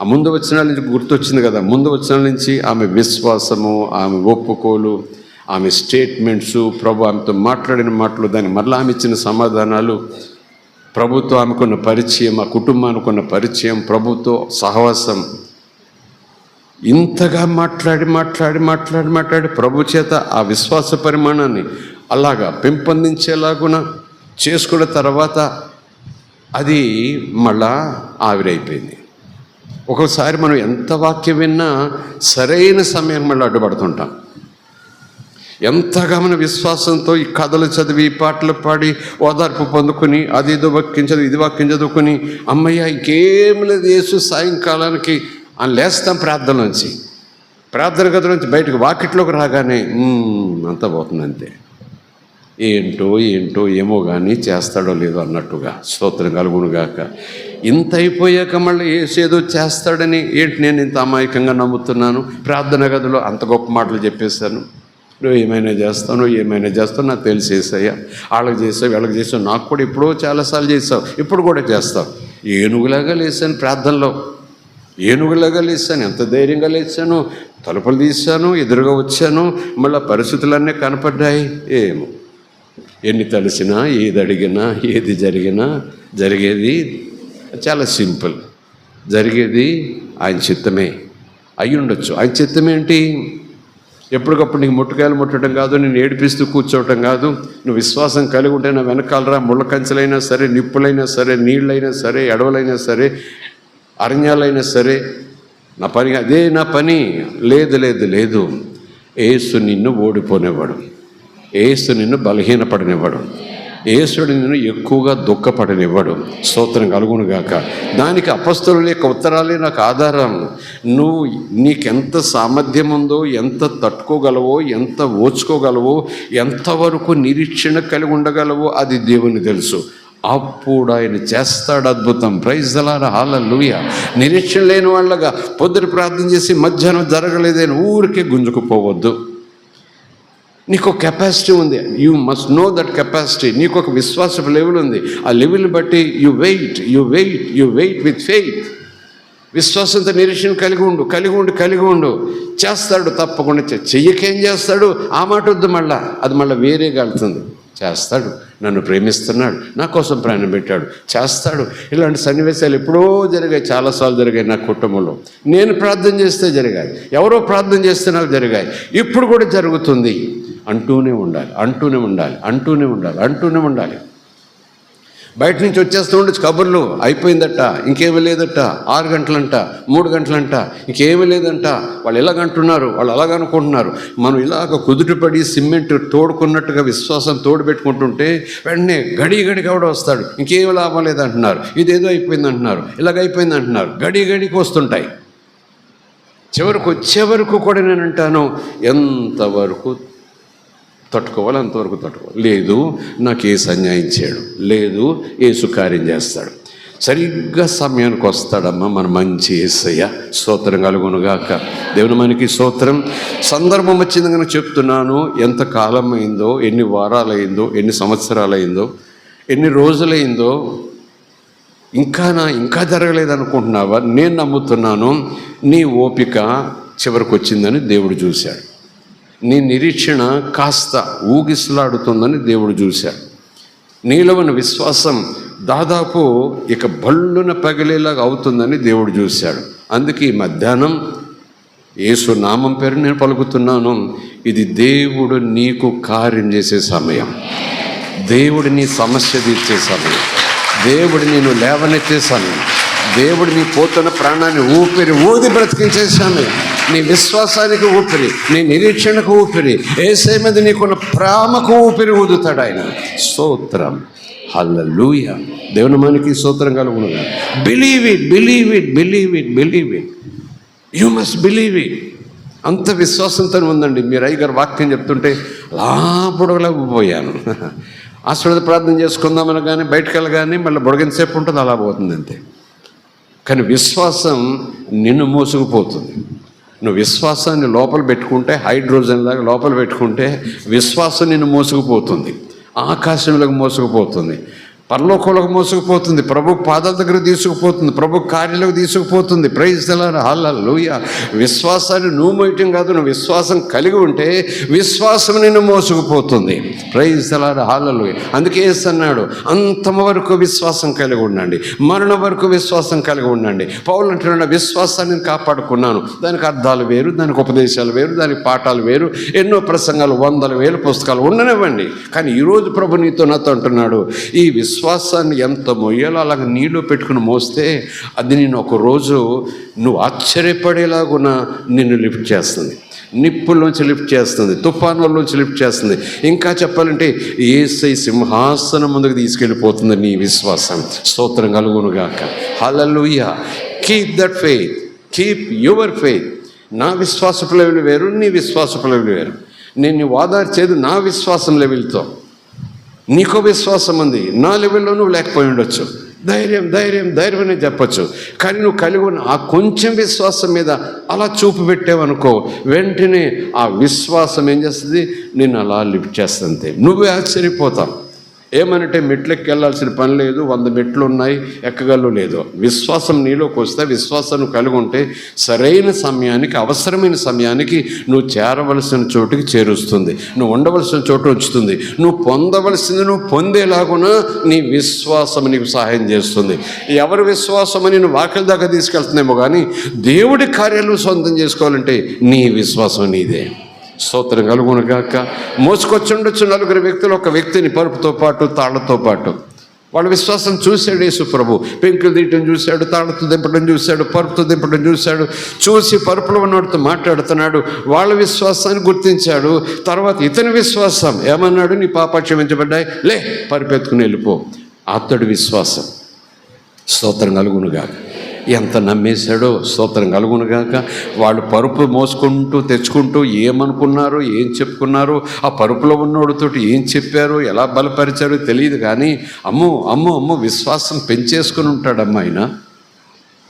[SPEAKER 1] ఆ ముందు వచనాల నుంచి గుర్తొచ్చింది కదా. ముందు వచనాల నుంచి ఆమె విశ్వాసము, ఆమె ఒప్పుకోలు, ఆమె స్టేట్మెంట్స్, ప్రభు ఆమెతో మాట్లాడిన మాటలు, దాన్ని మరలా ఆమె ఇచ్చిన సమాధానాలు, ప్రభుతో ఆమెకున్న పరిచయం, ఆ కుటుంబానికున్న పరిచయం, ప్రభుతో సహవాసం, ఇంతగా మాట్లాడి ప్రభు చేత ఆ విశ్వాస పరిమాణాన్ని అలాగా పెంపొందించేలాగున చేసుకున్న తర్వాత అది మళ్ళా ఆవిరైపోయింది. ఒక్కొక్కసారి మనం ఎంత వాక్యం విన్నా సరైన సమయం మళ్ళీ అడ్డుపడుతుంటాం. ఎంతగా మన విశ్వాసంతో ఈ కథలు చదివి, పాటలు పాడి ఓదార్పు పొందుకొని, అది ఇది వాక్యం చదివి, ఇది వాక్యం చదువుకొని, అమ్మయ్య ఇంకేం లేదు, యేసు సాయంకాలానికి అని లేస్తాం ప్రార్థన గది నుంచి బయటకు వాకిట్లోకి రాగానే అంతా పోతుంది అంతే. ఏంటో ఏమో కానీ చేస్తాడో లేదో అన్నట్టుగా. స్తోత్రం కలుగునుగాక. ఇంత అయిపోయాక మళ్ళీ ఏదో చేస్తాడని ఏంటి నేను ఇంత అమాయకంగా నమ్ముతున్నాను. ప్రార్థన గదిలో అంత గొప్ప మాటలు చెప్పేశాను, నువ్వు ఏమైనా చేస్తావు నాకు తెలిసేసాయ్యా, వాళ్ళకి చేసావు వీళ్ళకి చేసావు, నాకు కూడా ఎప్పుడో చాలాసార్లు చేసావు, ఇప్పుడు కూడా చేస్తావు. ఏనుగులాగా లేచాను ప్రార్థనలో, ఎంత ధైర్యంగా లేచాను, తలుపులు తీశాను, ఎదురుగా వచ్చాను, మళ్ళీ పరిస్థితులన్నీ కనపడ్డాయి. ఏమో ఎన్ని తలిసినా, ఏది అడిగినా, ఏది జరిగినా జరిగేది చాలా సింపుల్. జరిగేది ఆయన చిత్తమే అయి ఉండొచ్చు. ఆయన చిత్తం ఏంటి? ఎప్పటికప్పుడు నీకు ముట్టుకాయలు ముట్టడం కాదు, నేను ఏడిపిస్తూ కూర్చోవటం కాదు. నువ్వు విశ్వాసం కలిగి ఉంటే నా వెనకాలరా, ముళ్ళ కంచెలైనా సరే, నిప్పులైనా సరే, నీళ్ళైనా సరే, ఎడవలైనా సరే, అరణ్యాలైనా సరే, నా పని అదే. నా పని లేదు. యేసు నిన్ను ఓడిపోనివ్వడు, యేసు నిన్ను బలహీనపడనివ్వడు, యేసుడు నిన్ను ఎక్కువగా దుఃఖపడనివ్వడు. స్తోత్రం కలుగునుగాక. దానికి అపొస్తలుల యొక్క ఉత్తరాలే నాకు ఆధారం. నీకెంత సామర్థ్యం ఉందో, ఎంత తట్టుకోగలవో, ఎంత ఓర్చుకోగలవో, ఎంతవరకు నిరీక్షణ కలిగి ఉండగలవో అది దేవుని తెలుసు. అప్పుడు ఆయన చేస్తాడు అద్భుతం. ప్రైజ్ ది లార్డ్, హల్లెలూయా. నిరీక్షణ లేని వాళ్ళగా పొద్దున ప్రార్థన చేసి మధ్యాహ్నం జరగలేదని ఊరికే గుంజుకుపోవద్దు. నీకు ఒక కెపాసిటీ ఉంది, you must know that capacity. నీకు ఒక విశ్వాసపు లెవెల్ ఉంది, ఆ లెవెల్ని బట్టి యు వెయిట్ విత్ ఫెయిత్. విశ్వాసంతో నిరీక్షణ కలిగి ఉండు. చేస్తాడు తప్పకుండా. చెయ్యకేం చేస్తాడు ఆ మాట వద్దు, అది మళ్ళీ వేరేగా వెళ్తుంది. చేస్తాడు, నన్ను ప్రేమిస్తున్నాడు, నా కోసం ప్రాణం పెట్టాడు, చేస్తాడు. ఇలాంటి సన్నివేశాలు ఎప్పుడో జరిగాయి, చాలాసార్లు జరిగాయి నా కుటుంబంలో. నేను ప్రార్థన చేస్తే జరిగాయి, ఎవరో ప్రార్థన చేస్తే నాకు జరిగాయి, ఇప్పుడు కూడా జరుగుతుంది. అంటూనే ఉండాలి. బయట నుంచి వచ్చేస్తూ ఉండొచ్చు కబుర్లు, అయిపోయిందట, ఇంకేమీ లేదట, 6 గంటలంట, 3 గంటలంట, ఇంకేమీ లేదంట, వాళ్ళు ఇలాగంటున్నారు, వాళ్ళు అలాగనుకుంటున్నారు. మనం ఇలాగ కుదుటపడి సిమెంట్ తోడుకున్నట్టుగా విశ్వాసం తోడు పెట్టుకుంటుంటే వెంటనే గడికి ఎవడో వస్తాడు, ఇంకేమీ లాభం లేదంటున్నారు, ఇదేదో అయిపోయింది అంటున్నారు, ఇలాగైపోయింది అంటున్నారు, గడికి వస్తుంటాయి. చివరికి వచ్చే వరకు కూడా నేను అంటాను, ఎంతవరకు తట్టుకోవాలి అంతవరకు తట్టుకోవాలి. లేదు, నాకు యేసు అన్యాయం చేయడు, లేదు యేసు కార్యం చేస్తాడు. సరిగ్గా సమయానికి వస్తాడమ్మా మన మంచి యేసయ్య. స్తోత్రం కలుగునుగాక. దేవుని మనకి స్తోత్రం. సందర్భం వచ్చింది కనుక చెప్తున్నాను. ఎంత కాలం అయిందో, ఎన్ని వారాలైందో, ఎన్ని సంవత్సరాలైందో, ఎన్ని రోజులైందో, ఇంకా జరగలేదు అనుకుంటున్నావా? నేను నమ్ముతున్నాను నీ ఓపిక చివరికి వచ్చిందని దేవుడు చూశాడు. నీ నిరీక్షణ కాస్త ఊగిసలాడుతుందని దేవుడు చూశాడు. నీలో ఉన్న విశ్వాసం దాదాపు ఇక బళ్ళున పగిలేలాగా అవుతుందని దేవుడు చూశాడు. అందుకే ఈ మధ్యాహ్నం యేసు నామం పేరు నేను పలుకుతున్నాను. ఇది దేవుడు నీకు కార్యం చేసే సమయం, దేవుడు నీ సమస్య తీర్చే సమయం, దేవుడు నేను లేవనెత్తే సమయం, దేవుడు నీ పోతున్న ప్రాణాన్ని ఊది బ్రతికించే సమయం. నీ విశ్వాసానికి ఊపిరి, నీ నిరీక్షణకు ఊపిరి, యేసయ్య మీద నీకున్న ప్రేమకు ఊపిరి ఊదుతాడు ఆయన. స్తోత్రం, హల్లెలూయా. దేవుని మనకి స్తోత్రం కలుగునుగా. Believe it. You must believe it. అంత విశ్వాసంతో ఉందండి. మీరు అయ్యగారు వాక్యం చెప్తుంటే అలా బుడగలేకపోయాను. ఆశీర్వాద ప్రార్థన చేసుకుందామని కానీ బయటకు వెళ్ళగానే మళ్ళీ బుడగంతసేపు ఉంటుంది, అలా పోతుంది అంతే. కానీ విశ్వాసం నిన్ను మోసుకుపోతుంది. నువ్వు విశ్వాసాన్ని లోపల పెట్టుకుంటే, హైడ్రోజన్ లాగా లోపల పెట్టుకుంటే విశ్వాసం నిన్ను మోసుకుపోతుంది, ఆకాశంలోకి మోసుకుపోతుంది. పరలోకంలోకి మోసుకుపోతుంది, ప్రభు పాదాల దగ్గర తీసుకుపోతుంది, ప్రభు కార్యాలకు తీసుకుపోతుంది. ప్రైజ్ ది లార్డ్, హల్లెలూయా. విశ్వాసాన్ని నువ్వు మోయటం కాదు, నువ్వు విశ్వాసం కలిగి ఉంటే విశ్వాసం నిన్ను మోసుకుపోతుంది. ప్రైజ్ ది లార్డ్, హల్లెలూయా. అందుకే యేసు అన్నాడు, అంతం వరకు విశ్వాసం కలిగి ఉండండి, మరణం వరకు విశ్వాసం కలిగి ఉండండి. పౌలు అంటున్నాడు, విశ్వాసాన్ని కాపాడుకున్నాను. దానికి అర్థాలు వేరు, దానికి ఉపదేశాలు వేరు, దానికి పాఠాలు వేరు, ఎన్నో ప్రసంగాలు, 100,000 పుస్తకాలు ఉండనివ్వండి. కానీ ఈరోజు ప్రభు నీతో నాతో అంటున్నాడు, ఈ విశ్వాసాన్ని ఎంత మొయ్యాలో అలాగ నీళ్ళు పెట్టుకుని మోస్తే అది నేను ఒకరోజు నువ్వు ఆశ్చర్యపడేలాగున నిన్ను లిఫ్ట్ చేస్తుంది, నిప్పుల్లోంచి లిఫ్ట్ చేస్తుంది, తుఫానుల్లోంచి లిఫ్ట్ చేస్తుంది. ఇంకా చెప్పాలంటే యేసయ్య సింహాసనం ముందుకు తీసుకెళ్ళిపోతుంది నీ విశ్వాసం. స్తోత్రం కలుగునుగాక, hallelujah. Keep that faith, keep your faith. నా విశ్వాసపు లెవెల్ వేరు, నీ విశ్వాసపు లెవెల్ వేరు. నేను ఓదార్చేది నా విశ్వాసం లెవెల్తో. నీకో విశ్వాసం ఉంది, నా లెవెల్లో నువ్వు లేకపోయి ఉండొచ్చు. ధైర్యం ధైర్యం ధైర్యం అని చెప్పచ్చు. కానీ నువ్వు కలిగి ఉన్న ఆ కొంచెం విశ్వాసం మీద అలా చూపు పెట్టావనుకో, వెంటనే ఆ విశ్వాసం ఏం చేస్తుంది, నేను అలా లిఫ్ట్ చేస్తుంటే నువ్వే ఆశ్చర్యపోతావు. ఏమనంటే మెట్లెక్కి వెళ్ళాల్సిన పని లేదు, 100 మెట్లు ఉన్నాయి, ఎక్కగలవు లేదు. విశ్వాసం నీలోకి వస్తే, విశ్వాసం కలిగి ఉంటే సరైన సమయానికి, అవసరమైన సమయానికి నువ్వు చేరవలసిన చోటుకి చేరుస్తుంది, నువ్వు ఉండవలసిన చోటు ఉంచుతుంది. నువ్వు పొందవలసింది నువ్వు పొందేలాగున నీ విశ్వాసం నీకు సహాయం చేస్తుంది. ఎవరి విశ్వాసం అని నువ్వు వాకిలి దాకా తీసుకెళ్తున్నామో కానీ దేవుడి కార్యాలు సొంతం చేసుకోవాలంటే నీ విశ్వాసం నీదే. స్తోత్రం కలుగునుగాక. మోసుకొచ్చుండొచ్చు 4 వ్యక్తులు, ఒక వ్యక్తిని పరుపుతో పాటు తాళ్లతో పాటు. వాళ్ళ విశ్వాసం చూశాడు యేసు ప్రభు. పెంకులు తీయటం చూశాడు, తాళ్లతో దింపడం చూశాడు, పరుపుతో దింపడం చూశాడు. చూసి పరుపులో ఉన్నవాడితో మాట్లాడుతున్నాడు. వాళ్ళ విశ్వాసాన్ని గుర్తించాడు. తర్వాత ఇతని విశ్వాసం ఏమన్నాడు, నీ పాపాలు క్షమించబడ్డాయి, లే పరుపెత్తుకుని వెళ్ళిపో. అతడి విశ్వాసం. స్తోత్రం కలుగునుగాక. ఎంత నమ్మేశాడో. స్తోత్రం కలుగునుగాక. వాళ్ళు పరుపు మోసుకుంటూ తెచ్చుకుంటూ ఏమనుకున్నారో, ఏం చెప్పుకున్నారో, ఆ పరుపులో ఉన్నోడితోటి ఏం చెప్పారో, ఎలా బలపరిచారో తెలియదు. కానీ అమ్మో అమ్మో అమ్మో విశ్వాసం పెంచేసుకుని ఉంటాడమ్మ ఆయన.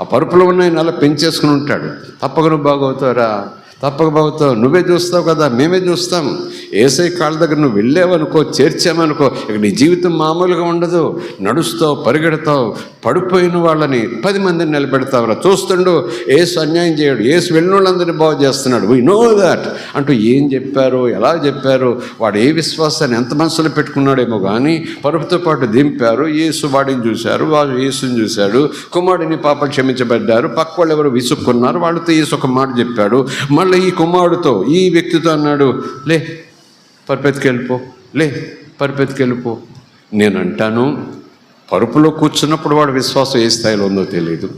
[SPEAKER 1] ఆ పరుపులో ఉన్న ఆయన అలా పెంచేసుకుని ఉంటాడు. తప్పక నువ్వు బాగవుతారా, తప్పక బాగుతావు. నువ్వే చూస్తావు కదా, మేమే చూస్తాం. యేసయ్య కాళ్ళ దగ్గర నువ్వు వెళ్ళావనుకో, చేర్చామనుకో, ఇక నీ జీవితం మామూలుగా ఉండదు. నడుస్తావు, పరిగెడతావు, పడిపోయిన వాళ్ళని 10 మందిని నిలబెడతావురా. చూస్తుండు, యేసు అన్యాయం చేయడు, యేసు వెళ్ళిన వాళ్ళందరినీ బాగు చేస్తున్నాడు. వీ నో దాట్ అంటూ ఏం చెప్పారో, ఎలా చెప్పారో, వాడు ఏ విశ్వాసాన్ని ఎంత మనసులో పెట్టుకున్నాడేమో కానీ పరుపుతో పాటు దింపారు. యేసు వాడిని చూశారు, వాడు యేసుని చూశాడు. కుమారుడిని పాపలు క్షమించబడ్డారు. పక్క వాళ్ళు ఎవరు విసుక్కున్నారు, వాళ్ళతో యేసు ఒక మాట చెప్పాడు. మళ్ళీ ఈ కుమారుడితో, ఈ వ్యక్తితో అన్నాడు, లే పరుపెత్తుకెళ్ళిపో, లే పరుపెత్తుకెళ్ళిపో. నేను అంటాను, పరుపులో కూర్చున్నప్పుడు వాడి విశ్వాసం ఏ స్థాయిలో ఉందో తెలియదు,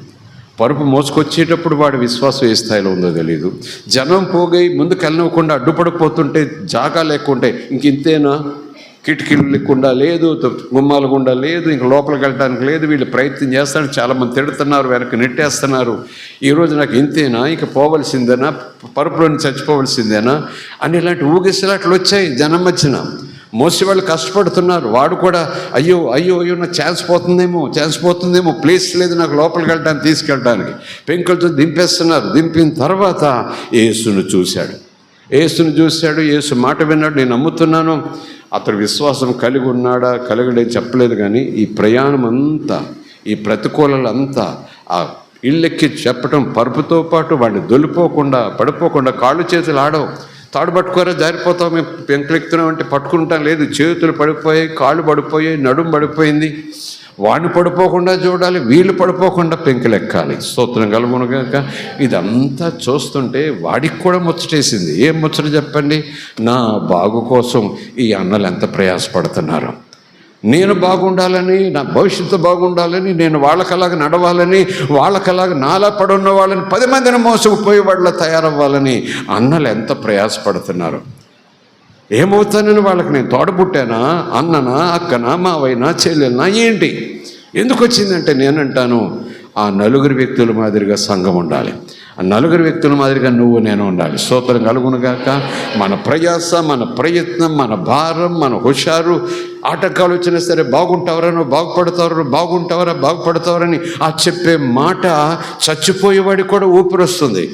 [SPEAKER 1] పరుపు మోసుకొచ్చేటప్పుడు వాడి విశ్వాసం ఏ స్థాయిలో ఉందో తెలియదు. జనం పోగై ముందుకు వెళ్ళనివ్వకుండా అడ్డుపడిపోతుంటే, జాగా లేకుంటే ఇంతేనా, కిటికీలు లేకుండా లేదు, గుమ్మాలు గుండా లేదు, ఇంక లోపలికి వెళ్ళడానికి లేదు. వీళ్ళు ప్రయత్నం చేస్తాడు, చాలామంది తిడుతున్నారు, వెనక్కి నెట్టేస్తున్నారు. ఈరోజు నాకు ఇంతేనా, ఇంక పోవలసిందేనా, పరుపులోని చచ్చిపోవలసిందేనా అని ఇలాంటి ఊగిసలాట్లు వచ్చాయి జనం మధ్యన. మోసేవాళ్ళు కష్టపడుతున్నారు. వాడు కూడా అయ్యో అయ్యో అయ్యో నాకు ఛాన్స్ పోతుందేమో, ప్లేస్ లేదు నాకు లోపలికి వెళ్ళడానికి, తీసుకెళ్ళడానికి. పెంకులతో దింపేస్తున్నారు. దింపిన తర్వాత యేసును చూశాడు. యేసు మాట విన్నాడు. నేను నమ్ముతున్నాను అతడు విశ్వాసం కలిగి ఉన్నాడా, కలిగడని చెప్పలేదు. కానీ ఈ ప్రయాణం అంతా, ఈ ప్రతికూలలంతా ఆ ఇళ్ళెక్కి చెప్పటం, పరుపుతో పాటు వాడిని దొలిపోకుండా, పడిపోకుండా, కాళ్ళు చేతులు ఆడవు. తాడు పట్టుకోరా, జారిపోతాం, మేము పెంకులెక్కుతున్నాం అంటే పట్టుకుంటాం లేదు. చేతులు పడిపోయాయి, కాళ్ళు పడిపోయాయి, నడుము పడిపోయింది. వాడిని పడిపోకుండా చూడాలి, వీళ్ళు పడిపోకుండా పెంకులెక్కాలి. స్తోత్రం కలుగునుగాక. ఇదంతా చూస్తుంటే వాడికి కూడా ముచ్చటేసింది. ఏం ముచ్చట చెప్పండి, నా బాగు కోసం ఈ అన్నలు ఎంత ప్రయాసపడుతున్నారు. నేను బాగుండాలని, నా భవిష్యత్తు బాగుండాలని, నేను వాళ్ళకలాగా నడవాలని, వాళ్ళకలాగా నాలా పడున్న వాళ్ళని 10 మందిని మోసుకుపోయే వాళ్ళ తయారవ్వాలని అన్నలు ఎంత ప్రయాసపడుతున్నారు. ఏమవుతానని వాళ్ళకి నేను తోడబుట్టానా, అన్ననా, అక్కనా, మావైనా, చెల్లెలనా, ఏంటి? ఎందుకు వచ్చిందంటే నేనంటాను, ఆ 4 వ్యక్తుల మాదిరిగా సంఘం ఉండాలి. ఆ 4 వ్యక్తుల మాదిరిగా నువ్వు నేను ఉండాలి. స్తోత్రం కలుగునుగాక. మన ప్రయాస, మన ప్రయత్నం, మన భారం, మన హుషారు, ఆటంకాలు వచ్చినా సరే బాగుంటావరా, నువ్వు బాగుపడతావరని ఆ చెప్పే మాట చచ్చిపోయేవాడికి కూడా ఊపిరి వస్తుంది.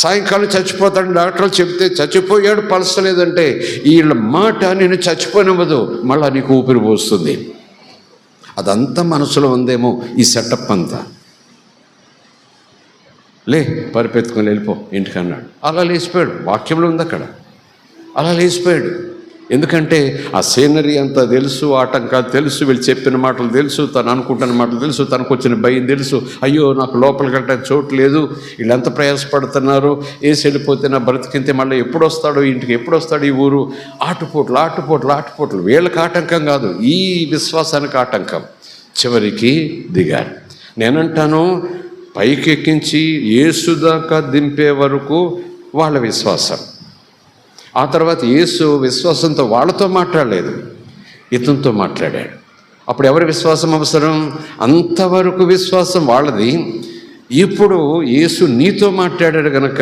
[SPEAKER 1] సాయంకాలం చచ్చిపోతాడు డాక్టర్లు చెప్తే, చచ్చిపోయాడు పలసలేదంటే వీళ్ళ మాట నేను చచ్చిపోనివ్వదు, మళ్ళీ నీకు ఊపిరి పోస్తుంది. అదంతా మనసులో ఉందేమో ఈ సెటప్ అంతా. పరిపెత్తుకొని వెళ్ళిపో ఇంటికి అన్నాడు. అలా లేచిపోయాడు. వాక్యంలో ఉంది అక్కడ. అలా లేచిపోయాడు. ఎందుకంటే ఆ సీనరీ అంతా తెలుసు, ఆటంకాలు తెలుసు, వీళ్ళు చెప్పిన మాటలు తెలుసు, తను అనుకుంటున్న మాటలు తెలుసు, తనకు వచ్చిన భయం తెలుసు. అయ్యో నాకు లోపలికి వెళ్ళడానికి చోటు లేదు, వీళ్ళు ఎంత ప్రయాసపడుతున్నారు, వేసి వెళ్ళిపోతే నా బ్రతికింతే మళ్ళీ ఎప్పుడు వస్తాడో ఇంటికి, ఎప్పుడు వస్తాడు ఈ ఊరు. ఆటుపోట్లు వీళ్ళకి ఆటంకం కాదు, ఈ విశ్వాసానికి ఆటంకం. చివరికి దిగారు. నేనంటాను, పైకి ఎక్కించి యేసు దాకా దింపే వరకు వాళ్ళ విశ్వాసం. ఆ తర్వాత యేసు విశ్వాసంతో వాళ్ళతో మాట్లాడలేదు, ఇతనితో మాట్లాడాడు. అప్పుడు ఎవరి విశ్వాసం అవసరం? అంతవరకు విశ్వాసం వాళ్ళది. ఇప్పుడు యేసు నీతో మాట్లాడాడు గనక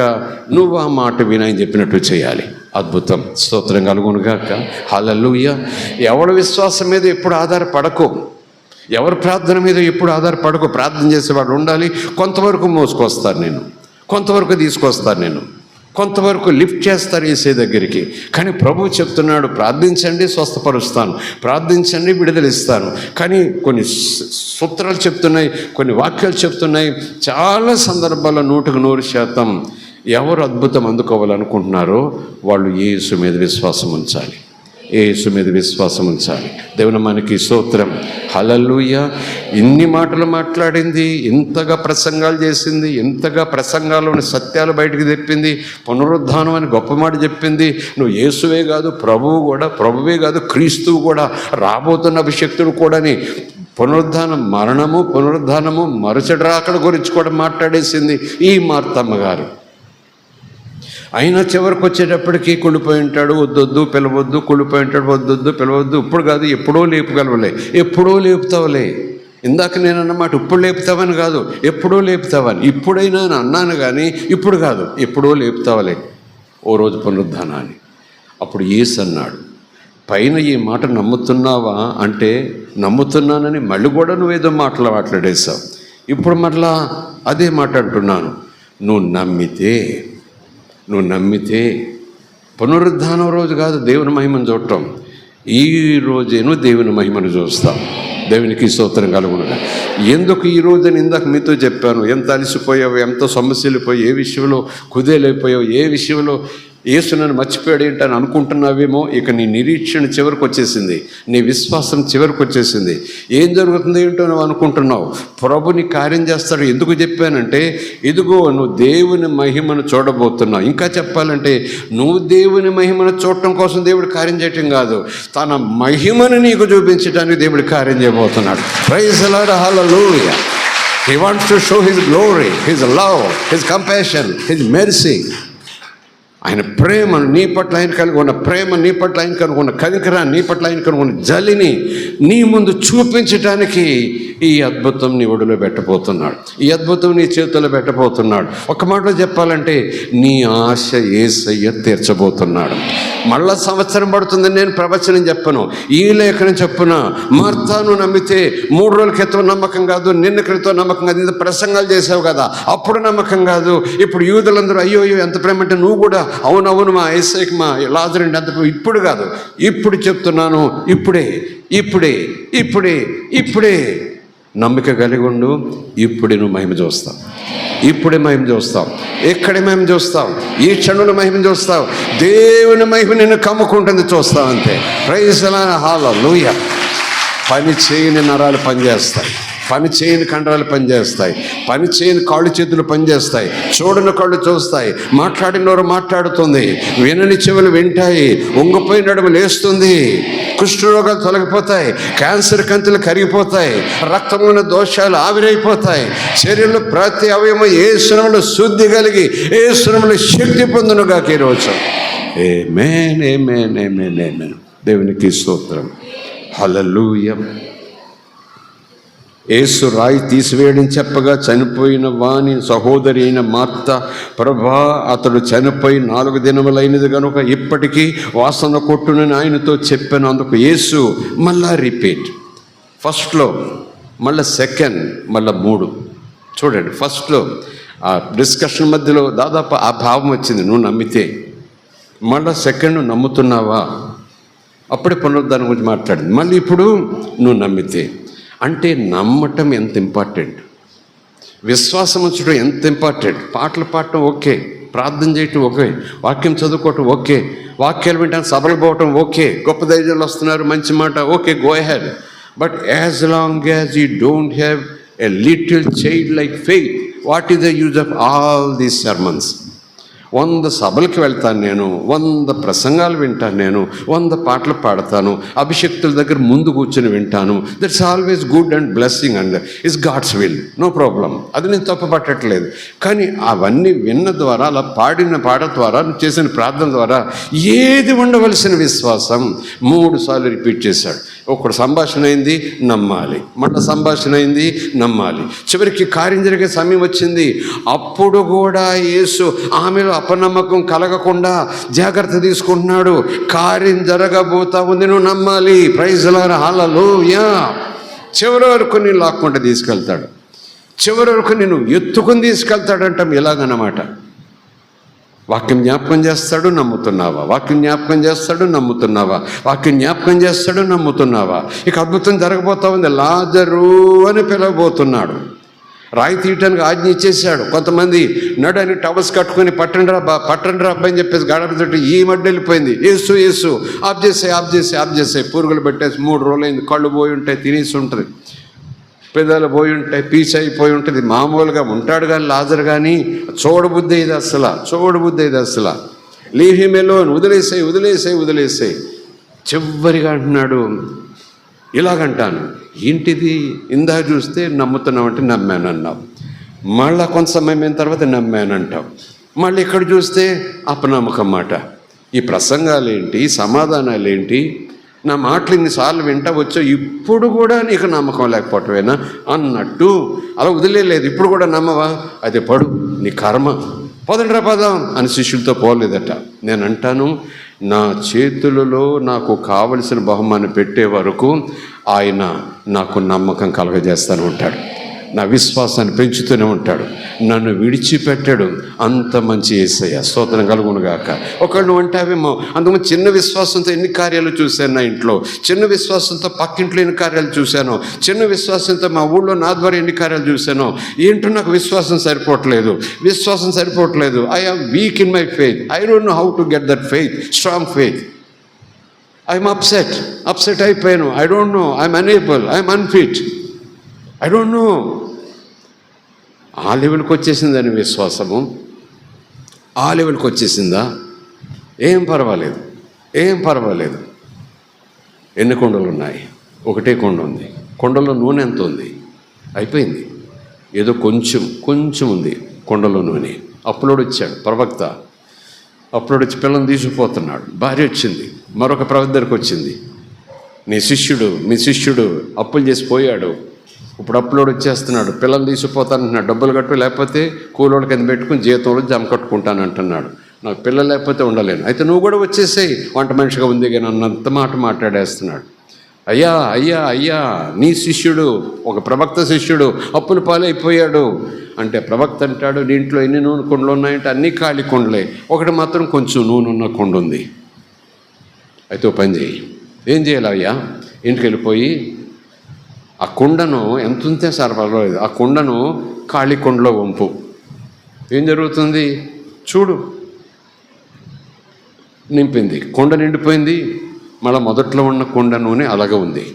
[SPEAKER 1] నువ్వు ఆ మాట వినని చెప్పినట్టు చేయాలి. అద్భుతం. స్తోత్రం కలుగునుగాక. హల్లెలూయా. ఎవరి విశ్వాసం మీద ఎప్పుడు ఆధారపడకు, ఎవరి ప్రార్థన మీద ఎప్పుడు ఆధారపడకు. ప్రార్థన చేసేవాడు ఉండాలి. కొంతవరకు మోసుకొస్తారు నేను, కొంతవరకు తీసుకొస్తారు నేను, కొంతవరకు లిఫ్ట్ చేస్తారు యేసే దగ్గరికి. కానీ ప్రభువు చెప్తున్నాడు, ప్రార్థించండి స్వస్థపరుస్తాను, ప్రార్థించండి విడుదలిస్తాను. కానీ కొన్ని సూత్రాలు చెప్తున్నాయి, కొన్ని వాక్యాలు చెప్తున్నాయి. చాలా సందర్భాల్లో 100% ఎవరు అద్భుతం అందుకోవాలనుకుంటున్నారో వాళ్ళు యేసు మీద విశ్వాసం ఉంచాలి, యేసు మీద విశ్వాసం ఉంచాలి. దేవుని మనకి స్తోత్రం. హల్లెలూయా. ఇన్ని మాటలు మాట్లాడింది, ఇంతగా ప్రసంగాలు చేసింది, ఇంతగా ప్రసంగాల్లోని సత్యాలు బయటికి తెప్పింది, పునరుద్ధానం అని గొప్ప మాట చెప్పింది. నువ్వు యేసువే కాదు, ప్రభువే కాదు, క్రీస్తువు కూడా, రాబోతున్న అభిషక్తుడు కూడాని పునరుద్ధానము మరుసటి రాకడ గురించి కూడా మాట్లాడేసింది ఈ మార్తమ్మ గారు. అయినా చివరికి వచ్చేటప్పటికీ కుళ్ళిపోయి ఉంటాడు, వద్దొద్దు పిలవద్దు, కుళ్ళిపోయి ఉంటాడు, వద్దొద్దు పిలవద్దు. ఇప్పుడు కాదు, ఎప్పుడో లేపుగలవలే, ఎప్పుడో లేపుతావులే. ఇందాక నేను అన్నమాట ఇప్పుడు లేపుతావని కాదు, ఎప్పుడో లేపుతావని. ఇప్పుడైనా అన్నాను కానీ ఇప్పుడు కాదు, ఎప్పుడో లేపుతావలే ఓ రోజు పునరుద్ధానాన్ని. అప్పుడు యేసు అన్నాడు, పైన ఈ మాట నమ్ముతున్నావా అంటే నమ్ముతున్నానని మళ్ళీ కూడా నువ్వేదో మాట్లాడేశావు. ఇప్పుడు మరలా అదే మాట అంటున్నాను. నువ్వు నమ్మితే పునరుద్ధానం రోజు కాదు దేవుని మహిమను చూడటం, ఈ రోజేను దేవుని మహిమను చూస్తాం. దేవునికి స్తోత్రం కలుగునుగా. ఎందుకు ఈ రోజుని ఇందాక మీతో చెప్పాను, ఎంత అలసిపోయావు, ఎంత సమస్యలు పోయి, ఏ విషయంలో కుదేలైపోయావు, ఏ విషయంలో యేసు నన్ను మర్చిపోయాడు ఏంటని అనుకుంటున్నావేమో. ఇక నీ నిరీక్షణ చివరికి వచ్చేసింది, నీ విశ్వాసం చివరికి వచ్చేసింది. ఏం జరుగుతుంది ఏంటో నువ్వు అనుకుంటున్నావు, ప్రభు నీ కార్యం చేస్తాడు. ఎందుకు చెప్పానంటే, ఇదిగో నువ్వు దేవుని మహిమను చూడబోతున్నావు. ఇంకా చెప్పాలంటే నువ్వు దేవుని మహిమను చూడటం కోసం దేవుడు కార్యం చేయటం కాదు, తన మహిమను నీకు చూపించడానికి దేవుడు కార్యం చేయబోతున్నాడు. Praise the lord. Hallelujah. He wants to show his glory, his love, his compassion, his mercy. ఆయన ప్రేమను నీ పట్ల ఆయన కలిగి ఉన్న ప్రేమ, నీ పట్ల ఆయన కలిగి ఉన్న కనికరాన్ని, నీ పట్ల ఆయన కలిగి ఉన్న జలిని నీ ముందు చూపించడానికి ఈ అద్భుతం నీ ఒడిలో పెట్టబోతున్నాడు, ఈ అద్భుతం నీ చేతుల్లో పెట్టబోతున్నాడు. ఒక మాటలో చెప్పాలంటే నీ ఆశ యేసయ్య తీర్చబోతున్నాడు. మళ్ళా సంవత్సరం పడుతుందని నేను ప్రవచనం చెప్పను, ఈ లేఖనం చెప్పున. మార్తాను నమ్మితే 3 రోజుల క్రితం నమ్మకం కాదు, నిన్న క్రితం నమ్మకం కాదు, ఇంత ప్రసంగాలు చేసావు కదా అప్పుడు నమ్మకం కాదు. ఇప్పుడు యూదులందరూ అయ్యో ఎంత ప్రేమ అంటే నువ్వు కూడా అవునవును మా యేసయ్యకి మా లాజరుని ఎంత. ఇప్పుడు కాదు, ఇప్పుడు చెప్తున్నాను, ఇప్పుడే నమ్మిక కలిగి ఉండు. ఇప్పుడే నువ్వు మహిమ చూస్తావు, ఇప్పుడే మహిమ చూస్తావు, ఎక్కడే మహిమ చూస్తావు, ఈ క్షణంలో మహిమ చూస్తావు. దేవుని మహిమ నిన్ను కమ్ముకుంటుంది, చూస్తావు అంతే. Praise the lord. హల్లెలూయా. పని చేయని నరాలు పనిచేస్తాయి, పని చేయని కండరాలు పనిచేస్తాయి, పని చేయని కాళ్ళు చేతులు పనిచేస్తాయి, చూడని కళ్ళు చూస్తాయి, మాట్లాడిన నోరు మాట్లాడుతుంది, వినని చెవులు వింటాయి, ఉంగిపోయిన నడుము లేస్తుంది, కుష్ఠరోగాలు తొలగిపోతాయి, క్యాన్సర్ కంతులు కరిగిపోతాయి, రక్తంలోని దోషాలు ఆవిరైపోతాయి, శరీరంలో ప్రతి అవయవం యేసునామములో శుద్ధి కలిగి యేసునామములో శక్తి పొందునుగాక ఈరోజు. ఆమేన్. దేవునికి స్తోత్రం. హల్లెలూయా. యేసు రాయి తీసివేయడం చెప్పగా చనిపోయిన వాని సహోదరి అయిన మార్త, ప్రభా అతడు చనిపోయి 4 దినములైనది కనుక ఇప్పటికీ వాసన కొట్టునని ఆయనతో చెప్పాను. అందుకు యేసు మళ్ళా రిపీట్, ఫస్ట్లో మళ్ళీ సెకండ్, మళ్ళీ 3. చూడండి, ఫస్ట్లో ఆ డిస్కషన్ మధ్యలో దాదాపు ఆ భావం వచ్చింది, నువ్వు నమ్మితే. మళ్ళీ సెకండ్, నమ్ముతున్నావా, అప్పుడే పునరుద్ధానం గురించి మాట్లాడింది. మళ్ళీ ఇప్పుడు నువ్వు నమ్మితే. అంటే నమ్మటం ఎంత ఇంపార్టెంట్, విశ్వాసం ఉంచడం ఎంత ఇంపార్టెంట్. పాటలు పాడటం ఓకే, ప్రార్థన చేయటం ఓకే, వాక్యం చదువుకోవటం ఓకే, వాక్యాలు వింటాను సభలు పోవటం ఓకే, గొప్ప దైర్యాలు వస్తున్నారు మంచి మాట okay, go ahead. But as long as you don't have a little child like faith, what is the use of all these sermons? 100 సభలకు వెళ్తాను నేను, 100 ప్రసంగాలు వింటాను నేను, 100 పాటలు పాడతాను, అభిషక్తుల దగ్గర ముందు కూర్చొని వింటాను. That's always good and blessing and it's God's will, no problem. అది నేను తప్పు పట్టట్లేదు. కానీ అవన్నీ విన్న ద్వారా, అలా పాడిన పాట ద్వారా, చేసిన ప్రార్థన ద్వారా ఏది ఉండవలసిన విశ్వాసం 3 సార్లు రిపీట్ చేశాడు. ఒకడు సంభాషణ అయింది, నమ్మాలి, మళ్ళీ సంభాషణ అయింది, నమ్మాలి. చివరికి కార్యం జరిగే సమయం వచ్చింది. అప్పుడు కూడా యేసు ఆమెలో అపనమ్మకం కలగకుండా జాగ్రత్త తీసుకుంటున్నాడు. కార్యం జరగబోతా ఉంది, నువ్వు నమ్మాలి. ప్రైజ్ లార్డ్, హల్లెలూయా. చివరి వరకు నేను లాక్కుంటే తీసుకెళ్తాడు, చివరి వరకు నేను ఎత్తుకుని తీసుకెళ్తాడంటాం. ఇలాగన్నమాట. వాక్యం జ్ఞాపకం చేస్తాడు, నమ్ముతున్నావా? వాక్యం జ్ఞాపకం చేస్తాడు, నమ్ముతున్నావా? వాక్యం జ్ఞాపకం చేస్తాడు, నమ్ముతున్నావా? ఇక అద్భుతం జరగబోతా ఉంది. లాజరు అని పిలవబోతున్నాడు. రాయి తీయటానికి ఆజ్ఞ ఇచ్చేసాడు. కొంతమంది నడని టవల్స్ కట్టుకొని పట్టండి రా అబ్బాయి అని చెప్పేసి గడప తోటి ఈ మడ్డ వెళ్ళిపోయింది. యేసు ఆఫ్ చేసే పురుగులు పెట్టేసి 3 రోజులైంది. కళ్ళు పోయి ఉంటాయి, తినేసి ఉంటుంది, పెదాలు పోయి ఉంటాయి, పీచ్ అయిపోయి ఉంటుంది. మామూలుగా ఉంటాడు కానీ లాజరు కానీ చూడబుద్ధి ఇది అసలు. లీవ్ హిమ్ అలోన్, వదిలేసాయి. చివరిగా అంటున్నాడు, ఇలాగంటాను, ఏంటిది? ఇందాక చూస్తే నమ్ముతున్నామంటే నమ్మానన్నావు, మళ్ళీ కొంత సమయం అయిన తర్వాత నమ్మానంటావు, మళ్ళీ ఇక్కడ చూస్తే అపనమ్మకం మాట. ఈ ప్రసంగాలేంటి, సమాధానాలేంటి, నా మాటలు ఇన్నిసార్లు వింటా వచ్చావు, ఇప్పుడు కూడా నీకు నమ్మకం లేకపోవటమేనా అన్నట్టు అలా వదిలేదు. ఇప్పుడు కూడా నమ్మవా? అది పడు, నీ కర్మ, పదండ్రా పదం అని శిష్యులతో పోలేదట. నేను అంటాను, నా చేతులలో నాకు కావలసిన బహుమానం పెట్టే వరకు ఆయన నాకు నమ్మకం కలగజేస్తూనే ఉంటాడు, నా విశ్వాసాన్ని పెంచుతూనే ఉంటాడు, నన్ను విడిచిపెట్టాడు. అంత మంచి యేసయ్య, స్తోత్రం కలుగును గాక. ఒకళ్ళు నువ్వు అంటావేమో, అందుకని చిన్న విశ్వాసంతో ఎన్ని కార్యాలు చూశాను నా ఇంట్లో, చిన్న విశ్వాసంతో పక్కింట్లో ఎన్ని కార్యాలు చూశాను, చిన్న విశ్వాసంతో మా ఊళ్ళో నా ద్వారా ఎన్ని కార్యాలు చూశాను. ఏంటో నాకు విశ్వాసం సరిపోవట్లేదు. I am weak in my faith, I don't know how to get that faith, strong faith. I'm upset అయిపోయాను. I don't know, I'm unable, I'm unfit, I don't know. ఆ లెవెల్కి వచ్చేసిందని విశ్వాసము, ఆ లెవెల్కి వచ్చేసిందా? ఏం పర్వాలేదు. ఎన్ని కొండలు ఉన్నాయి? ఒకటే కొండ ఉంది. కొండలో నూనె ఎంత ఉంది? అయిపోయింది. ఏదో కొంచెం ఉంది కొండలో నూనె. అప్పులోడు వచ్చాడు, ప్రవక్త అప్పులోడు వచ్చి పిల్లల్ని తీసుకుపోతున్నాడు. భార్య వచ్చింది, మరొక ప్రవక్త దగ్గరికి వచ్చింది, మీ శిష్యుడు అప్పులు చేసి పోయాడు, ఇప్పుడు అప్పులోడు వచ్చేస్తున్నాడు, పిల్లలు తీసుకుపోతానంటున్నాడు, డబ్బులు కట్టు, లేకపోతే కూలోళ్ళ కింద పెట్టుకుని జీతంలో జమ కట్టుకుంటాను అంటున్నాడు. నాకు పిల్లలు లేకపోతే ఉండలేను, అయితే నువ్వు కూడా వచ్చేసేయి, వంట మనిషిగా ఉంది కానీ అన్నంత మాట మాట్లాడేస్తున్నాడు. అయ్యా నీ శిష్యుడు, ఒక ప్రవక్త శిష్యుడు అప్పుల పాలైపోయాడు అంటే ప్రవక్త అంటాడు, నీ ఇంట్లో ఎన్ని నూనె కుండలు ఉన్నాయంటే అన్నీ ఖాళీ కుండలే, ఒకటి మాత్రం కొంచెం నూనె ఉన్న కుండ ఉంది. అయితే ఓ పని చేయి, ఏం చేయాలి అయ్యా? ఇంటికి వెళ్ళిపోయి ఆ కుండను ఎంత ఉంటే సరిపడలేదు, ఆ కుండను ఖాళీ కుండలో వంపు. ఏం జరుగుతుంది చూడు. నింపింది, కుండ నిండిపోయింది. మళ్ళీ మొదట్లో ఉన్న కుండ నూనె అలాగే ఉంది.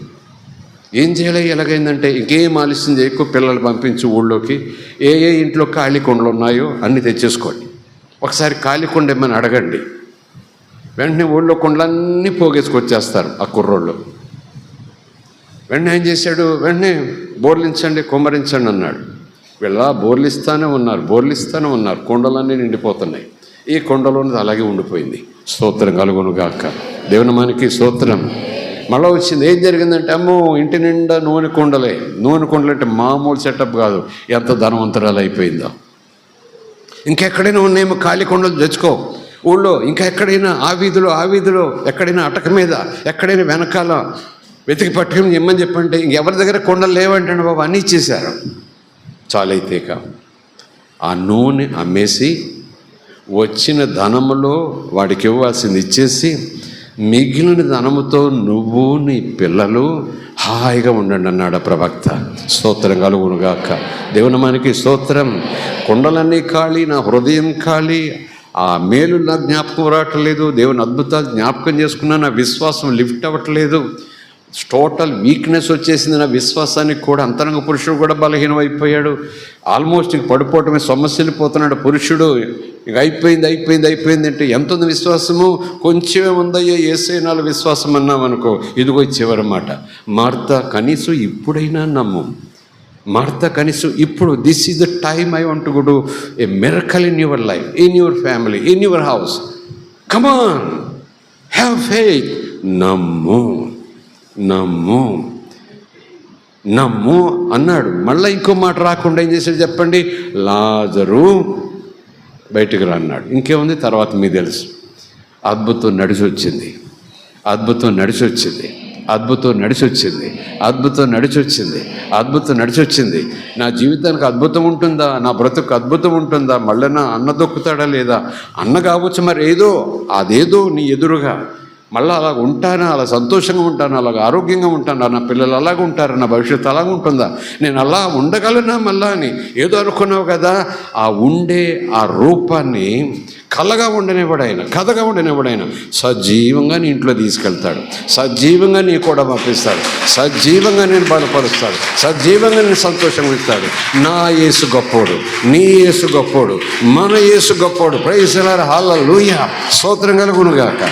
[SPEAKER 1] ఏం చేయాలి? ఎలాగైందంటే ఇంకేం ఆలస్యం చేయకు, పిల్లలు పంపించి ఊళ్ళోకి ఏ ఇంట్లో ఖాళీ కుండలు ఉన్నాయో అన్నీ తెచ్చేసుకోండి. ఒకసారి ఖాళీ కుండ ఏమని అడగండి, వెంటనే ఊళ్ళో కుండలన్నీ పోగేసుకొచ్చేస్తారు ఆ కుర్రోళ్ళు. వెంటనే ఏం చేశాడు? వెంటనే బోర్లించండి, కుమ్మరించండి అన్నాడు. వీళ్ళ బోర్లిస్తానే ఉన్నారు, కుండలన్నీ నిండిపోతున్నాయి. ఈ కుండలోనిది అలాగే ఉండిపోయింది. స్తోత్రం కలుగును గాక. దేవుని మనకి స్తోత్రం. మళ్ళీ వచ్చింది. ఏం జరిగిందంటే, అమ్మో ఇంటి నిండా నూనె కుండలే. నూనె కుండలు అంటే మామూలు సెటప్ కాదు, ఎంత ధనవంతరాలు అయిపోయిందో. ఇంకెక్కడైనా ఉన్నాయేమో ఖాళీ కుండలు తెచ్చుకో ఊళ్ళో, ఇంకా ఎక్కడైనా ఆ వీధిలో ఎక్కడైనా అటక మీద, ఎక్కడైనా వెనకాల వెతికి పట్టుకుని ఇమ్మని చెప్పంటే ఇంకెవరి దగ్గర కొండలు లేవంటాడు బాబు, అన్నీ ఇచ్చేశారు. చాలైతే ఆ నూనె అమ్మేసి వచ్చిన ధనములో వాడికి ఇవ్వాల్సింది ఇచ్చేసి మిగిలిన ధనముతో నువ్వు నీ పిల్లలు హాయిగా ఉండండి అన్నాడు ప్రవక్త. స్తోత్రం కలుగునుగాక. దేవుని మనకి స్తోత్రం. కొండలన్నీ ఖాళీ, నా హృదయం ఖాళీ, ఆ మేలు నా జ్ఞాపకం రావట్లేదు, దేవుని అద్భుతాలు జ్ఞాపకం చేసుకున్నా నా విశ్వాసం లిఫ్ట్ అవ్వట్లేదు, టోటల్ వీక్నెస్ వచ్చేసింది నా విశ్వాసానికి కూడా. అంతరంగ పురుషుడు కూడా బలహీనం అయిపోయాడు. ఆల్మోస్ట్ ఇంక పడిపోవటమే, సమస్యలు పోతున్నాడు పురుషుడు. ఇక అయిపోయింది అంటే ఎంత ఉంది విశ్వాసము? కొంచెమే ఉందయ్యా యేసయ్య నాలో విశ్వాసం అన్నాం అనుకో, ఇదిగో చివరమాట. మార్తా కనీసం ఇప్పుడైనా నమ్ము, మార్తా కనీసం ఇప్పుడు, this is the time I want to go to A miracle in your life, in your family, in your house. Come on, have faith. నమ్ము అన్నాడు. మళ్ళీ ఇంకో మాట రాకుండా ఏం చేశాడు చెప్పండి? లాజరు బయటికి రా అన్నాడు. ఇంకేముంది తర్వాత మీకు తెలుసు. అద్భుతం నడిచి వచ్చింది. నా జీవితానికి అద్భుతం ఉంటుందా? నా బ్రతుకు అద్భుతం ఉంటుందా? మళ్ళీ నా అన్న దొక్కుతాడా లేదా? అన్న కావచ్చు, మరి అదేదో నీ ఎదురుగా మళ్ళీ అలా ఉంటానా? అలా సంతోషంగా ఉంటాను, అలాగ ఆరోగ్యంగా ఉంటానా? నా పిల్లలు అలాగ ఉంటారా? నా భవిష్యత్తు అలాగ ఉంటుందా? నేను అలా ఉండగలనా మళ్ళా అని ఏదో అనుకున్నావు కదా. ఆ రూపాన్ని కథగా ఉండనివ్వడైనా సజీవంగా నీ ఇంట్లో తీసుకెళ్తాడు, సజీవంగా నీ కూడా పంపిస్తాడు, సజీవంగా నేను బలపరుస్తాడు, సజీవంగా నేను సంతోషం ఇస్తాడు. నా యేసు గొప్పోడు, నీ యేసు గొప్పోడు, మన యేసు గొప్పోడు. ప్రైజ్ ది లార్డ్, హల్లెలూయా, స్తోత్రం కలుగునుగాక.